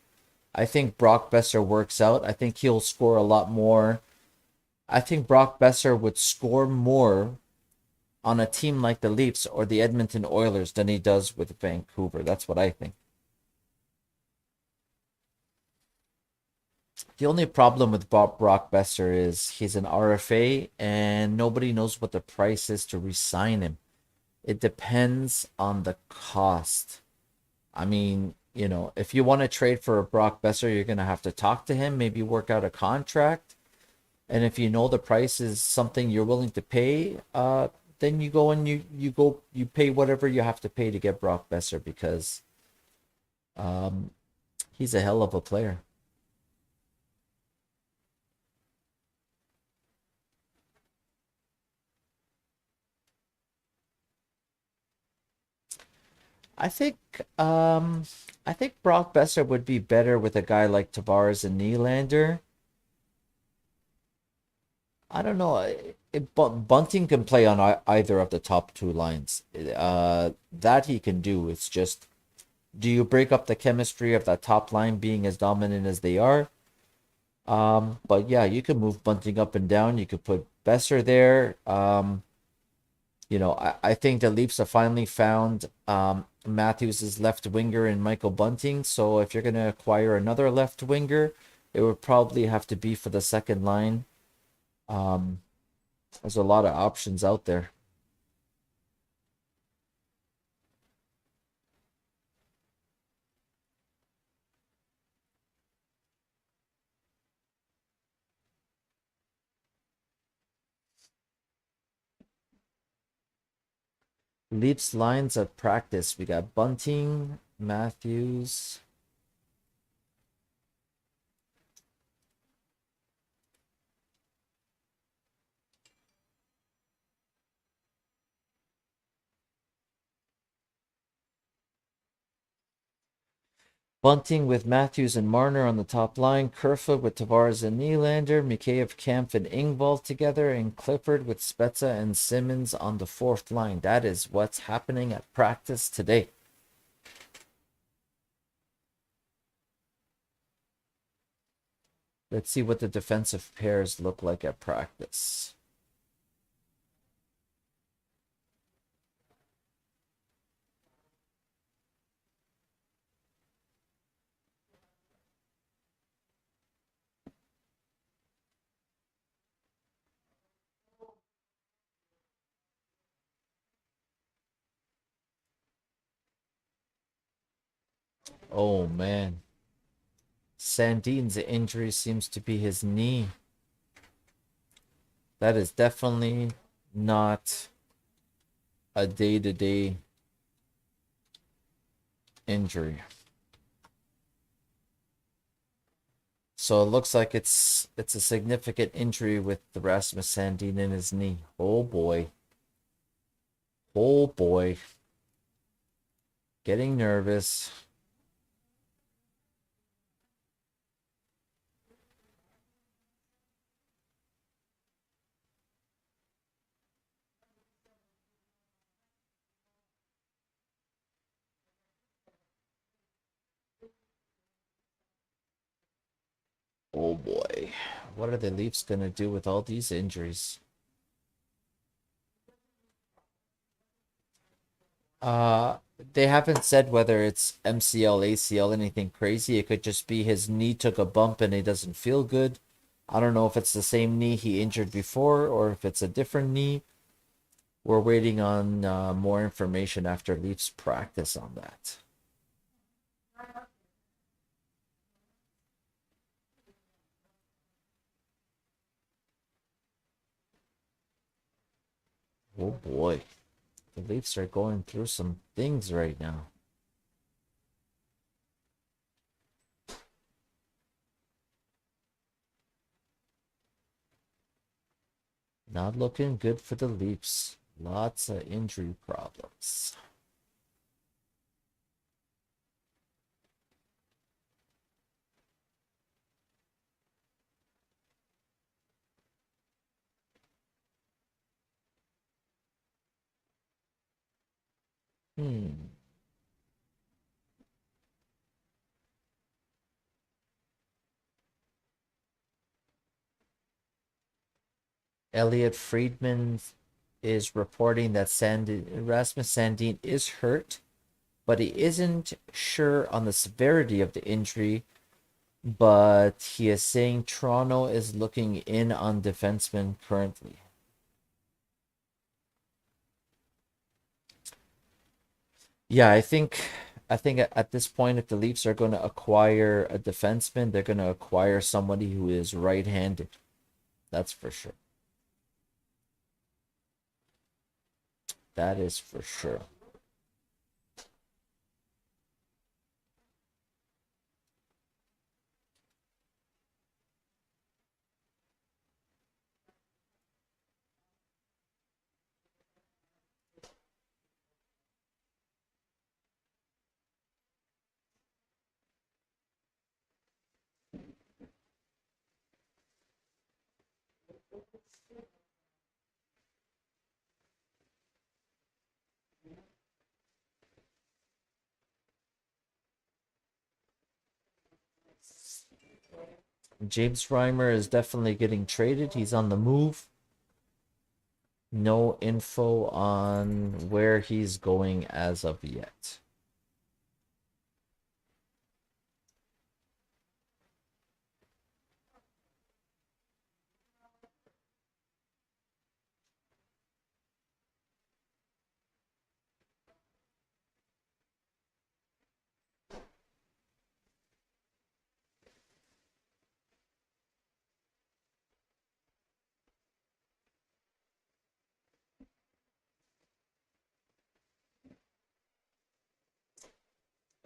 S1: I think Brock Besser works out. I think he'll score a lot more. I think Brock Besser would score more on a team like the Leafs or the Edmonton Oilers than he does with Vancouver. That's what I think. The only problem with Brock Besser is he's an RFA and nobody knows what the price is to re-sign him. It depends on the cost. I mean, if you want to trade for Brock Besser, you're going to have to talk to him, maybe work out a contract. And if you know the price is something you're willing to pay, then you go and you pay whatever you have to pay to get Brock Besser because um, he's a hell of a player. I think um I think Brock Besser would be better with a guy like Tavares and Nylander. I don't know. Bunting can play on either of the top two lines. That he can do. It's just, do you break up the chemistry of that top line being as dominant as they are? But yeah, you can move Bunting up and down. You could put Besser there. I think the Leafs have finally found Matthews' left winger in Michael Bunting. So if you're going to acquire another left winger, it would probably have to be for the second line. Um, there's a lot of options out there. Leafs lines of practice. We got Bunting, Matthews. Bunting with Matthews and Marner on the top line. Kerfoot with Tavares and Nylander. Mikheyev, Kempf, and Ingvall together. And Clifford with Spezza and Simmons on the fourth line. That is what's happening at practice today. Let's see what the defensive pairs look like at practice. Oh, man. Sandin's injury seems to be his knee. That is definitely not a day-to-day injury. So it looks like it's a significant injury with the Rasmus Sandin in his knee. Oh boy. Oh boy. Getting nervous. Oh boy. What are the Leafs gonna do with all these injuries? They haven't said whether it's MCL, ACL, anything crazy. It could just be his knee took a bump and he doesn't feel good. I don't know if it's the same knee he injured before or if it's a different knee. We're waiting on more information after Leafs practice on that. Oh boy. The Leafs are going through some things right now. Not looking good for the Leafs. Lots of injury problems. Hmm. Elliot Friedman is reporting that Rasmus Sandin is hurt, but he isn't sure on the severity of the injury. But he is saying Toronto is looking in on defensemen currently. Yeah, I think at this point, if the Leafs are going to acquire a defenseman, they're going to acquire somebody who is right-handed. That's for sure. That is for sure. James Reimer is definitely getting traded. He's on the move. No info on where he's going as of yet.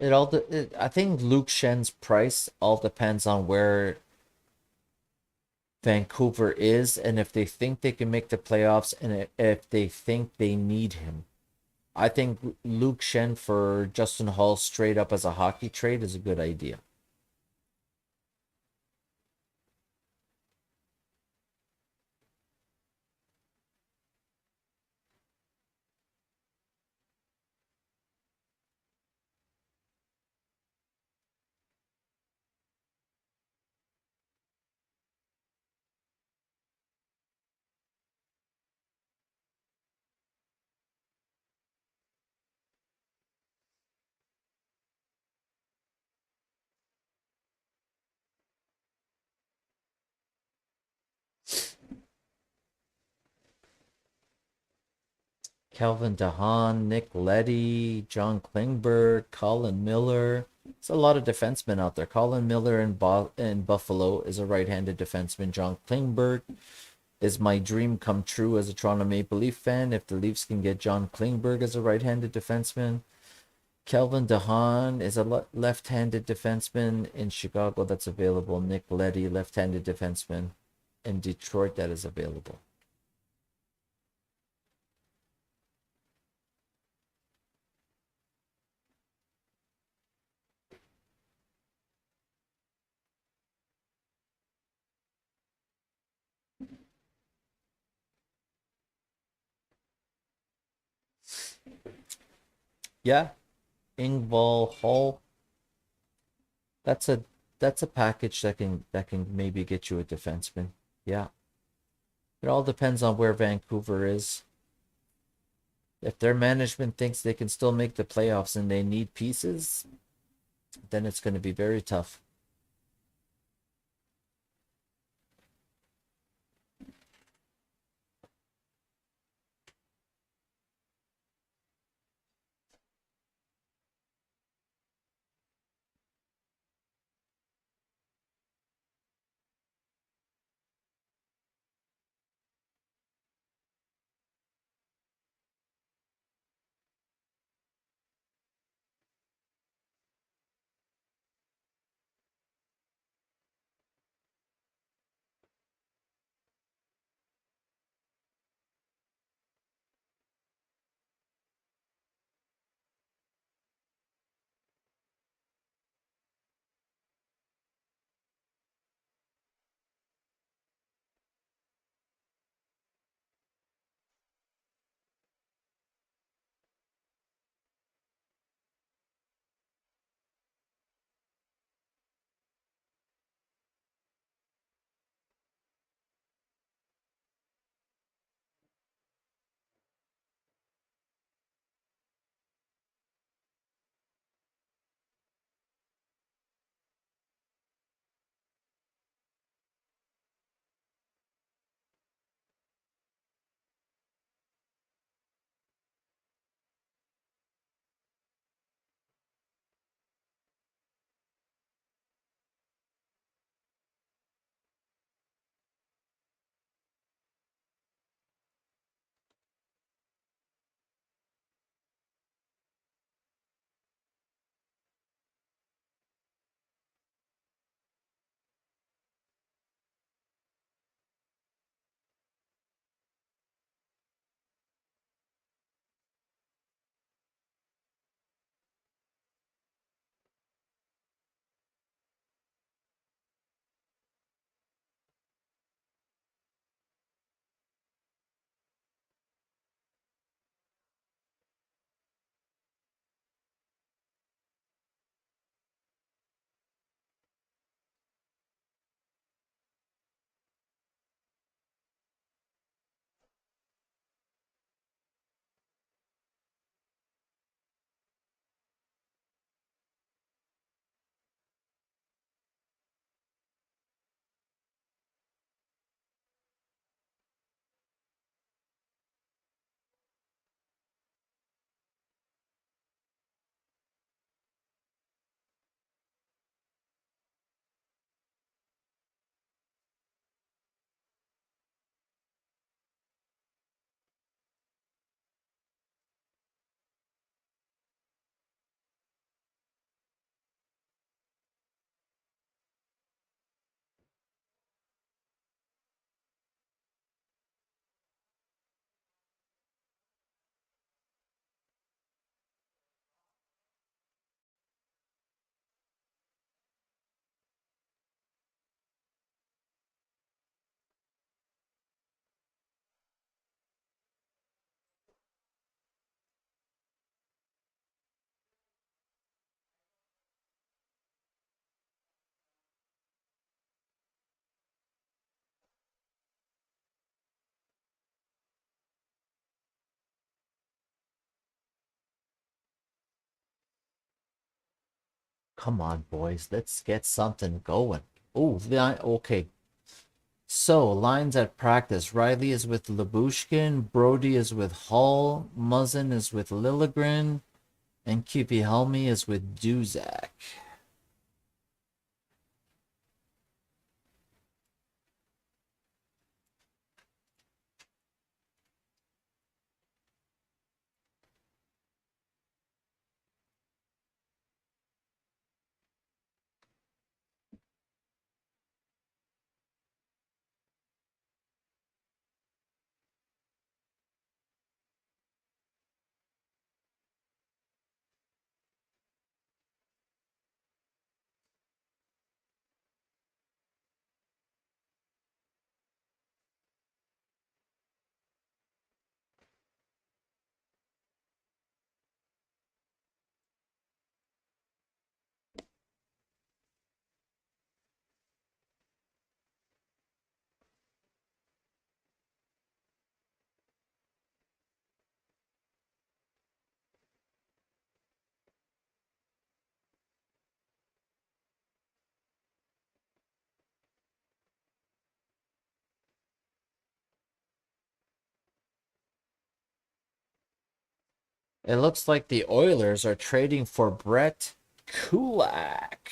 S1: I think Luke Schen's price all depends on where Vancouver is and if they think they can make the playoffs and if they think they need him. I think Luke Shen for Justin Hall straight up as a hockey trade is a good idea. Kelvin DeHaan, Nick Leddy, John Klingberg, Colin Miller. It's a lot of defensemen out there. Colin Miller in Buffalo is a right-handed defenseman. John Klingberg is my dream come true as a Toronto Maple Leaf fan. If the Leafs can get John Klingberg as a right-handed defenseman, Kelvin DeHaan is a left-handed defenseman in Chicago that's available. Nick Leddy, left-handed defenseman in Detroit that is available. Yeah, Ingval Hall. That's a package that can maybe get you a defenseman. Yeah. It all depends on where Vancouver is. If their management thinks they can still make the playoffs and they need pieces, then it's going to be very tough. Come on, boys. Let's get something going. Oh, okay. So, lines at practice. Riley is with Labushkin. Brody is with Hall. Muzzin is with Lilligren. And QP Helmy is with Duzak. It looks like the Oilers are trading for Brett Kulak.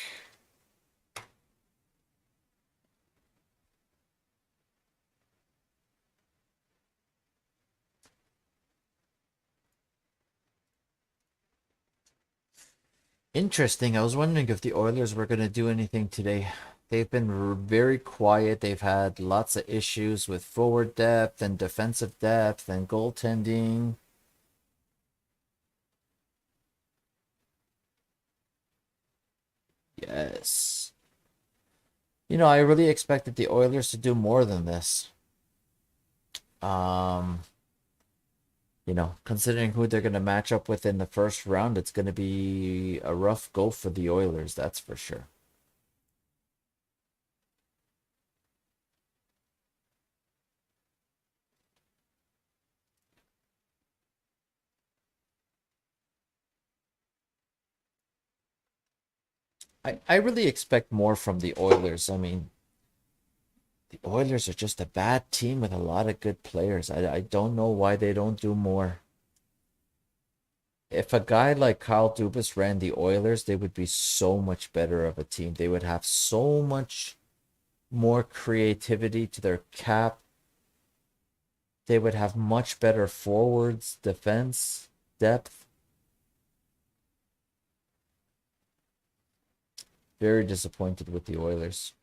S1: Interesting. I was wondering if the Oilers were going to do anything today. They've been very quiet. They've had lots of issues with forward depth and defensive depth and goaltending. Yes. I really expected the Oilers to do more than this. Um, considering who they're going to match up with in the first round, it's going to be a rough go for the Oilers, that's for sure. I really expect more from the Oilers. I mean, the Oilers are just a bad team with a lot of good players. I don't know why they don't do more. If a guy like Kyle Dubas ran the Oilers, they would be so much better of a team. They would have so much more creativity to their cap. They would have much better forwards, defense, depth. Very disappointed with the Oilers.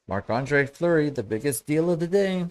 S1: Marc-Andre Fleury, the biggest deal of the day.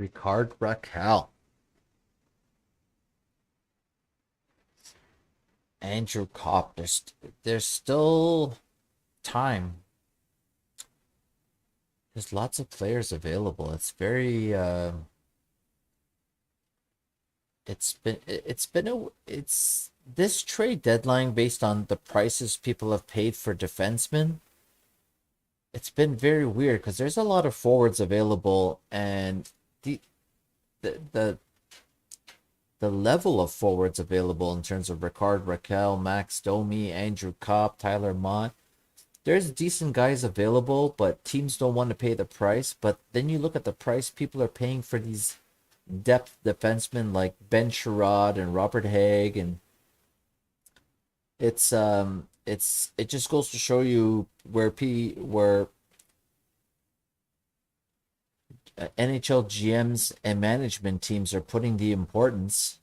S1: Ricard Raquel. Andrew Kopp. There's still time. There's lots of players available. It's this trade deadline based on the prices people have paid for defensemen. It's been very weird because there's a lot of forwards available, and the the the the level of forwards available in terms of Ricard Raquel, Max Domi, Andrew Kopp, Tyler Mott. There's decent guys available, but teams don't want to pay the price. But then you look at the price people are paying for these depth defensemen like Ben Sherrod and Robert Haig, and it just goes to show you where NHL GMs and management teams are putting the importance.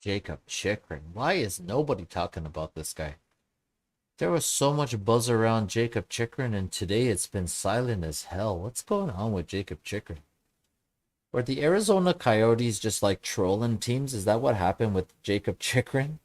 S1: Jacob Chikrin. Why is nobody talking about this guy? There was so much buzz around Jacob Chikrin, and today it's been silent as hell. What's going on with Jacob Chikrin? Were the Arizona Coyotes just like trolling teams? Is that what happened with Jacob Chikrin?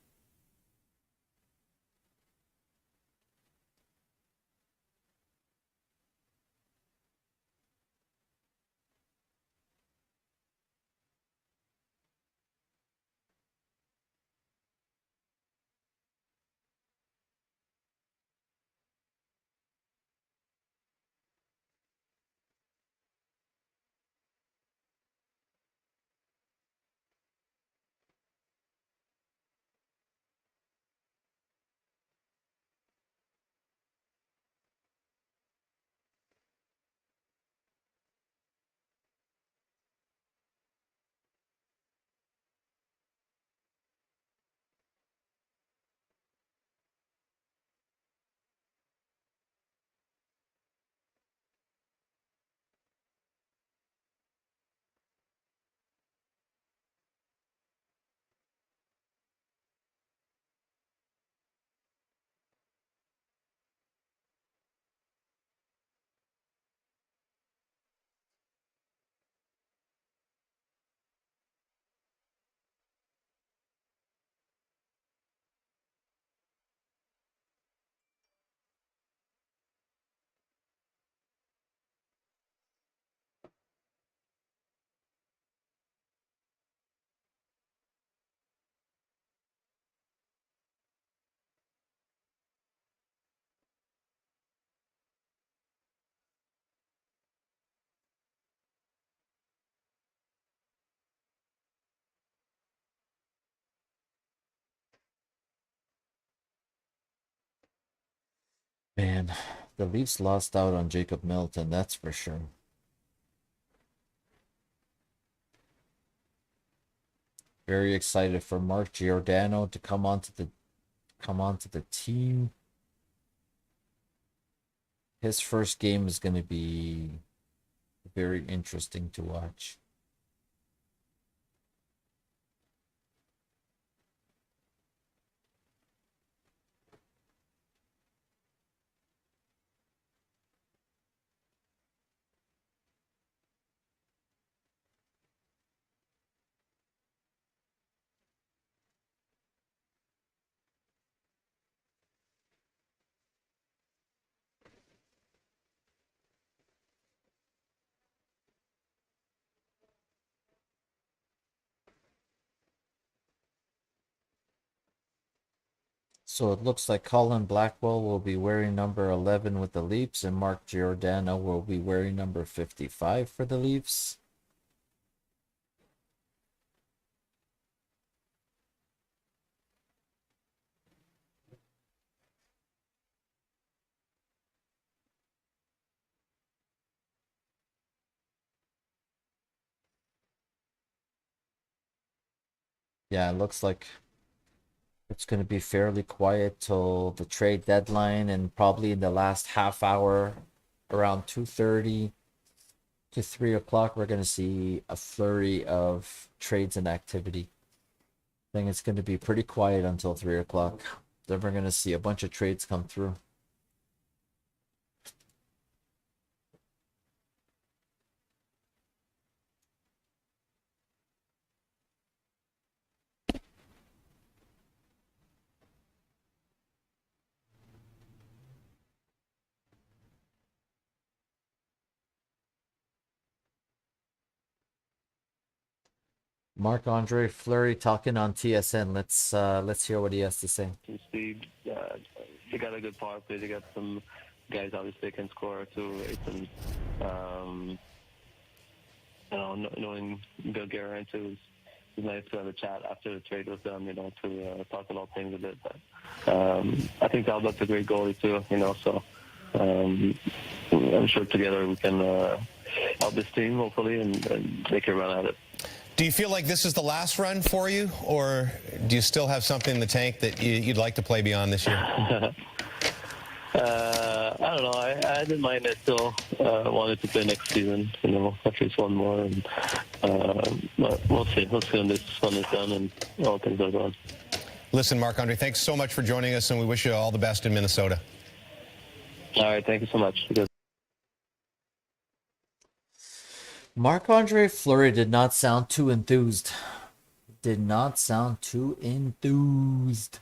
S1: Man, the Leafs lost out on Jacob Milton, that's for sure. Very excited for Mark Giordano to come onto the team. His first game is going to be very interesting to watch. So it looks like Colin Blackwell will be wearing number 11 with the Leafs, and Mark Giordano will be wearing number 55 for the Leafs. Yeah, it looks like it's going to be fairly quiet till the trade deadline, and probably in the last half hour, around 2:30 to 3 o'clock, we're going to see a flurry of trades and activity. I think it's going to be pretty quiet until 3 o'clock. Then we're going to see a bunch of trades come through. Marc-Andre Fleury talking on TSN. Let's hear what he has to say.
S2: Some speed. They got a good power play. They got some guys obviously can score too. Right? And knowing Bill Guerin too, it's nice to have a chat after the trade with them. To talk about things a bit. But I think Talbot's a great goalie too. So I'm sure together we can help this team hopefully and make a run at it.
S3: Do you feel like this is the last run for you, or do you still have something in the tank that you'd like to play beyond this year?
S2: I don't know. I didn't mind. I still wanted to play next season, at least one more. And but we'll see. We'll see when this one is done and all things are gone.
S3: Listen, Marc-Andre, thanks so much for joining us, and we wish you all the best in Minnesota.
S2: All right. Thank you so much.
S1: Marc-Andre Fleury did not sound too enthused. Did not sound too enthused.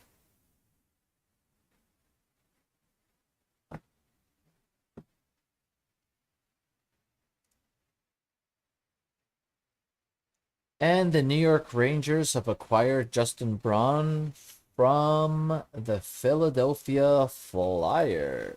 S1: And the New York Rangers have acquired Justin Braun from the Philadelphia Flyers.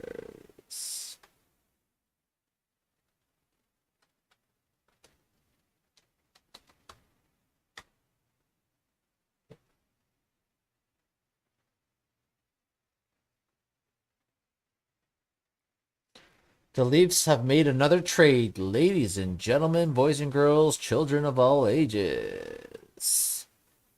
S1: The Leafs have made another trade, ladies and gentlemen, boys and girls, children of all ages.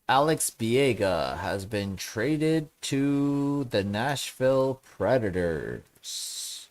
S1: Alex Biega has been traded to the Nashville Predators.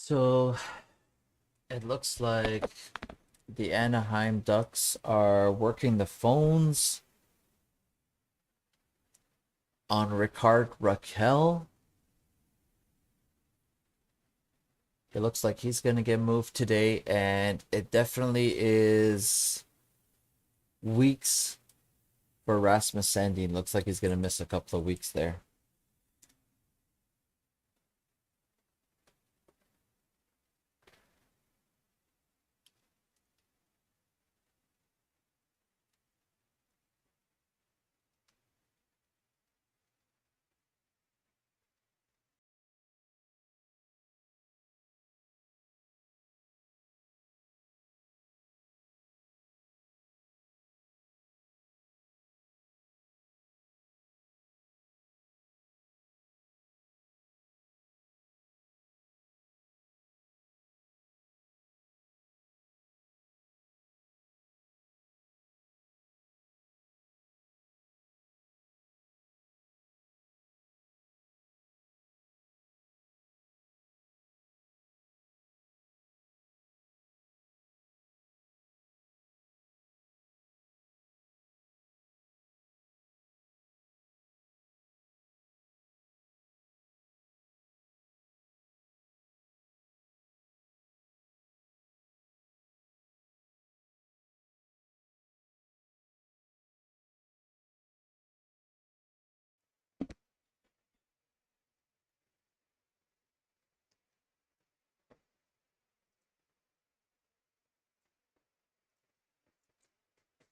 S1: So it looks like the Anaheim Ducks are working the phones on Ricard Raquel. It looks like he's going to get moved today, and it definitely is weeks for Rasmus Sandin. Looks like he's going to miss a couple of weeks there.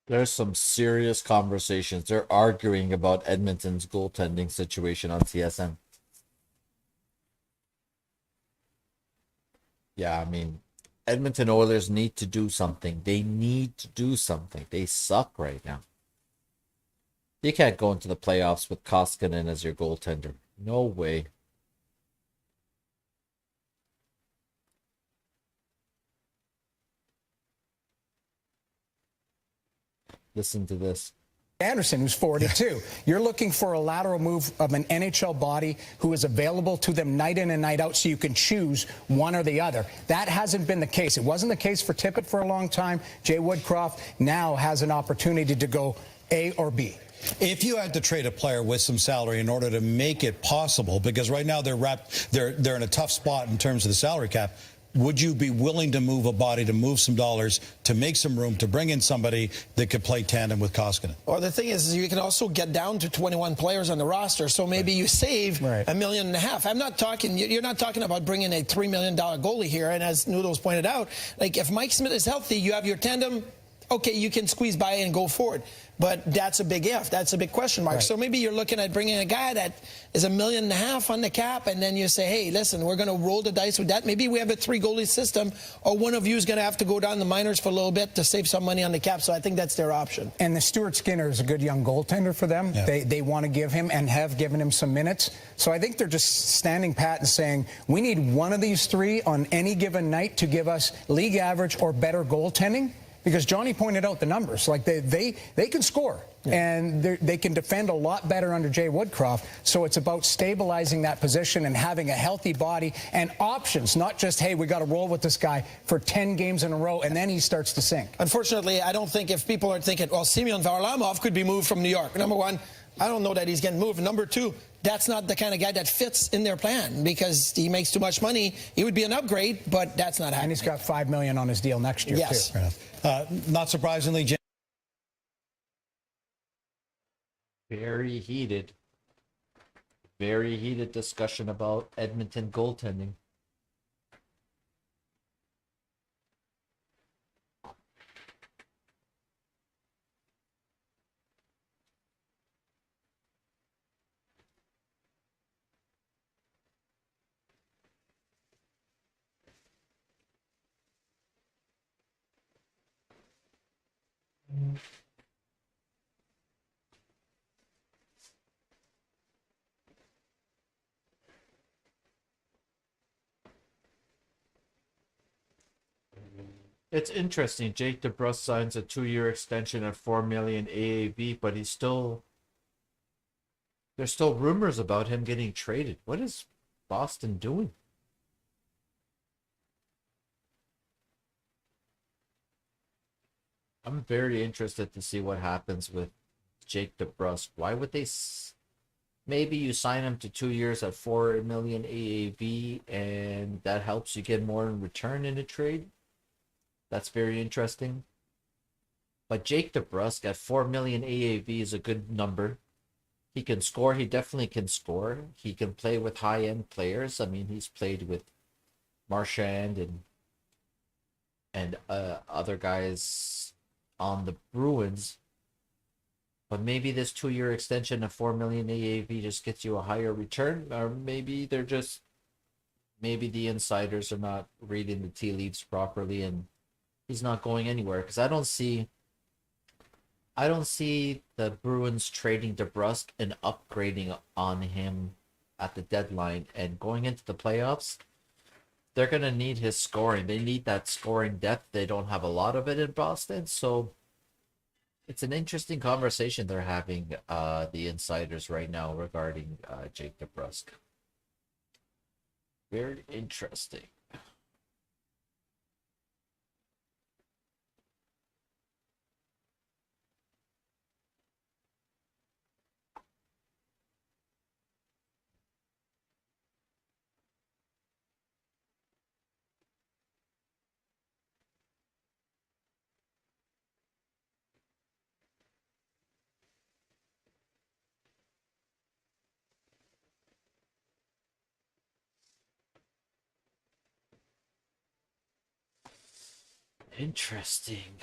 S1: There's some serious conversations. They're arguing about Edmonton's goaltending situation on CSN. Yeah, I mean, Edmonton Oilers need to do something. They need to do something. They suck right now. You can't go into the playoffs with Koskinen as your goaltender. No way. Listen to this.
S4: Anderson, who's 42. You're looking for a lateral move of an NHL body who is available to them night in and night out, so you can choose one or the other. That hasn't been the case. It wasn't the case for Tippett for a long time. Jay Woodcroft now has an opportunity to go A or B.
S5: If you had to trade a player with some salary in order to make it possible, because right now they're in a tough spot in terms of the salary cap, would you be willing to move a body, to move some dollars, to make some room, to bring in somebody that could play tandem with Koskinen?
S6: Or the thing is you can also get down to 21 players on the roster, so maybe you save $1.5 million. I'm not talking, you're not talking about bringing a $3 million goalie here, and as Noodles pointed out, like if Mike Smith is healthy, you have your tandem, okay, you can squeeze by and go forward. But that's a big if. That's a big question mark. Right. So maybe you're looking at bringing a guy that is $1.5 million on the cap, and then you say, hey, listen, we're going to roll the dice with that. Maybe we have a 3-goalie system, or one of you is going to have to go down the minors for a little bit to save some money on the cap. So I think that's their option.
S4: And the Stuart Skinner is a good young goaltender for them. Yeah. They want to give him and have given him some minutes. So I think they're just standing pat and saying, we need one of these three on any given night to give us league average or better goaltending. Because Johnny pointed out the numbers. Like, they can score, and they can defend a lot better under Jay Woodcroft. So it's about stabilizing that position and having a healthy body and options, not just, hey, we got to roll with this guy for 10 games in a row, and then he starts to sink.
S6: Unfortunately, I don't think if people are thinking, well, Semyon Varlamov could be moved from New York. Number one, I don't know that he's getting moved. Number two, that's not the kind of guy that fits in their plan because he makes too much money. He would be an upgrade, but that's not happening.
S4: And he's got $5 million on his deal next year,
S6: yes.
S4: too.
S5: Not surprisingly, Jim.
S1: Very heated discussion about Edmonton goaltending. It's interesting. Jake Debrusk signs a 2-year extension at $4 million AAV, but there's still rumors about him getting traded. What is Boston doing? I'm very interested to see what happens with Jake Debrusk. Why would they? Maybe you sign him to 2 years at 4 million AAV, and that helps you get more in return in a trade. That's very interesting. But Jake Debrusk at 4 million AAV is a good number. He can score. He definitely can score. He can play with high-end players. I mean, he's played with Marchand and other guys on the Bruins. But maybe this 2-year extension of 4 million AAV just gets you a higher return, or maybe maybe the insiders are not reading the tea leaves properly, and he's not going anywhere. Because I don't see the Bruins trading DeBrusk and upgrading on him at the deadline and going into the playoffs. They're gonna need his scoring. They need that scoring depth. They don't have a lot of it in Boston, so. It's an interesting conversation they're having, the insiders right now regarding Jake DeBrusk. Very interesting. Interesting.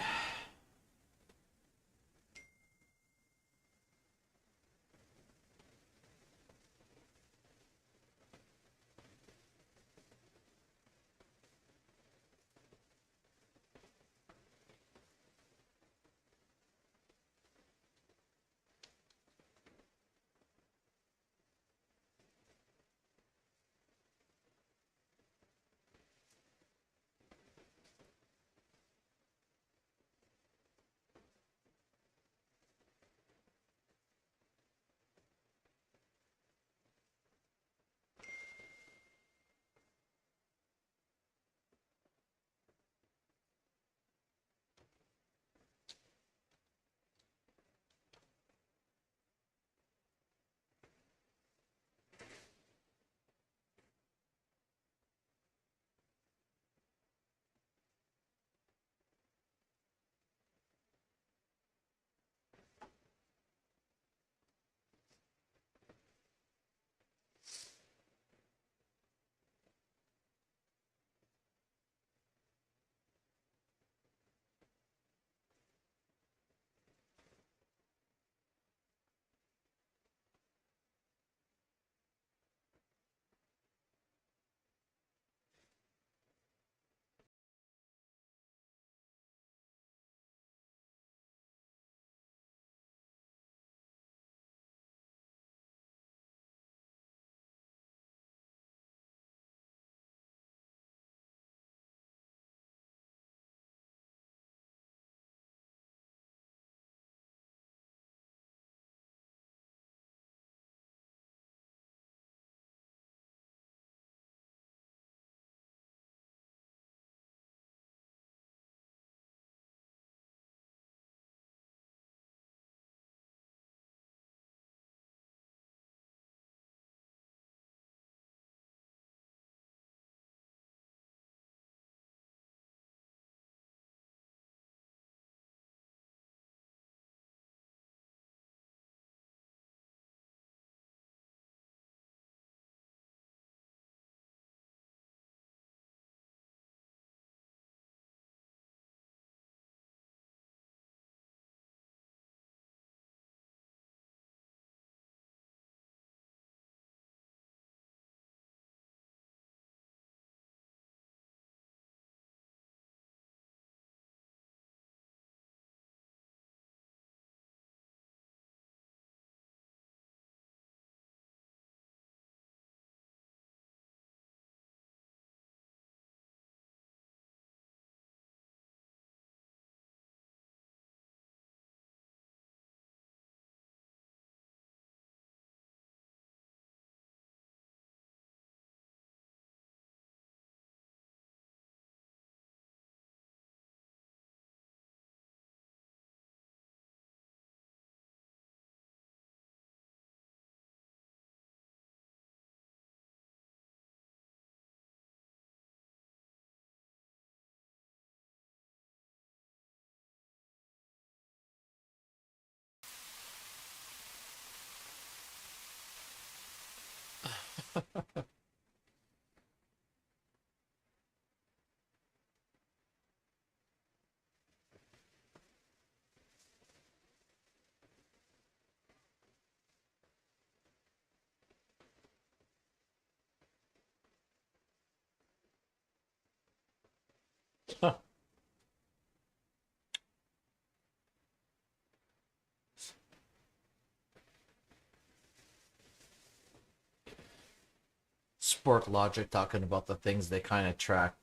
S1: Sport Logic talking about the things they kind of track.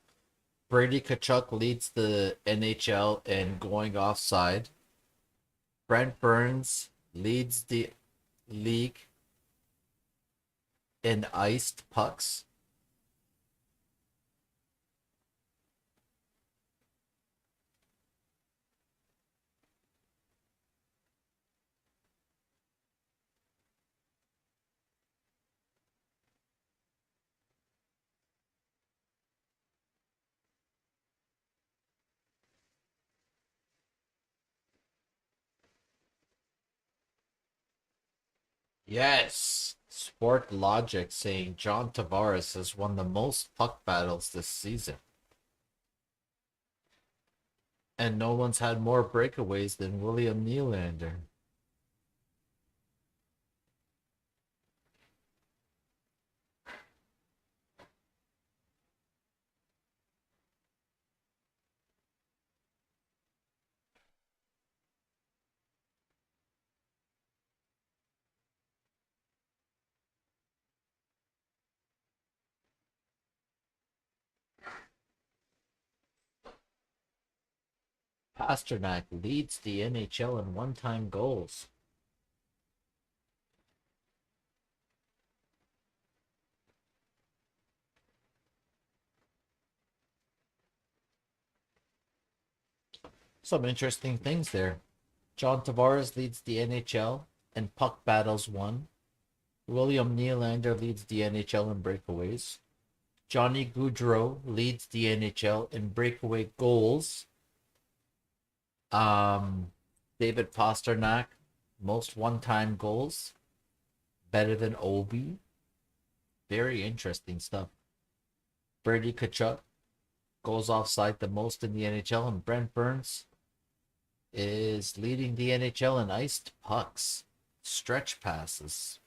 S1: Brady Kachuk leads the NHL in going offside. Brent Burns leads the league in iced pucks. Yes! Sport Logic saying John Tavares has won the most puck battles this season. And no one's had more breakaways than William Nylander. Pasternak leads the NHL in one-time goals. Some interesting things there. John Tavares leads the NHL in puck battles won. William Nylander leads the NHL in breakaways. Johnny Gaudreau leads the NHL in breakaway goals. David Pasternak, most one-time goals. Better than Obi. Very interesting stuff. Brady Kachuk goes offside the most in the NHL, and Brent Burns is leading the NHL in iced pucks, stretch passes.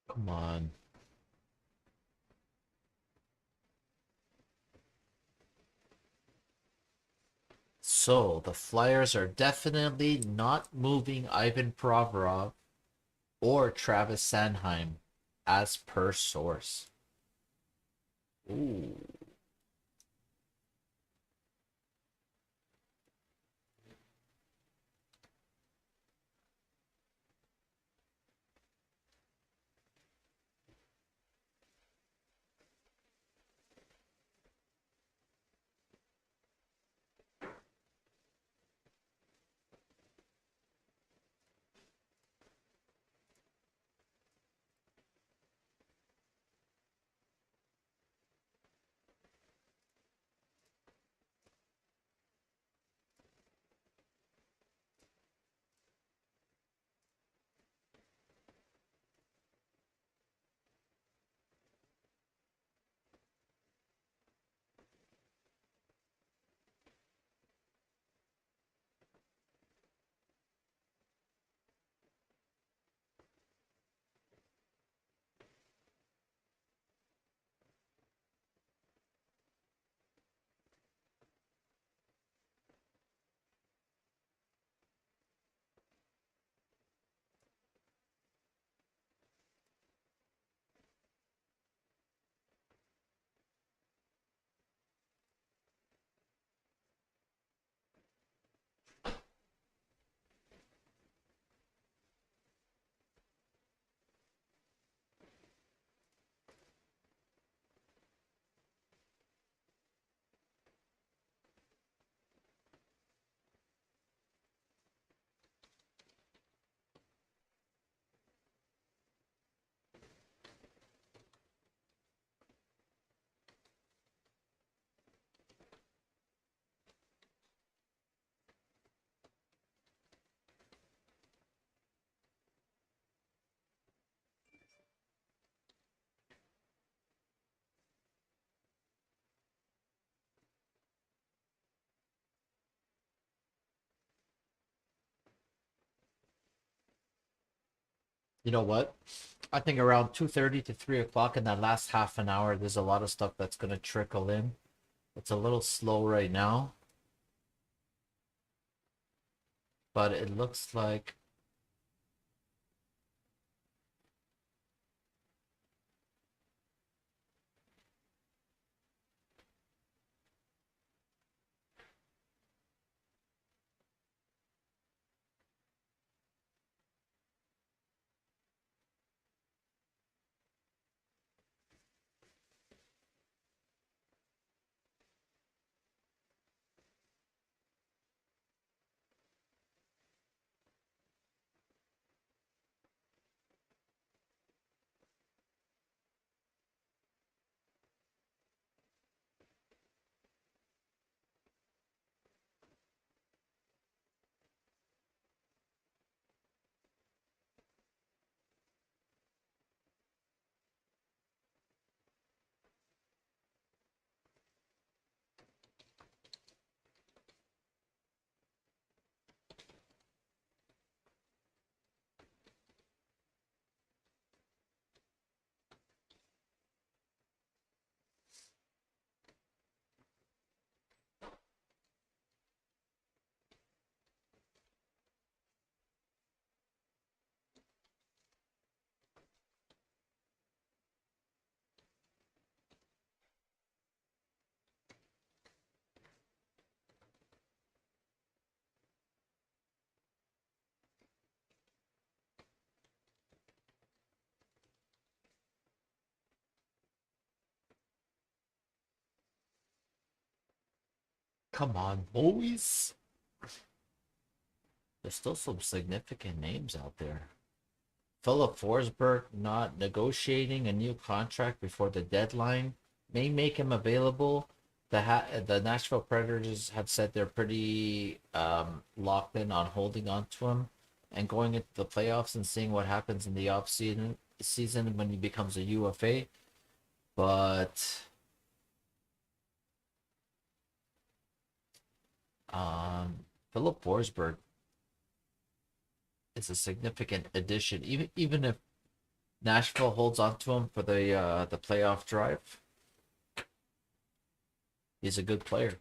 S1: Come on. So, the Flyers are definitely not moving Ivan Provorov or Travis Sanheim, as per source. Ooh. You know what? I think around 2:30 to 3 o'clock in that last half an hour, there's a lot of stuff that's going to trickle in. It's a little slow right now, but it looks like come on, boys. There's still some significant names out there. Philip Forsberg not negotiating a new contract before the deadline may make him available. The Nashville Predators have said they're pretty locked in on holding on to him and going into the playoffs and seeing what happens in the off season when he becomes a UFA. But Philip Forsberg is a significant addition, even if Nashville holds on to him for the playoff drive. He's a good player.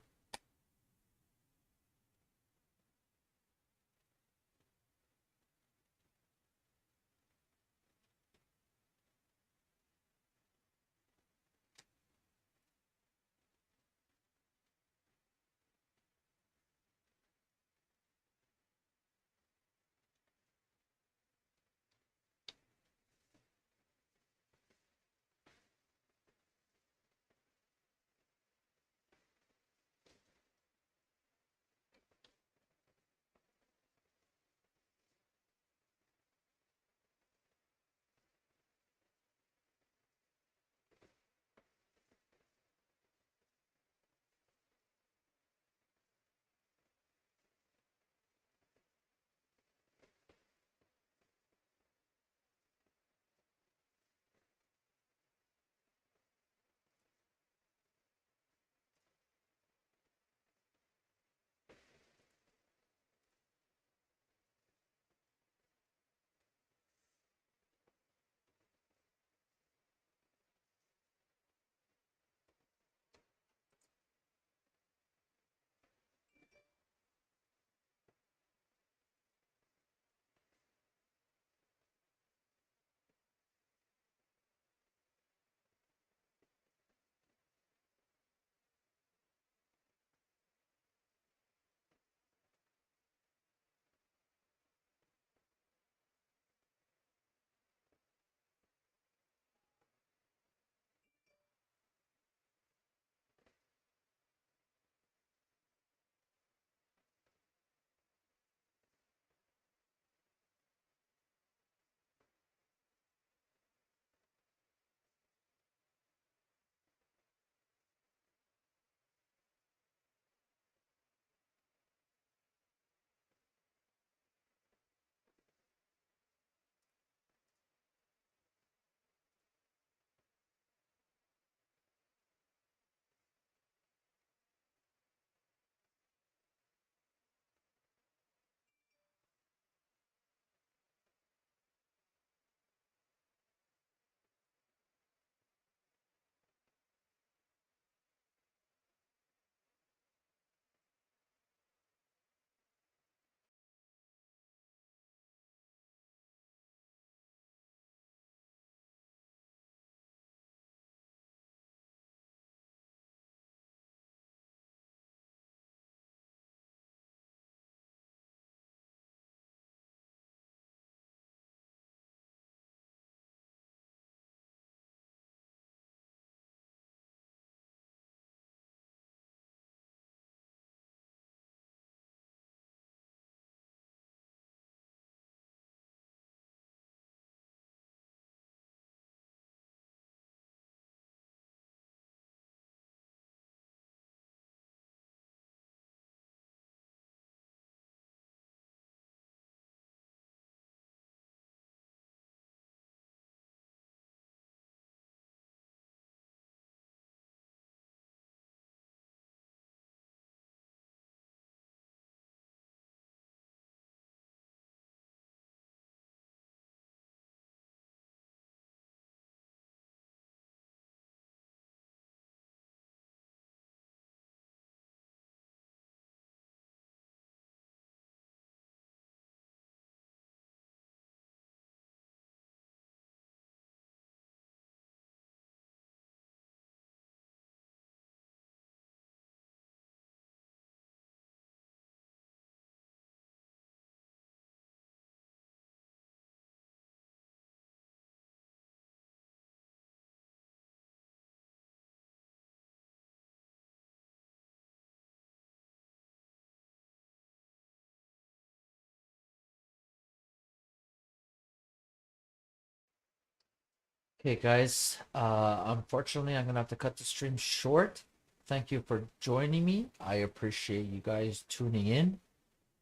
S1: Okay, guys. Unfortunately, I'm gonna have to cut the stream short. Thank you for joining me. I appreciate you guys tuning in,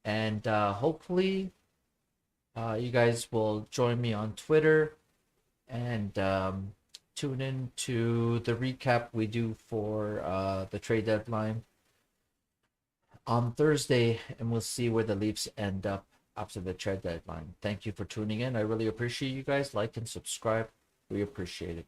S1: and hopefully, you guys will join me on Twitter and tune in to the recap we do for the trade deadline on Thursday, and we'll see where the Leafs end up after the trade deadline. Thank you for tuning in. I really appreciate you guys. Like and subscribe. We appreciate it.